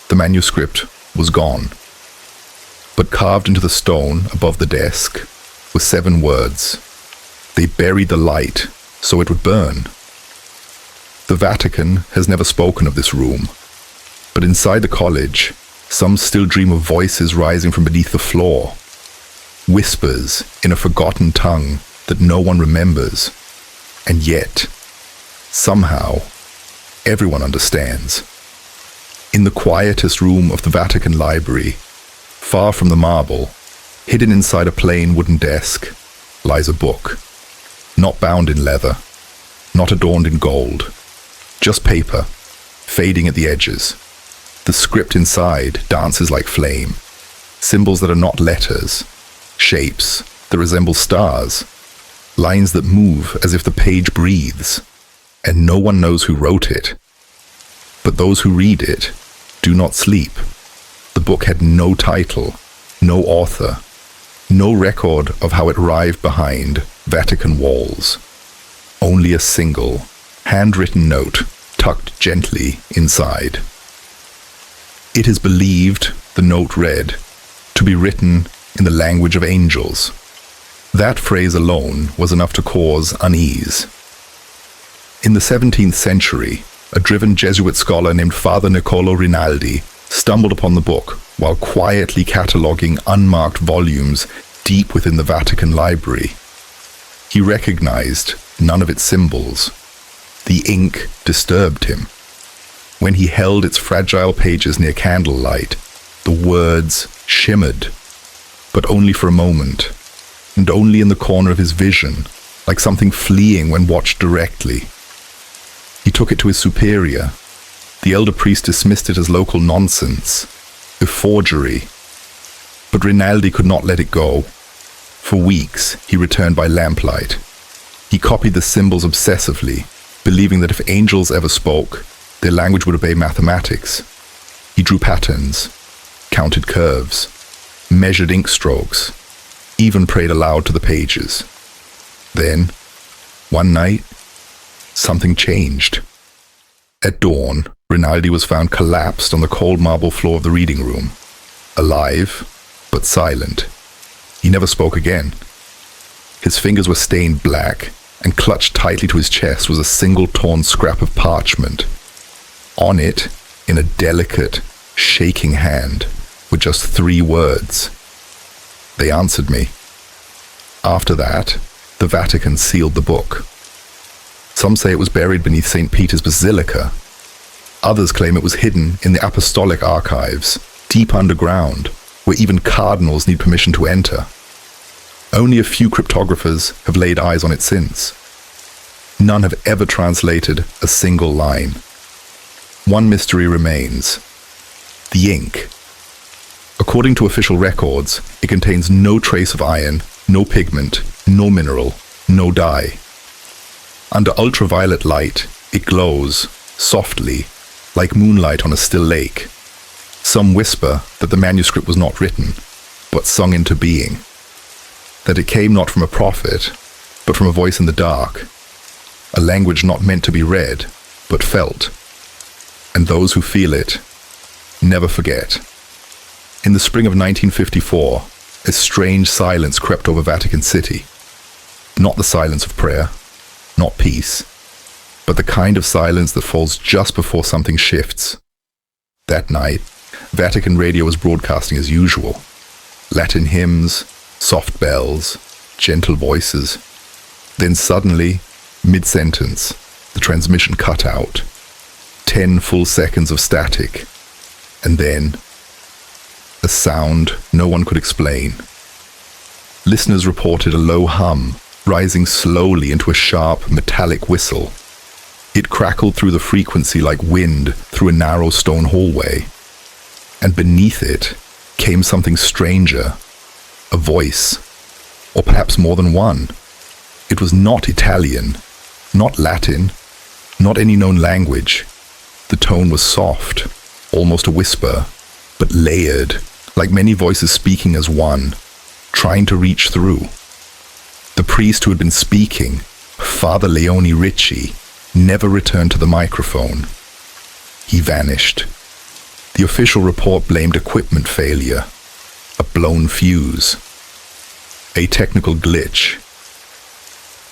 the manuscript was gone. But carved into the stone above the desk were 7 words. They buried the light so it would burn. The Vatican has never spoken of this room, but inside the college, some still dream of voices rising from beneath the floor. Whispers in a forgotten tongue that no one remembers. And yet, somehow, everyone understands. In the quietest room of the Vatican Library, far from the marble, hidden inside a plain wooden desk, lies a book. Not bound in leather, not adorned in gold, just paper, fading at the edges. The script inside dances like flame, symbols that are not letters, shapes that resemble stars, lines that move as if the page breathes, and no one knows who wrote it. But those who read it do not sleep. The book had no title, no author, no record of how it arrived behind Vatican walls. Only a single, handwritten note tucked gently inside. It is believed, the note read, to be written in the language of angels. That phrase alone was enough to cause unease. In the 17th century, a driven Jesuit scholar named Father Niccolo Rinaldi stumbled upon the book while quietly cataloguing unmarked volumes deep within the Vatican Library. He recognized none of its symbols. The ink disturbed him. When he held its fragile pages near candlelight, the words shimmered, but only for a moment, and only in the corner of his vision, like something fleeing when watched directly. He took it to his superior. The elder priest dismissed it as local nonsense, a forgery. But Rinaldi could not let it go. For weeks, he returned by lamplight. He copied the symbols obsessively, believing that if angels ever spoke, their language would obey mathematics. He drew patterns, counted curves, measured ink strokes, even prayed aloud to the pages. Then, one night, something changed. At dawn, Rinaldi was found collapsed on the cold marble floor of the reading room, alive, but silent. He never spoke again. His fingers were stained black, and clutched tightly to his chest was a single torn scrap of parchment. On it, in a delicate, shaking hand, were just 3 words. They answered me. After that, the Vatican sealed the book. Some say it was buried beneath St. Peter's Basilica. Others claim it was hidden in the apostolic archives, deep underground, where even cardinals need permission to enter. Only a few cryptographers have laid eyes on it since. None have ever translated a single line. One mystery remains: the ink. According to official records, it contains no trace of iron, no pigment, no mineral, no dye. Under ultraviolet light, it glows, softly, like moonlight on a still lake. Some whisper that the manuscript was not written, but sung into being. That it came not from a prophet, but from a voice in the dark. A language not meant to be read, but felt. And those who feel it never forget. In the spring of 1954, a strange silence crept over Vatican City. Not the silence of prayer, not peace, but the kind of silence that falls just before something shifts. That night, Vatican radio was broadcasting as usual. Latin hymns, soft bells, gentle voices. Then suddenly, mid-sentence, the transmission cut out. 10 full seconds of static. And then, a sound no one could explain. Listeners reported a low hum, rising slowly into a sharp, metallic whistle. It crackled through the frequency like wind through a narrow stone hallway. And beneath it came something stranger, a voice, or perhaps more than one. It was not Italian, not Latin, not any known language. The tone was soft, almost a whisper, but layered, like many voices speaking as one, trying to reach through. The priest who had been speaking, Father Leone Ricci, never returned to the microphone. He vanished. The official report blamed equipment failure, a blown fuse, a technical glitch.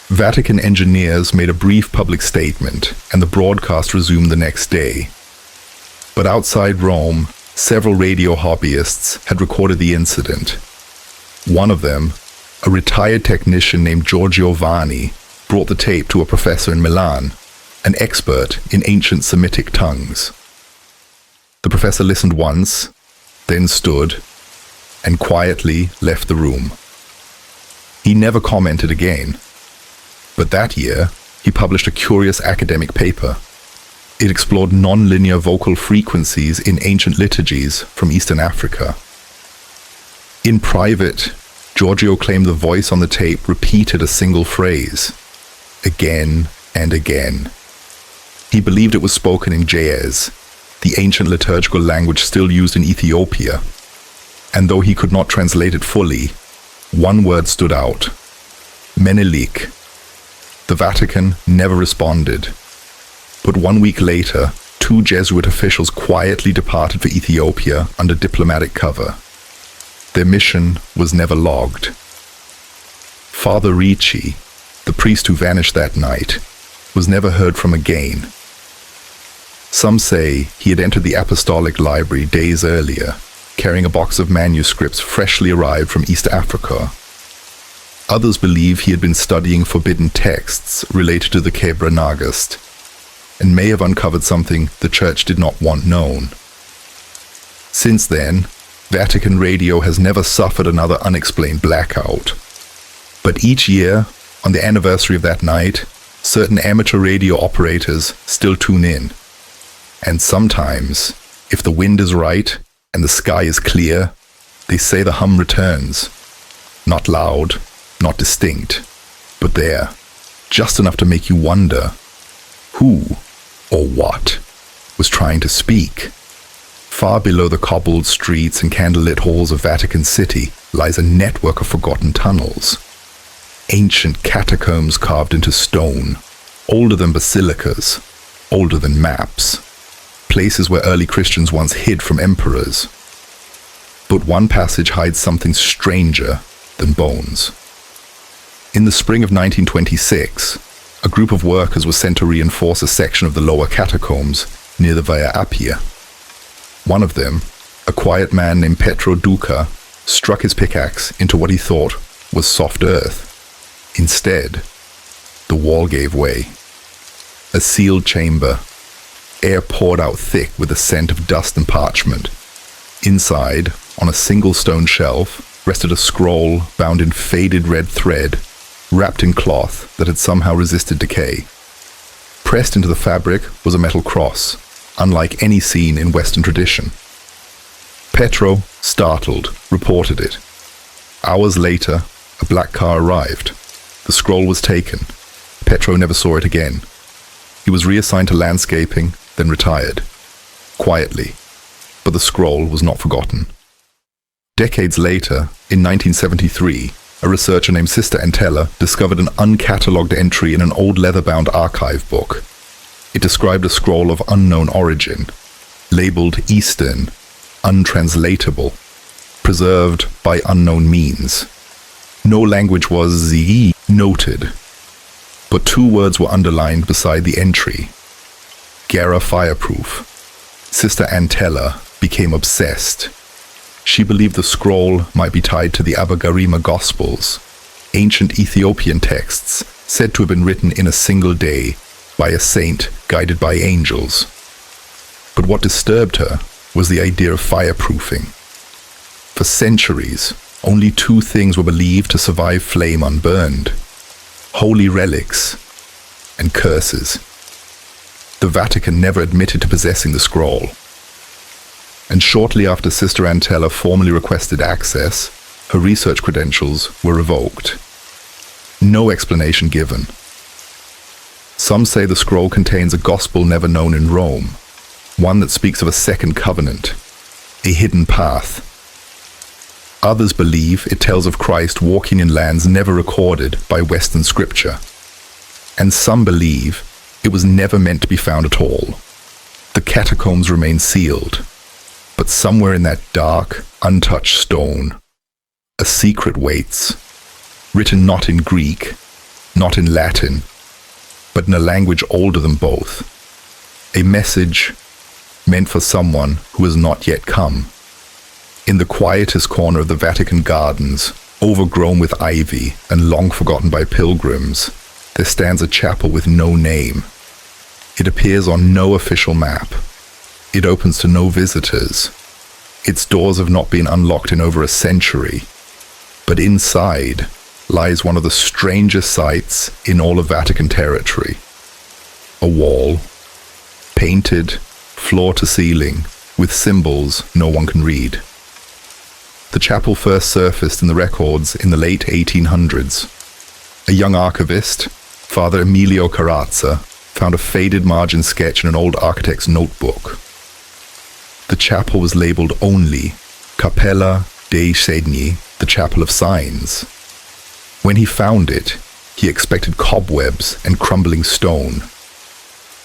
Vatican engineers made a brief public statement, and the broadcast resumed the next day. But outside Rome, several radio hobbyists had recorded the incident. One of them, a retired technician named Giorgio Vanni, brought the tape to a professor in Milan, an expert in ancient Semitic tongues. The professor listened once, then stood, and quietly left the room. He never commented again. But that year, he published a curious academic paper. It explored non-linear vocal frequencies in ancient liturgies from Eastern Africa. In private, Giorgio claimed the voice on the tape repeated a single phrase, again and again. He believed it was spoken in Ge'ez, the ancient liturgical language still used in Ethiopia. And though he could not translate it fully, one word stood out: Menelik. The Vatican never responded. But 1 week later, 2 Jesuit officials quietly departed for Ethiopia under diplomatic cover. Their mission was never logged. Father Ricci, the priest who vanished that night, was never heard from again. Some say he had entered the apostolic library days earlier, carrying a box of manuscripts freshly arrived from East Africa. Others believe he had been studying forbidden texts related to the Kebra Nagast, and may have uncovered something the Church did not want known. Since then, Vatican radio has never suffered another unexplained blackout. But each year, on the anniversary of that night, certain amateur radio operators still tune in. And sometimes, if the wind is right and the sky is clear, they say the hum returns. Not loud, not distinct, but there, just enough to make you wonder who or what was trying to speak. Far below the cobbled streets and candlelit halls of Vatican City lies a network of forgotten tunnels. Ancient catacombs carved into stone, older than basilicas, older than maps. Places where early Christians once hid from emperors. But one passage hides something stranger than bones. In the spring of 1926, a group of workers was sent to reinforce a section of the lower catacombs near the Via Appia. One of them, a quiet man named Petro Duca, struck his pickaxe into what he thought was soft earth. Instead, the wall gave way. A sealed chamber. Air poured out thick with the scent of dust and parchment. Inside, on a single stone shelf, rested a scroll bound in faded red thread, wrapped in cloth that had somehow resisted decay. Pressed into the fabric was a metal cross, unlike any seen in Western tradition. Petro, startled, reported it. Hours later, a black car arrived. The scroll was taken. Petro never saw it again. He was reassigned to landscaping, then retired. Quietly. But the scroll was not forgotten. Decades later, in 1973, a researcher named Sister Entella discovered an uncatalogued entry in an old leather-bound archive book. It described a scroll of unknown origin, labeled Eastern, untranslatable, preserved by unknown means. No language was noted, but two words were underlined beside the entry. Gera fireproof. Sister Entella became obsessed. She believed the scroll might be tied to the Abagarima Gospels, ancient Ethiopian texts said to have been written in a single day by a saint guided by angels. But what disturbed her was the idea of fireproofing. For centuries, only two things were believed to survive flame unburned: holy relics and curses. The Vatican never admitted to possessing the scroll. And shortly after Sister Entella formally requested access, her research credentials were revoked. No explanation given. Some say the scroll contains a gospel never known in Rome, one that speaks of a second covenant, a hidden path. Others believe it tells of Christ walking in lands never recorded by Western scripture. And some believe it was never meant to be found at all. The catacombs remain sealed. But somewhere in that dark, untouched stone, a secret waits, written not in Greek, not in Latin, but in a language older than both. A message meant for someone who has not yet come. In the quietest corner of the Vatican gardens, overgrown with ivy and long forgotten by pilgrims, there stands a chapel with no name. It appears on no official map. It opens to no visitors. Its doors have not been unlocked in over a century. But inside lies one of the strangest sights in all of Vatican territory. A wall, painted, floor to ceiling, with symbols no one can read. The chapel first surfaced in the records in the late 1800s. A young archivist, Father Emilio Carazza, found a faded margin sketch in an old architect's notebook. The chapel was labeled only Cappella dei Segni, the Chapel of Signs. When he found it, he expected cobwebs and crumbling stone.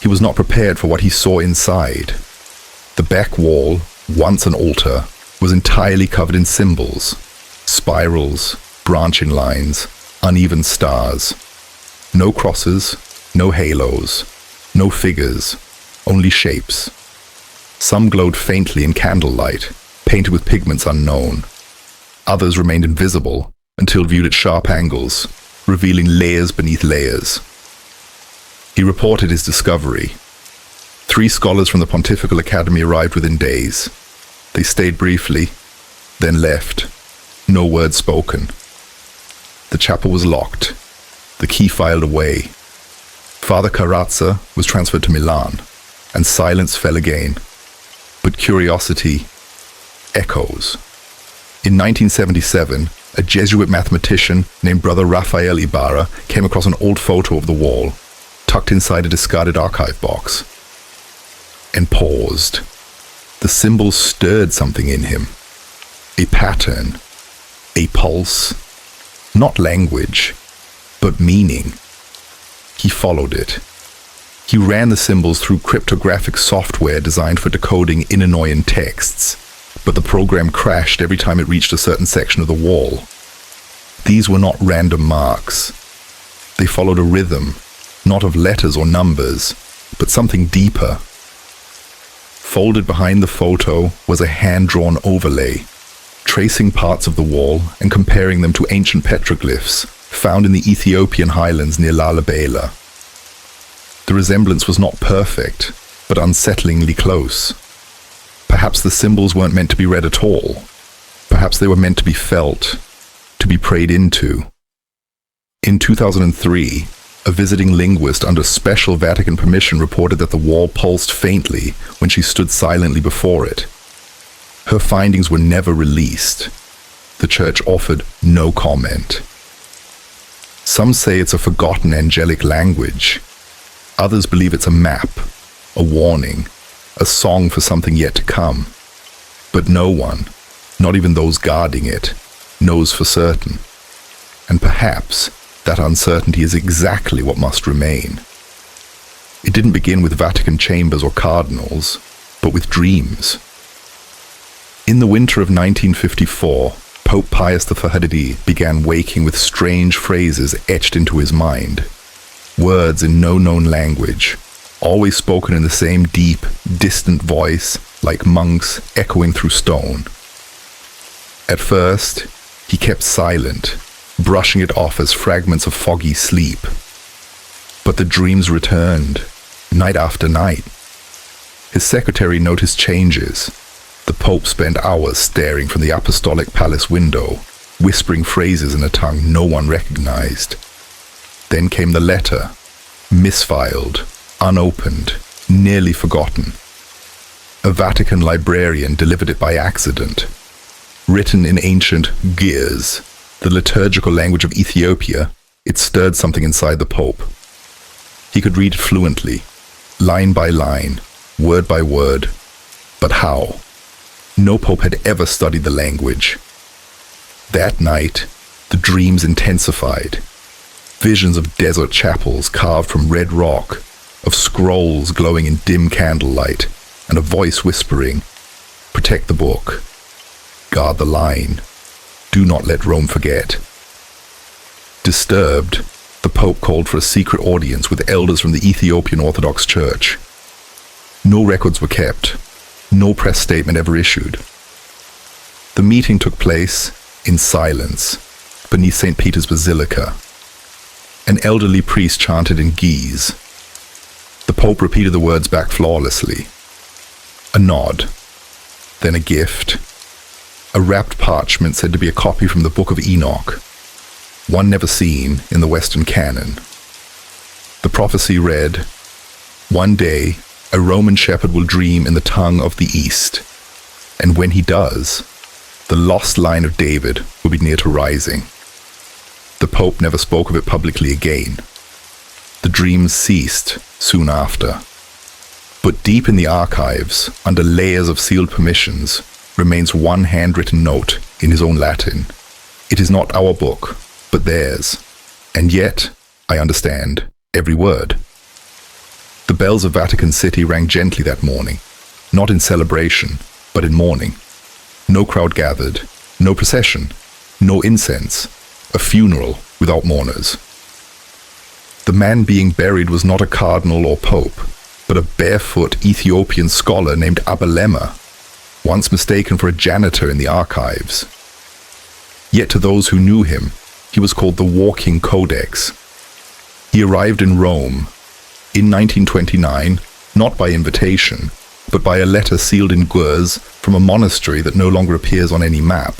He was not prepared for what he saw inside. The back wall, once an altar, was entirely covered in symbols, spirals, branching lines, uneven stars. No crosses, no halos, no figures, only shapes. Some glowed faintly in candlelight, painted with pigments unknown. Others remained invisible until viewed at sharp angles, revealing layers beneath layers. He reported his discovery. 3 scholars from the Pontifical Academy arrived within days. They stayed briefly, then left. No word spoken. The chapel was locked. The key filed away. Father Carazza was transferred to Milan, and silence fell again. But curiosity echoes. In 1977, a Jesuit mathematician named Brother Raphael Ibarra came across an old photo of the wall, tucked inside a discarded archive box, and paused. The symbol stirred something in him. A pattern, a pulse, not language, but meaning. He followed it. He ran the symbols through cryptographic software designed for decoding Inonoyan texts, but the program crashed every time it reached a certain section of the wall. These were not random marks. They followed a rhythm, not of letters or numbers, but something deeper. Folded behind the photo was a hand-drawn overlay, tracing parts of the wall and comparing them to ancient petroglyphs found in the Ethiopian highlands near Lalibela. The resemblance was not perfect, but unsettlingly close. Perhaps the symbols weren't meant to be read at all. Perhaps they were meant to be felt, to be prayed into. In 2003, a visiting linguist under special Vatican permission reported that the wall pulsed faintly when she stood silently before it. Her findings were never released. The Church offered no comment. Some say it's a forgotten angelic language. Others believe it's a map, a warning, a song for something yet to come. But no one, not even those guarding it, knows for certain. And perhaps that uncertainty is exactly what must remain. It didn't begin with Vatican chambers or cardinals, but with dreams. In the winter of 1954, Pope Pius XIII began waking with strange phrases etched into his mind. Words in no known language, always spoken in the same deep, distant voice, like monks echoing through stone. At first, he kept silent, brushing it off as fragments of foggy sleep. But the dreams returned, night after night. His secretary noticed changes. The Pope spent hours staring from the apostolic palace window, whispering phrases in a tongue no one recognized. Then came the letter, misfiled, unopened, nearly forgotten. A Vatican librarian delivered it by accident. Written in ancient Ge'ez, the liturgical language of Ethiopia, it stirred something inside the Pope. He could read it fluently, line by line, word by word. But how? No Pope had ever studied the language. That night, the dreams intensified. Visions of desert chapels carved from red rock, of scrolls glowing in dim candlelight, and a voice whispering, "Protect the book. Guard the line. Do not let Rome forget." Disturbed, the Pope called for a secret audience with elders from the Ethiopian Orthodox Church. No records were kept. No press statement ever issued. The meeting took place in silence beneath St. Peter's Basilica. An elderly priest chanted in Ge'ez. The Pope repeated the words back flawlessly. A nod, then a gift. A wrapped parchment said to be a copy from the Book of Enoch, one never seen in the Western canon. The prophecy read, "One day, a Roman shepherd will dream in the tongue of the East, and when he does, the lost line of David will be near to rising." The Pope never spoke of it publicly again. The dreams ceased soon after. But deep in the archives, under layers of sealed permissions, remains one handwritten note in his own Latin. It is not our book, but theirs. And yet, I understand every word. The bells of Vatican City rang gently that morning, not in celebration, but in mourning. No crowd gathered, no procession, no incense, a funeral without mourners. The man being buried was not a cardinal or pope, but a barefoot Ethiopian scholar named Abelema, once mistaken for a janitor in the archives. Yet to those who knew him, he was called the Walking Codex. He arrived in Rome in 1929, not by invitation, but by a letter sealed in Ge'ez from a monastery that no longer appears on any map.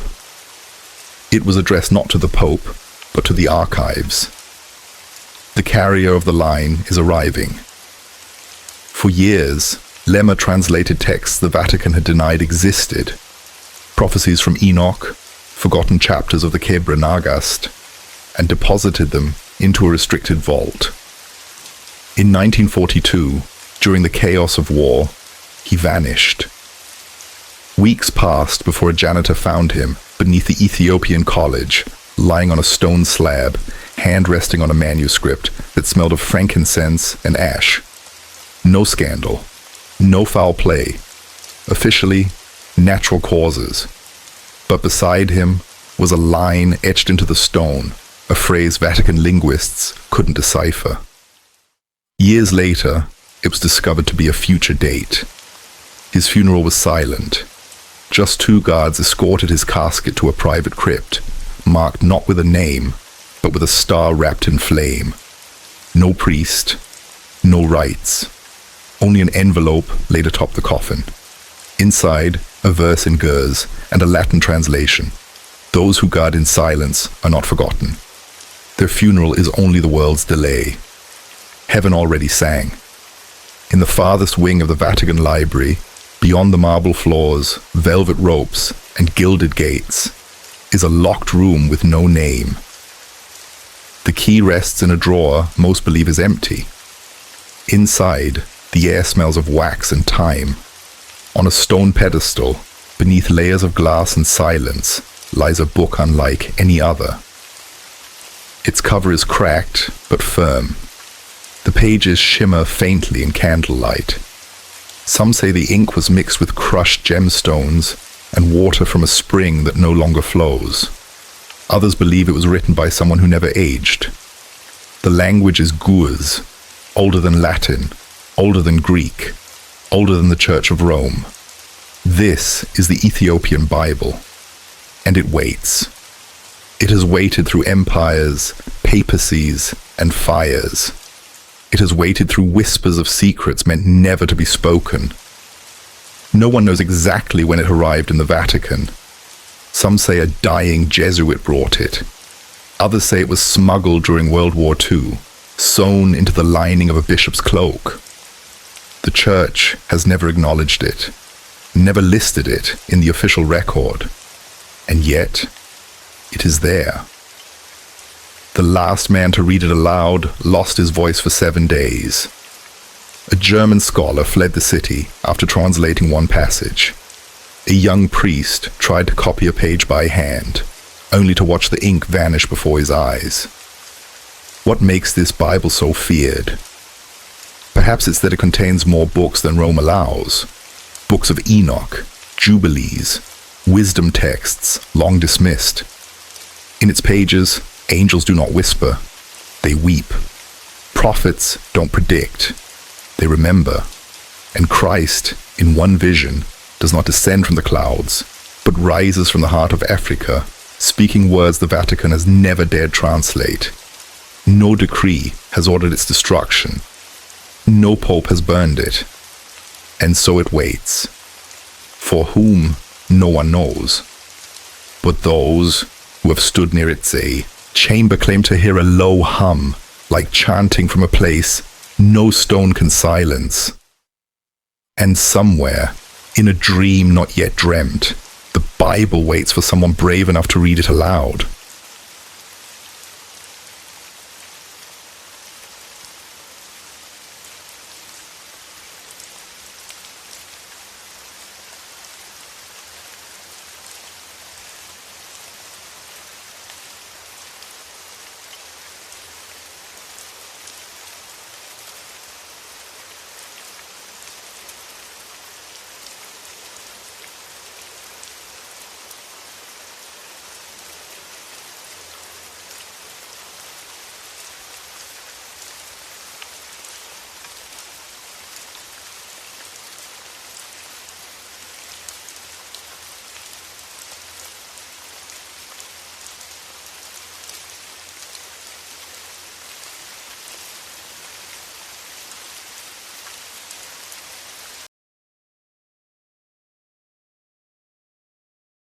It was addressed not to the Pope, but to the archives. The carrier of the line is arriving. For years, Lemma translated texts the Vatican had denied existed, prophecies from Enoch, forgotten chapters of the Kebra Nagast, and deposited them into a restricted vault. In 1942, during the chaos of war, he vanished. Weeks passed before a janitor found him beneath the Ethiopian college, lying on a stone slab, hand resting on a manuscript that smelled of frankincense and ash. No scandal, no foul play. Officially, natural causes. But beside him was a line etched into the stone, a phrase Vatican linguists couldn't decipher. Years later, it was discovered to be a future date. His funeral was silent. Just 2 guards escorted his casket to a private crypt, marked not with a name, but with a star wrapped in flame. No priest, no rites. Only an envelope laid atop the coffin. Inside, a verse in Gers and a Latin translation. Those who guard in silence are not forgotten. Their funeral is only the world's delay. Heaven already sang. In the farthest wing of the Vatican library, beyond the marble floors, velvet ropes, and gilded gates, is a locked room with no name. The key rests in a drawer most believe is empty. Inside, the air smells of wax and time. On a stone pedestal, beneath layers of glass and silence, lies a book unlike any other. Its cover is cracked, but firm. The pages shimmer faintly in candlelight. Some say the ink was mixed with crushed gemstones and water from a spring that no longer flows. Others believe it was written by someone who never aged. The language is Gurs, older than Latin, older than Greek, older than the Church of Rome. This is the Ethiopian Bible, and it waits. It has waited through empires, papacies, and fires. It has waited through whispers of secrets meant never to be spoken. No one knows exactly when it arrived in the Vatican. Some say a dying Jesuit brought it. Others say it was smuggled during World War II, sewn into the lining of a bishop's cloak. The Church has never acknowledged it, never listed it in the official record, and yet it is there. The last man to read it aloud lost his voice for 7 days. A German scholar fled the city after translating one passage. A young priest tried to copy a page by hand, only to watch the ink vanish before his eyes. What makes this Bible so feared? Perhaps it's that it contains more books than Rome allows. Books of Enoch, Jubilees, wisdom texts long dismissed. In its pages, angels do not whisper, they weep. Prophets don't predict, they remember. And Christ, in one vision, does not descend from the clouds, but rises from the heart of Africa, speaking words the Vatican has never dared translate. No decree has ordered its destruction. No pope has burned it. And so it waits. For whom, no one knows. But those who have stood near its chamber claim to hear a low hum, like chanting from a place no stone can silence. And somewhere, in a dream not yet dreamt, the Bible waits for someone brave enough to read it aloud.